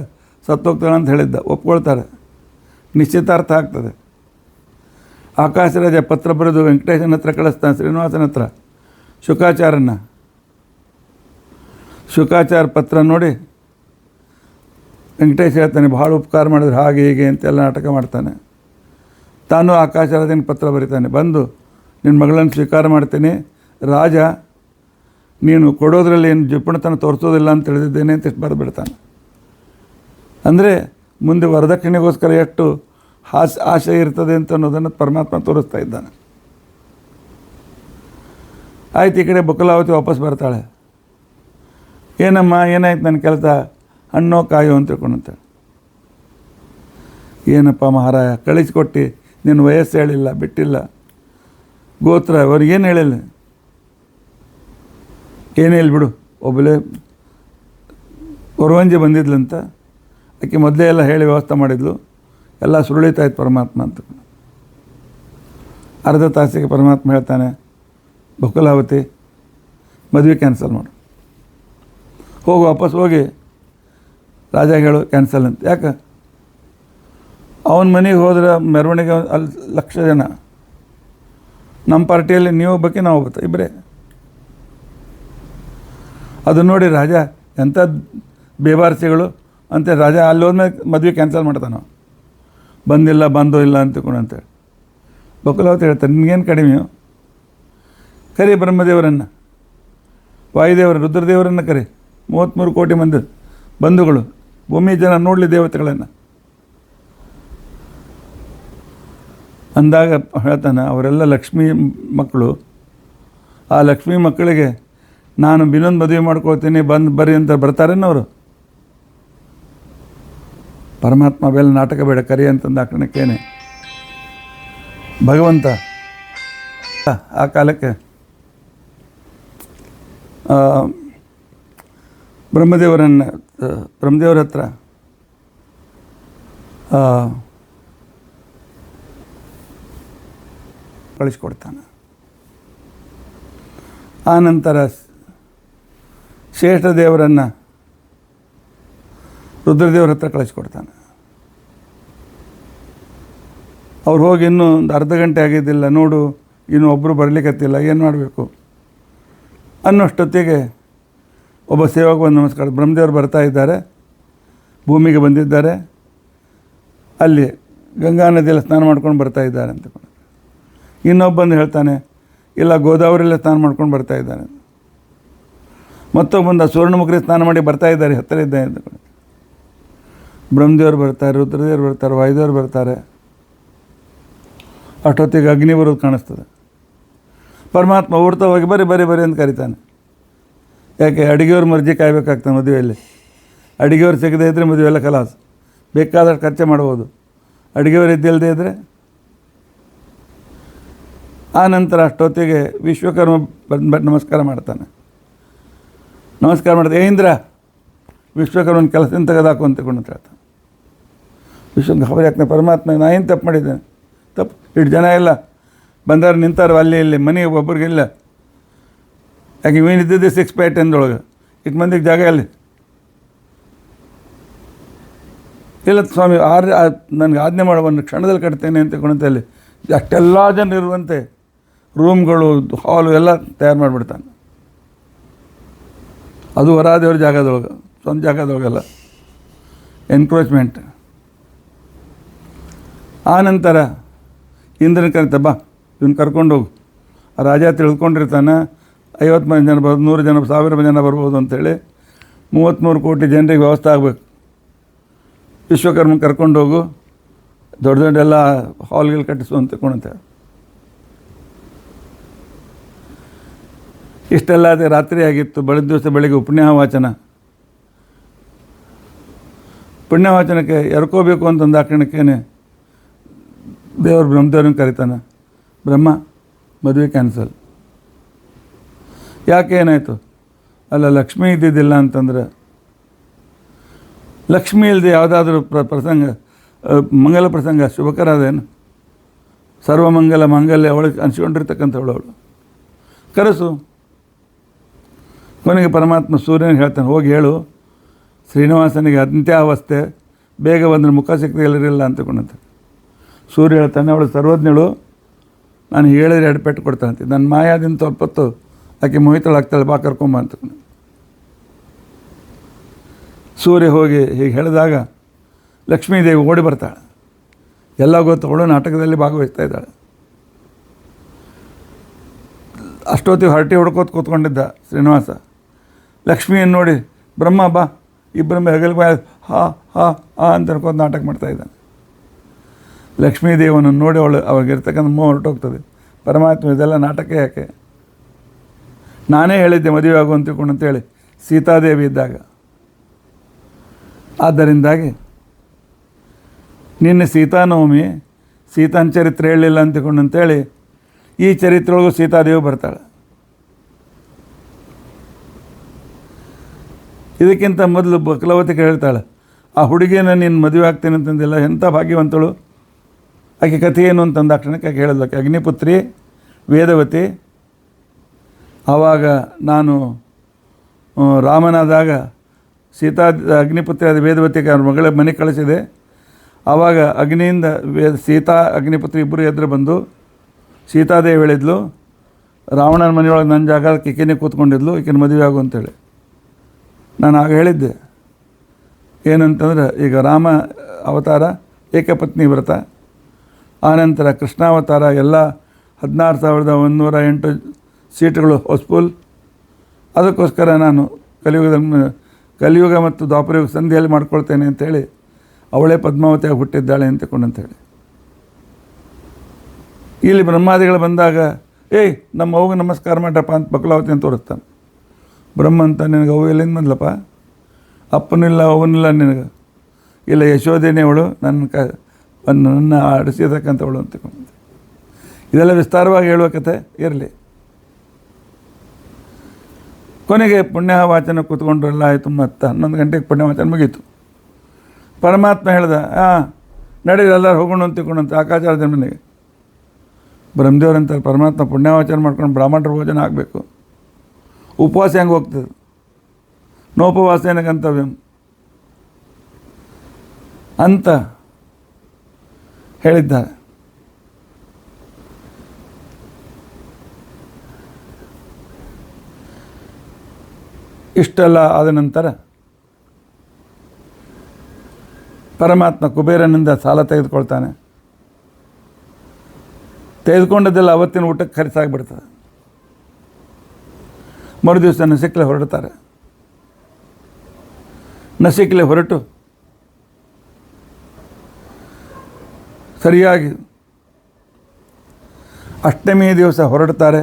ಸತ್ತೋಗ್ತಾನೆ ಅಂತ ಹೇಳಿದ್ದ. ಒಪ್ಕೊಳ್ತಾರೆ, ನಿಶ್ಚಿತಾರ್ಥ ಆಗ್ತದೆ. ಆಕಾಶರಾಜ ಪತ್ರ ಬರೆದು ವೆಂಕಟೇಶನ ಹತ್ರ ಕಳಿಸ್ತಾನೆ, ಶ್ರೀನಿವಾಸನ ಹತ್ರ, ಶುಕಾಚಾರ್ಯನ. ಶುಕಾಚಾರ್ಯ ಪತ್ರ ನೋಡಿ ವೆಂಕಟೇಶ ಹೇಳ್ತಾನೆ, ಭಾಳ ಉಪಕಾರ ಮಾಡಿದ್ರೆ ಹಾಗೆ ಹೀಗೆ ಅಂತೆಲ್ಲ ನಾಟಕ ಮಾಡ್ತಾನೆ. ತಾನು ಆಕಾಶರಾಜನ ಪತ್ರ ಬರೀತಾನೆ, ಬಂದು ನಿನ್ನ ಮಗಳನ್ನು ಸ್ವೀಕಾರ ಮಾಡ್ತೀನಿ, ರಾಜ ನೀನು ಕೊಡೋದ್ರಲ್ಲಿ ಏನು ಜಿಪುಣತನ ತೋರಿಸೋದಿಲ್ಲ ಅಂತ ತಿಳಿದಿದ್ದೇನೆ ಅಂತ ಇಷ್ಟು ಬರೆದುಬಿಡ್ತಾನೆ. ಅಂದರೆ ಮುಂದೆ ವರದಕ್ಷಿಣೆಗೋಸ್ಕರ ಎಷ್ಟು ಆಸೆ ಇರ್ತದೆ ಅಂತ ಅನ್ನೋದನ್ನು ಪರಮಾತ್ಮ ತೋರಿಸ್ತಾ ಇದ್ದಾನೆ. ಆಯ್ತು, ಈ ಕಡೆ ಬಕುಲಾವತಿ ವಾಪಸ್ ಬರ್ತಾಳೆ. ಏನಮ್ಮ, ಏನಾಯ್ತು ನನ್ನ ಕೆಲಸ? ಹಣ್ಣೋ ಕಾಯೋ ಅಂತ ತಿಳ್ಕೊಂಡಂತಾಳೆ. ಏನಪ್ಪ ಮಹಾರಾಯ, ಕಳಿಸ್ಕೊಟ್ಟು ನಿನ್ನ ವಯಸ್ಸು ಹೇಳಿಲ್ಲ, ಬಿಟ್ಟಿಲ್ಲ, ಗೋತ್ರ ಅವ್ರಿಗೇನು ಹೇಳಿಲ್ಲ. ಏನು ಹೇಳಿ ಬಿಡು, ಒಬ್ಬಳೇ ಕೊರವಂಜಿ ಬಂದಿದ್ಲಂತ, ಆಕೆ ಮೊದಲೇ ಎಲ್ಲ ಹೇಳಿ ವ್ಯವಸ್ಥೆ ಮಾಡಿದ್ಲು, ಎಲ್ಲ ಸುರುಳಿತಾಯ್ತು ಪರಮಾತ್ಮ ಅಂತ. ಅರ್ಧ ತಾಸಿಗೆ ಪರಮಾತ್ಮ ಹೇಳ್ತಾನೆ, ಬಕುಲಾವತಿ ಮದುವೆ ಕ್ಯಾನ್ಸಲ್ ಮಾಡು, ಹೋಗು, ವಾಪಸ್ ಹೋಗಿ ರಾಜ ಹೇಳು ಕ್ಯಾನ್ಸಲ್ ಅಂತ. ಯಾಕೆ? ಅವನ ಮನೆಗೆ ಹೋದ್ರೆ ಮೆರವಣಿಗೆ ಅಲ್ಲಿ 1,00,000 ಜನ, ನಮ್ಮ ಪಾರ್ಟಿಯಲ್ಲಿ ನೀವು ಹೋಗ್ಬೇಕು, ನಾವು ಹೋಗ್ಬೇಕು, ಇಬ್ಬರೇ. ಅದು ನೋಡಿ ರಾಜ ಎಂಥ ಬೇಬಾರಸಿಗಳು ಅಂತ. ರಾಜ ಅಲ್ಲಿ ಹೋದ್ಮೇಲೆ ಮದುವೆ ಕ್ಯಾನ್ಸಲ್ ಮಾಡ್ತಾನೆ, ಬಂದಿಲ್ಲ ಬಂದೋ ಇಲ್ಲ ಅಂತೇಳಿ. ಬಕುಲಾವತಿ ಹೇಳ್ತಾರೆ, ನಿಮಗೇನು ಕಡಿಮೆ? ಕರಿ ಬ್ರಹ್ಮದೇವರನ್ನು, ವಾಯುದೇವರ, ರುದ್ರದೇವರನ್ನು ಕರಿ, 33 ಕೋಟಿ ಮಂದಿ ಬಂಧುಗಳು, ಭೂಮಿ ಜನ ನೋಡಲಿ ದೇವತೆಗಳನ್ನು ಅಂದಾಗ ಹೇಳ್ತಾನೆ, ಅವರೆಲ್ಲ ಲಕ್ಷ್ಮೀ ಮಕ್ಕಳು. ಆ ಲಕ್ಷ್ಮೀ ಮಕ್ಕಳಿಗೆ ನಾನು ಇನ್ನೊಂದು ಮದುವೆ ಮಾಡ್ಕೊಳ್ತೀನಿ ಬರ್ರಿ ಅಂತ ಬರ್ತಾರೇನವರು? ಪರಮಾತ್ಮ ಬೆಲ್ಲ ನಾಟಕ ಬೇಡ ಕರಿ ಅಂತಂದು ಆ ಕಣಕ್ಕೇನೆ ಭಗವಂತ ಆ ಕಾಲಕ್ಕೆ ಬ್ರಹ್ಮದೇವರ ಹತ್ರ ಕಳಿಸ್ಕೊಡ್ತಾನೆ. ಆನಂತರ ಶ್ರೇಷ್ಠದೇವರನ್ನು ರುದ್ರದೇವರ ಹತ್ರ ಕಳಿಸ್ಕೊಡ್ತಾನೆ. ಅವ್ರು ಹೋಗಿ ಇನ್ನೂ ಒಂದು ಅರ್ಧ ಗಂಟೆ ಆಗಿದ್ದಿಲ್ಲ, ನೋಡು ಇನ್ನೂ ಒಬ್ಬರು ಬರಲಿಕ್ಕತ್ತಿಲ್ಲ, ಏನು ಮಾಡಬೇಕು ಅನ್ನೋಷ್ಟೊತ್ತಿಗೆ ಒಬ್ಬ ಸೇವಕ ಒಂದು ನಮಸ್ಕಾರ, ಬ್ರಹ್ಮದೇವರು ಬರ್ತಾ ಇದ್ದಾರೆ, ಭೂಮಿಗೆ ಬಂದಿದ್ದಾರೆ, ಅಲ್ಲಿ ಗಂಗಾ ನದಿಯಲ್ಲಿ ಸ್ನಾನ ಮಾಡ್ಕೊಂಡು ಬರ್ತಾ ಇದ್ದಾರೆ ಅಂತ. ಇನ್ನೊಬ್ಬಂದು ಹೇಳ್ತಾನೆ, ಇಲ್ಲ ಗೋದಾವರಿಯಲ್ಲೇ ಸ್ನಾನ ಮಾಡ್ಕೊಂಡು ಬರ್ತಾ ಇದ್ದಾರೆ. ಮತ್ತೊಬ್ಬಂದು ಸುವರ್ಣಮುಖಿ ಸ್ನಾನ ಮಾಡಿ ಬರ್ತಾ ಇದ್ದಾರೆ, ಹತ್ತಿರ ಇದ್ದಾರೆ ಅಂತ. ಬ್ರಹ್ಮದೇವರು ಬರ್ತಾರೆ, ರುದ್ರದೇವರು ಬರ್ತಾರೆ, ವಾಯುದೇವರು ಬರ್ತಾರೆ. ಅಷ್ಟೊತ್ತಿಗೆ ಅಗ್ನಿ ಬರೋದು ಕಾಣಿಸ್ತದೆ. ಪರಮಾತ್ಮ ಓಡ್ತಾ ಹೋಗಿ ಬರೀ ಬರೀ ಬರೀ ಅಂತ ಕರಿತಾನೆ. ಯಾಕೆ? ಅಡುಗೆಯವ್ರ ಮರ್ಜಿ ಕಾಯಬೇಕಾಗ್ತದೆ ಮದುವೆಯಲ್ಲಿ. ಅಡುಗೆಯವ್ರು ಸಿಗದೇ ಇದ್ದರೆ ಮದುವೆ ಎಲ್ಲ ಕಲಾಸ, ಬೇಕಾದಷ್ಟು ಖರ್ಚು ಮಾಡ್ಬೋದು. ಅಡುಗೆಯವ್ರು ಇದ್ದಿಲ್ಲದೆ ಇದ್ದರೆ. ಆ ನಂತರ ಅಷ್ಟೊತ್ತಿಗೆ ವಿಶ್ವಕರ್ಮ ಬಂದ್ಬಿಟ್ಟು ನಮಸ್ಕಾರ ಮಾಡ್ತಾನೆ. ನಮಸ್ಕಾರ ಮಾಡ್ತಾರೆ, ಇಂದ್ರ ವಿಶ್ವಕರ್ಮನ ಕೆಲಸದಿಂದ ತೆಗೆದಾಕು ಅಂತಕೊಂಡು ಹೇಳ್ತಾನೆ. ಖಬರಿ ಆಗ್ತಾನೆ, ಪರಮಾತ್ಮ ನಾ ಏನು ತಪ್ಪು ಮಾಡಿದ್ದೇನೆ? ತಪ್ಪು ಇಷ್ಟು ಜನ ಎಲ್ಲ ಬಂದಾರು ನಿಂತಾರು ಅಲ್ಲಿ ಇಲ್ಲಿ, ಮನೆಗೆ ಒಬ್ಬರಿಗಿಲ್ಲ. ಯಾಕೆ ಇವನಿದ್ದಿದ್ದೆ 6x10 ಇಷ್ಟು ಮಂದಿಗೆ ಜಾಗ ಅಲ್ಲಿ ಇಲ್ಲ ಸ್ವಾಮಿ, ನನಗೆ ಆಜ್ಞೆ ಮಾಡೋ ಒಂದು ಕ್ಷಣದಲ್ಲಿ ಕಟ್ತೇನೆ ಅಂತ ಅಲ್ಲಿ ಅಷ್ಟೆಲ್ಲ ಜನ ಇರುವಂತೆ ರೂಮ್ಗಳು, ಹಾಲು ಎಲ್ಲ ತಯಾರು ಮಾಡಿಬಿಡ್ತಾನೆ. ಅದು ವರಾದೇವ್ರ ಜಾಗದೊಳಗೆ, ಸ್ವಂತ ಜಾಗದೊಳಗಲ್ಲ, ಎನ್ಕ್ರೋಚ್ಮೆಂಟ್. ಆ ನಂತರ ಇಂದ್ರನ ಕರಿತ, ಬಾ ಇವನು ಕರ್ಕೊಂಡೋಗು. ಆ ರಾಜ ತಿಳ್ಕೊಂಡಿರ್ತಾನೆ 50 ಮಂದಿ ಜನ ಬರ್ಬೋದು, 100 ಜನ, 1000 ಜನ ಬರ್ಬೋದು ಅಂಥೇಳಿ 33 ಕೋಟಿ ಜನರಿಗೆ ವ್ಯವಸ್ಥೆ ಆಗಬೇಕು. ವಿಶ್ವಕರ್ಮ ಕರ್ಕೊಂಡೋಗು, ದೊಡ್ಡ ದೊಡ್ಡ ಎಲ್ಲ ಹಾಲ್ಗಳು ಕಟ್ಟಿಸು ಅಂತ ತಿಳ್ಕೊಂಡಂತೆ. ಇಷ್ಟೆಲ್ಲ ಅದೇ ರಾತ್ರಿ ಆಗಿತ್ತು. ಬೆಳಗ್ಗೆ ದಿವಸ ಬೆಳಗ್ಗೆ ಪುಣ್ಯವಾಚನ. ಪುಣ್ಯವಾಚನಕ್ಕೆ ಎರ್ಕೋಬೇಕು ಅಂತಂದು ಆ ಕ್ಷಣಕ್ಕೇನೆ ದೇವರು ಬ್ರಹ್ಮದೇವ್ರನ್ನ ಕರೀತಾನೆ. ಬ್ರಹ್ಮ, ಮದುವೆ ಕ್ಯಾನ್ಸಲ್. ಯಾಕೆ, ಏನಾಯಿತು? ಅಲ್ಲ, ಲಕ್ಷ್ಮೀ ಇದ್ದಿದ್ದಿಲ್ಲ ಅಂತಂದ್ರೆ, ಲಕ್ಷ್ಮೀ ಇಲ್ಲದೆ ಯಾವುದಾದ್ರೂ ಪ್ರಸಂಗ, ಮಂಗಲ ಪ್ರಸಂಗ ಶುಭಕರ ಅದೇನು? ಸರ್ವಮಂಗಲ ಮಾಂಗಲ್ಯ ಅವಳಿಗೆ ಅನಿಸ್ಕೊಂಡಿರ್ತಕ್ಕಂಥವಳು ಅವಳು. ಕರೆಸು. ಕೊನೆಗೆ ಪರಮಾತ್ಮ ಸೂರ್ಯನಿಗೆ ಹೇಳ್ತಾನೆ, ಹೋಗಿ ಹೇಳು ಶ್ರೀನಿವಾಸನಿಗೆ ಅಂತ್ಯಾವಸ್ಥೆ, ಬೇಗ ಬಂದರೆ ಮುಖ ಸಿಕ್ತಿರಲಿಲ್ಲ ಅಂತಕೊಂಡಂತೆ. ಸೂರ್ಯ ಹೇಳ್ತಾನೆ, ಅವಳು ಸರ್ವಜ್ಞಳು, ನಾನು ಹೇಳಿದ್ರೆ ಎಡಪೆಟ್ಟು ಕೊಡ್ತಾನಂತೆ. ನನ್ನ ಮಾಯಾದಿಂದ ಸ್ವಲ್ಪ ಹೊತ್ತು ಆಕೆ ಮೋಹಿತಳಾಗ್ತಾಳೆ, ಬಾ ಕರ್ಕೊಂಬ ಅಂತ. ಸೂರ್ಯ ಹೋಗಿ ಹೀಗೆ ಹೇಳಿದಾಗ ಲಕ್ಷ್ಮೀದೇವಿ ಓಡಿ ಬರ್ತಾಳೆ. ಎಲ್ಲ ಗೊತ್ತವಳು ನಾಟಕದಲ್ಲಿ ಭಾಗವಹಿಸ್ತಾ ಇದ್ದಾಳೆ. ಅಷ್ಟೊತ್ತಿಗೆ ಹರಟಿ ಹೊಡ್ಕೋತ ಕೂತ್ಕೊಂಡಿದ್ದ ಶ್ರೀನಿವಾಸ. ಲಕ್ಷ್ಮಿಯನ್ನು ನೋಡಿ, ಬ್ರಹ್ಮ ಬಾ, ಇಬ್ಬರ ಹೆಗಲು ಬಾಯ ಹಾ ಹಾ ಹಾ ಅಂತ ಅನ್ಕೋತ ನಾಟಕ ಮಾಡ್ತಾಯಿದ್ದಾನೆ. ಲಕ್ಷ್ಮೀದೇವನನ್ನು ನೋಡಿ ಅವ್ರಿಗಿರ್ತಕ್ಕಂಥ ಮೋಹ ಹೊರಟೋಗ್ತದೆ. ಪರಮಾತ್ಮ ಇದೆಲ್ಲ ನಾಟಕ ಯಾಕೆ? ನಾನೇ ಹೇಳಿದ್ದೆ ಮದುವೆ ಆಗು ಅಂತೇಳಿ ಸೀತಾದೇವಿ ಇದ್ದಾಗ. ಆದ್ದರಿಂದಾಗಿ ನಿನ್ನೆ ಸೀತಾನವಮಿ, ಸೀತಾನ ಚರಿತ್ರೆ ಹೇಳಲಿಲ್ಲ ಅಂತೇಳಿ ಈ ಚರಿತ್ರೆಯೊಳಗೂ ಸೀತಾದೇವಿ ಬರ್ತಾಳೆ. ಇದಕ್ಕಿಂತ ಮೊದಲು ಬಕಲವತಿಗೆ ಹೇಳ್ತಾಳೆ, ಆ ಹುಡುಗಿನ ನೀನು ಮದುವೆ ಆಗ್ತೇನೆ ಅಂತಂದಿಲ್ಲ, ಎಂಥ ಭಾಗ್ಯವಂತಳು. ಆಕೆ ಕಥೆ ಏನು ಅಂತಂದ ಕ್ಷಣಕ್ಕೆ ಆಕೆ ಹೇಳಿದ್ಲು, ಅಗ್ನಿಪುತ್ರಿ ವೇದವತಿ. ಆವಾಗ ನಾನು ರಾಮನಾದಾಗ ಸೀತಾ ಅಗ್ನಿಪುತ್ರಿಯಾದ ವೇದವತಿಗೆ ಅವ್ರ ಮಗಳ ಮನೆ ಕಳಿಸಿದೆ. ಆವಾಗ ಅಗ್ನಿಯಿಂದ ಸೀತಾ ಅಗ್ನಿಪುತ್ರಿ ಇಬ್ಬರು ಎದುರು ಬಂದು ಸೀತಾದೇವಿ ಹೇಳಿದ್ಲು, ರಾವಣನ ಮನೆಯೊಳಗೆ ನನ್ನ ಜಾಗ ಈಕೆನೇ ಕೂತ್ಕೊಂಡಿದ್ಲು, ಈಕೆನ ಮದುವೆ ಆಗು ಅಂತೇಳಿ. ನಾನು ಆಗ ಹೇಳಿದ್ದೆ ಏನಂತಂದ್ರೆ, ಈಗ ರಾಮ ಅವತಾರ ಏಕಪತ್ನಿ ವ್ರತ, ಆನಂತರ ಕೃಷ್ಣಾವತಾರ ಎಲ್ಲ 16,108 ಸೀಟುಗಳು ಹೌಸ್ಫುಲ್. ಅದಕ್ಕೋಸ್ಕರ ನಾನು ಕಲಿಯುಗ ಮತ್ತು ದ್ವಾಪರಯುಗ ಸಂಧಿಯಲ್ಲಿ ಮಾಡ್ಕೊಳ್ತೇನೆ ಅಂತೇಳಿ ಅವಳೇ ಪದ್ಮಾವತಿಯಾಗಿ ಹುಟ್ಟಿದ್ದಾಳೆ ಅಂತೇಳಿ. ಇಲ್ಲಿ ಬ್ರಹ್ಮಾದಿಗಳು ಬಂದಾಗ, ಏಯ್ ನಮ್ಮ ಅವ್ಗೆ ನಮಸ್ಕಾರ ಮಾಡಪ್ಪ ಅಂತ ಬಕಲಾವತಿಯನ್ನು ತೋರಿಸ್ತಾನೆ. ಬ್ರಹ್ಮ ಅಂತ ನಿನಗೆ ಅವು ಎಲ್ಲಿಂದ ಬಂದ್ಲಪ್ಪ? ಅಪ್ಪನಿಲ್ಲ ಅವನಿಲ್ಲ ನಿನಗೆ. ಇಲ್ಲ ಯಶೋಧೆನೇ ಅವಳು, ನನ್ನ ಆಡಿಸಿರ್ತಕ್ಕಂಥವಳು ಅಂತಕೊಂಡು. ಇದೆಲ್ಲ ವಿಸ್ತಾರವಾಗಿ ಹೇಳುವ ಕಥೆ ಇರಲಿ. ಕೊನೆಗೆ ಪುಣ್ಯವಾಚನ ಕೂತ್ಕೊಂಡ್ರೆಲ್ಲ ಆಯಿತು. ಮತ್ತು 11 ಗಂಟೆಗೆ ಪುಣ್ಯವಾಚನ ಮುಗೀತು. ಪರಮಾತ್ಮ ಹೇಳ್ದ, ನಡೀರಿ ಎಲ್ಲರೂ ಹೋಗೋಣ ಅಂತ ತಿಳ್ಕೊಂಡಂತ ಆಕಾಶಾರ್ಜನ ಮನೆಗೆ. ಬ್ರಹ್ಮದೇವ್ರಂತಾರೆ, ಪರಮಾತ್ಮ ಪುಣ್ಯವಾಚನ ಮಾಡ್ಕೊಂಡು ಬ್ರಾಹ್ಮಣರ ಭೋಜನ ಆಗಬೇಕು, ಉಪವಾಸ ಹೆಂಗೆ ಹೋಗ್ತದೆ? ನೋಪವಾಸೇನ ಗಂತವ್ಯಂ ಅಂತ ಹೇಳಿದ್ದಾರೆ. ಇಷ್ಟೆಲ್ಲ ಆದ ನಂತರ ಪರಮಾತ್ಮ ಕುಬೇರನಿಂದ ಸಾಲ ತೆಗೆದುಕೊಳ್ತಾನೆ. ತೆಗೆದುಕೊಂಡದ್ದೆಲ್ಲ ಅವತ್ತಿನ ಊಟಕ್ಕೆ ಖರ್ಚಾಗಿಬಿಡ್ತದೆ. ಮರುದಿವಸ ನಸಿಕ್ಲೆ ಹೊರಡ್ತಾರೆ. ನಸಿಕ್ಲೆ ಹೊರಟು ಸರಿಯಾಗಿ ಅಷ್ಟಮಿ ದಿವಸ ಹೊರಡ್ತಾರೆ.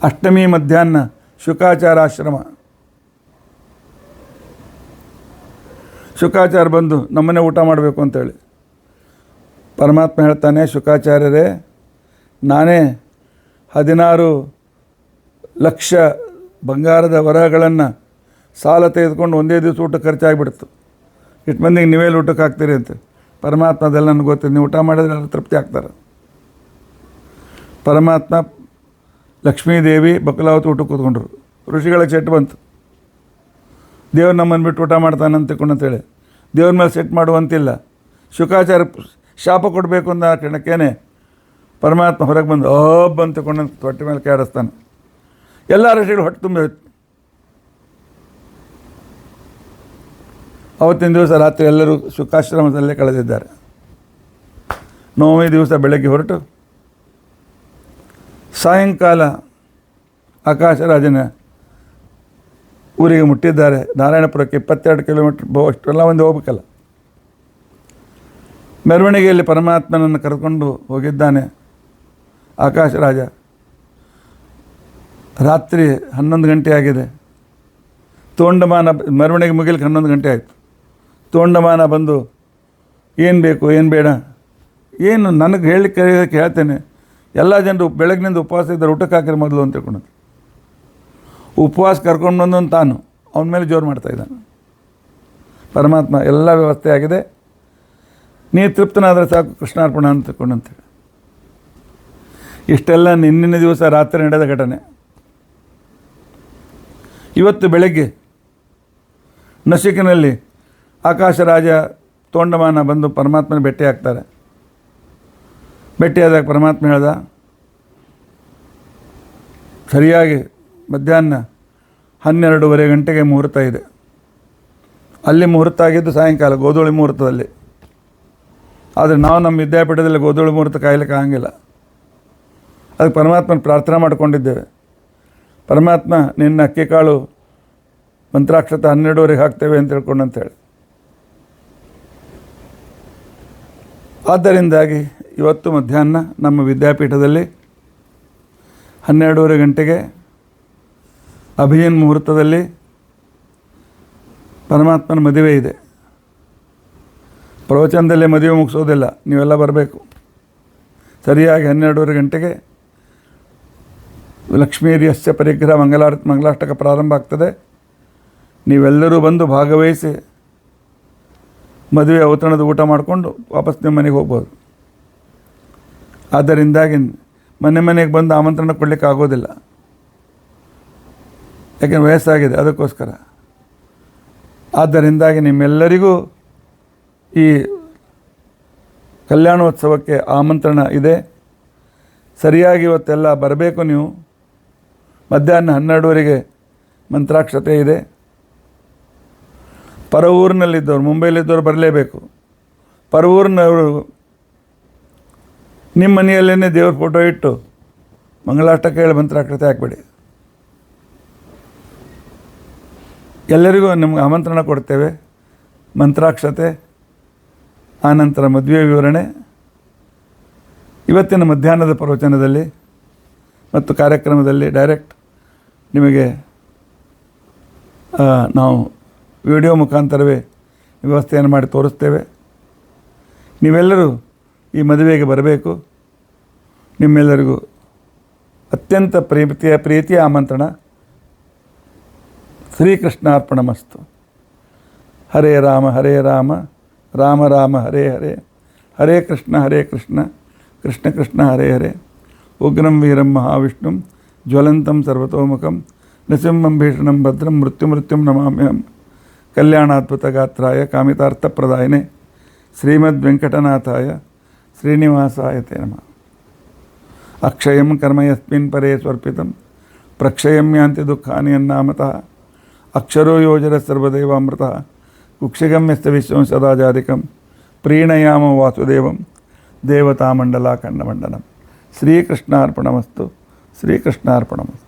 ಅಷ್ಟಮಿ ಮಧ್ಯಾಹ್ನ ಶುಕಾಚಾರಾಶ್ರಮ. ಶುಕಾಚಾರ ಬಂದು ನಮ್ಮನ್ನೇ ಊಟ ಮಾಡಬೇಕು ಅಂತೇಳಿ ಪರಮಾತ್ಮ ಹೇಳ್ತಾನೆ, ಶುಕಾಚಾರ್ಯರೇ, ನಾನೇ 16 ಲಕ್ಷ ಬಂಗಾರದ ವರಗಳನ್ನು ಸಾಲ ತೆಗೆದುಕೊಂಡು ಒಂದೇ ದಿವಸ ಊಟಕ್ಕೆ ಖರ್ಚಾಗಿಬಿಡ್ತು. ಇಷ್ಟು ಮಂದಿಗೆ ನೀವೇಲಿ ಊಟಕ್ಕೆ ಹಾಕ್ತೀರಿ ಅಂತ. ಪರಮಾತ್ಮ ಅದೆಲ್ಲ ನನಗೆ ಗೊತ್ತಿದೆ, ನೀವು ಊಟ ಮಾಡಿದ್ರೆ ಎಲ್ಲ ತೃಪ್ತಿ ಆಗ್ತಾರೆ. ಪರಮಾತ್ಮ ಲಕ್ಷ್ಮೀದೇವಿ ಬಕಲಾವತಿ ಊಟಕ್ಕೆ ಕೂತ್ಕೊಂಡ್ರು. ಋಷಿಗಳಿಗೆ ಸೆಟ್ ಬಂತು, ದೇವ್ರು ನಮ್ಮನ್ನು ಬಿಟ್ಟು ಊಟ ಮಾಡ್ತಾನಂತ ತಿಳ್ಕೊಂಡಂತೇಳಿ. ದೇವ್ರ ಮೇಲೆ ಸೆಟ್ ಮಾಡುವಂತಿಲ್ಲ. ಶುಕಾಚಾರ ಶಾಪ ಕೊಡಬೇಕು ಅಂತ ಕ್ಷಣಕ್ಕೇನೆ ಪರಮಾತ್ಮ ಹೊರಗೆ ಬಂದು ಅಂತ ತಿಳ್ಕೊಂಡಂತ ತೊಟ್ಟೆ ಮೇಲೆ ಕೆಡಿಸ್ತಾನೆ. ಎಲ್ಲ ಋಷಿಗಳು ಹೊಟ್ಟೆ ತುಂಬಿ ಹೋಯ್ತು. ಅವತ್ತಿನ ದಿವಸ ರಾತ್ರಿ ಎಲ್ಲರೂ ಶುಕಾಶ್ರಮದಲ್ಲೇ ಕಳೆದಿದ್ದಾರೆ. 9ನೇ ದಿವಸ ಬೆಳಗ್ಗೆ ಹೊರಟು ಸಾಯಂಕಾಲ ಆಕಾಶರಾಜನ ಊರಿಗೆ ಮುಟ್ಟಿದ್ದಾರೆ. ನಾರಾಯಣಪುರಕ್ಕೆ 22 ಕಿಲೋಮೀಟ್ರ್ ಅಷ್ಟೆಲ್ಲ ಒಂದು ಹೋಗ್ಬೇಕಲ್ಲ. ಮೆರವಣಿಗೆಯಲ್ಲಿ ಪರಮಾತ್ಮನನ್ನು ಕರೆದುಕೊಂಡು ಹೋಗಿದ್ದಾನೆ ಆಕಾಶರಾಜ. ರಾತ್ರಿ 11 ಗಂಟೆ ಆಗಿದೆ. ತೋಂಡಮಾನ ಮೆರವಣಿಗೆ ಮುಗಿಲಿಕ್ಕೆ 11 ಗಂಟೆ ಆಯಿತು. ತೋಂಡಮಾನ ಬಂದು ಏನು ಬೇಕು ಏನು ಬೇಡ ಏನು ನನಗೆ ಹೇಳಲಿಕ್ಕೆ ಹೇಳ್ತೇನೆ. ಎಲ್ಲ ಜನರು ಬೆಳಗ್ಗಿನಿಂದ ಉಪವಾಸ ಇದ್ದಾರೆ, ಊಟಕ್ಕೆ ಹಾಕಿರಿ ಮೊದಲು ಅಂತ ತಿಳ್ಕೊಂಡದ್ದು. ಉಪವಾಸ ಕರ್ಕೊಂಡು ಬಂದವನು ತಾನು ಅವನ ಮೇಲೆ ಜೋರು ಮಾಡ್ತಾಯಿದ್ದಾನೆ. ಪರಮಾತ್ಮ ಎಲ್ಲ ವ್ಯವಸ್ಥೆ ಆಗಿದೆ, ನೀ ತೃಪ್ತನಾದರೆ ಸಾಕು, ಕೃಷ್ಣಾರ್ಪಣ ಅಂತ ತಿಳ್ಕೊಂಡಂತೇಳಿ. ಇಷ್ಟೆಲ್ಲ ನಿನ್ನಿನ ದಿವಸ ರಾತ್ರಿ ನಡೆದ ಘಟನೆ. ಇವತ್ತು ಬೆಳಗ್ಗೆ ನಸಿಕಿನಲ್ಲಿ ಆಕಾಶರಾಜ ತೋಂಡಮಾನ ಬಂದು ಪರಮಾತ್ಮನ ಭೇಟಿ ಆಗ್ತಾರೆ. ಭೇಟಿಯಾದಾಗ ಪರಮಾತ್ಮ ಹೇಳ್ದ, ಸರಿಯಾಗಿ ಮಧ್ಯಾಹ್ನ 12:30 ಗಂಟೆಗೆ ಮುಹೂರ್ತ ಇದೆ. ಅಲ್ಲಿ ಮುಹೂರ್ತ ಆಗಿದ್ದು ಸಾಯಂಕಾಲ ಗೋಧೂಳಿ ಮುಹೂರ್ತದಲ್ಲಿ. ಆದರೆ ನಾವು ನಮ್ಮ ವಿದ್ಯಾಪೀಠದಲ್ಲಿ ಗೋಧೂಳಿ ಮುಹೂರ್ತ ಕಾಯಲಿಕ್ಕೆ ಆಗಂಗಿಲ್ಲ. ಅದಕ್ಕೆ ಪರಮಾತ್ಮನ ಪ್ರಾರ್ಥನೆ ಮಾಡಿಕೊಂಡಿದ್ದೇವೆ. ಪರಮಾತ್ಮ ನಿನ್ನ ಅಕ್ಕಿ ಕಾಳು ಮಂತ್ರಾಕ್ಷತೆ 12:30 ಹಾಕ್ತೇವೆ ಅಂತ ಹೇಳ್ಕೊಂಡಂತೇಳಿ. ಆದ್ದರಿಂದಾಗಿ ಇವತ್ತು ಮಧ್ಯಾಹ್ನ ನಮ್ಮ ವಿದ್ಯಾಪೀಠದಲ್ಲಿ 12:30 ಗಂಟೆಗೆ ಅಭಿಜಿನ್ ಮುಹೂರ್ತದಲ್ಲಿ ಪರಮಾತ್ಮನ ಮದುವೆ ಇದೆ. ಪ್ರವಚನದಲ್ಲೇ ಮದುವೆ ಮುಗಿಸೋದಿಲ್ಲ, ನೀವೆಲ್ಲ ಬರಬೇಕು. ಸರಿಯಾಗಿ 12:30 ಗಂಟೆಗೆ ಲಕ್ಷ್ಮೀರ್ಯಸ್ಯ ಪರಿಗ್ರಹ ಮಂಗಲಾಷ್ಟಕ ಪ್ರಾರಂಭ ಆಗ್ತದೆ. ನೀವೆಲ್ಲರೂ ಬಂದು ಭಾಗವಹಿಸಿ ಮದುವೆ ಔತಣದ ಊಟ ಮಾಡಿಕೊಂಡು ವಾಪಸ್ ನಿಮ್ಮ ಮನೆಗೆ ಹೋಗ್ಬೋದು. ಆದ್ದರಿಂದಾಗಿ ಮನೆಗೆ ಬಂದು ಆಮಂತ್ರಣ ಕೊಡಲಿಕ್ಕೆ ಆಗೋದಿಲ್ಲ, ಯಾಕೆಂದರೆ ವಯಸ್ಸಾಗಿದೆ, ಅದಕ್ಕೋಸ್ಕರ. ಆದ್ದರಿಂದಾಗಿ ನಿಮ್ಮೆಲ್ಲರಿಗೂ ಈ ಕಲ್ಯಾಣೋತ್ಸವಕ್ಕೆ ಆಮಂತ್ರಣ ಇದೆ. ಸರಿಯಾಗಿ ಇವತ್ತೆಲ್ಲ ಬರಬೇಕು. ನೀವು ಮಧ್ಯಾಹ್ನ 12:30 ಮಂತ್ರಾಕ್ಷತೆ ಇದೆ. ಪರ ಊರಿನಲ್ಲಿದ್ದವ್ರು, ಮುಂಬೈಲಿದ್ದವ್ರು ಬರಲೇಬೇಕು. ಪರ ಊರಿನವರು ನಿಮ್ಮ ಮನೆಯಲ್ಲೇ ದೇವ್ರ ಫೋಟೋ ಇಟ್ಟು ಮಂಗಳಾಷ್ಟಕ್ಕೆ ಹೇಳಿ ಮಂತ್ರಾಕ್ಷತೆ ಹಾಕ್ಬೇಡಿ. ಎಲ್ಲರಿಗೂ ನಿಮ್ಗೆ ಆಮಂತ್ರಣ ಕೊಡ್ತೇವೆ. ಮಂತ್ರಾಕ್ಷತೆ, ಆನಂತರ ಮದುವೆ ವಿವರಣೆ ಇವತ್ತಿನ ಮಧ್ಯಾಹ್ನದ ಪ್ರವಚನದಲ್ಲಿ ಮತ್ತು ಕಾರ್ಯಕ್ರಮದಲ್ಲಿ ಡೈರೆಕ್ಟ್ ನಿಮಗೆ ನಾವು ವಿಡಿಯೋ ಮುಖಾಂತರವೇ ವ್ಯವಸ್ಥೆಯನ್ನು ಮಾಡಿ ತೋರಿಸ್ತೇವೆ. ನೀವೆಲ್ಲರೂ ಈ ಮದುವೆಗೆ ಬರಬೇಕು. ನಿಮ್ಮೆಲ್ಲರಿಗೂ ಅತ್ಯಂತ ಪ್ರೀತಿಯ ಆಮಂತ್ರಣ. ಶ್ರೀಕೃಷ್ಣಾರ್ಪಣಮಸ್ತು. ಹರೇ ರಾಮ ರಾಮ ರಾಮ ಹರೇ ಹರೇ, ಹರೇ ಕೃಷ್ಣ ಕೃಷ್ಣ ಕೃಷ್ಣ ಹರೇ ಹರೇ. ಉಗ್ರಂ ವೀರಂ ಮಹಾವಿಷ್ಣುಂ ಜ್ವಲಂತಂ ಸರ್ವತೋಮುಖಂ ನೃಸಿಂಹಂ ಭೀಷಣಂ ಭದ್ರಂ ಮೃತ್ಯುಂ ನಮಾಮ್ಯಹಂ. ಕಲ್ಯಾಣಾದ್ಭುತಗಾತ್ರಾಯ ಕಾಮಿತಾರ್ಥಪ್ರದಾಯಿನೇ ಶ್ರೀಮದ್ವೆಂಕಟನಾಥಾಯ ಶ್ರೀನಿವಾಸಾಯ ತೇ ನಮಃ. ಅಕ್ಷಯಂ ಕರ್ಮ ಯಸ್ಮಿನ್ ಪರೇ ಸ್ವರ್ಪಿತಂ ಪ್ರಕ್ಷಯಂ ಯಾಂತಿ ದುಃಖಾನಿ ಅನ್ನಾಮತಃ. ಅಕ್ಷರೋ ಯೋಜರ ಸರ್ವದೇವಾಮೃತಃ ಕುಕ್ಷಿಗಂ ಯಸ್ತ ವಿಶ್ವಂ ಸದಾಜಾಧಿಕಂ. ಪ್ರೀಣಯಾಮ ವಾಸುದೇವಂ ದೇವತಾಮಂಡಲಾಖಂಡಮಂಡಲಂ. ಶ್ರೀಕೃಷ್ಣಾರ್ಪಣಮಸ್ತು. ಶ್ರೀಕೃಷ್ಣಾರ್ಪಣಮಸ್ತು.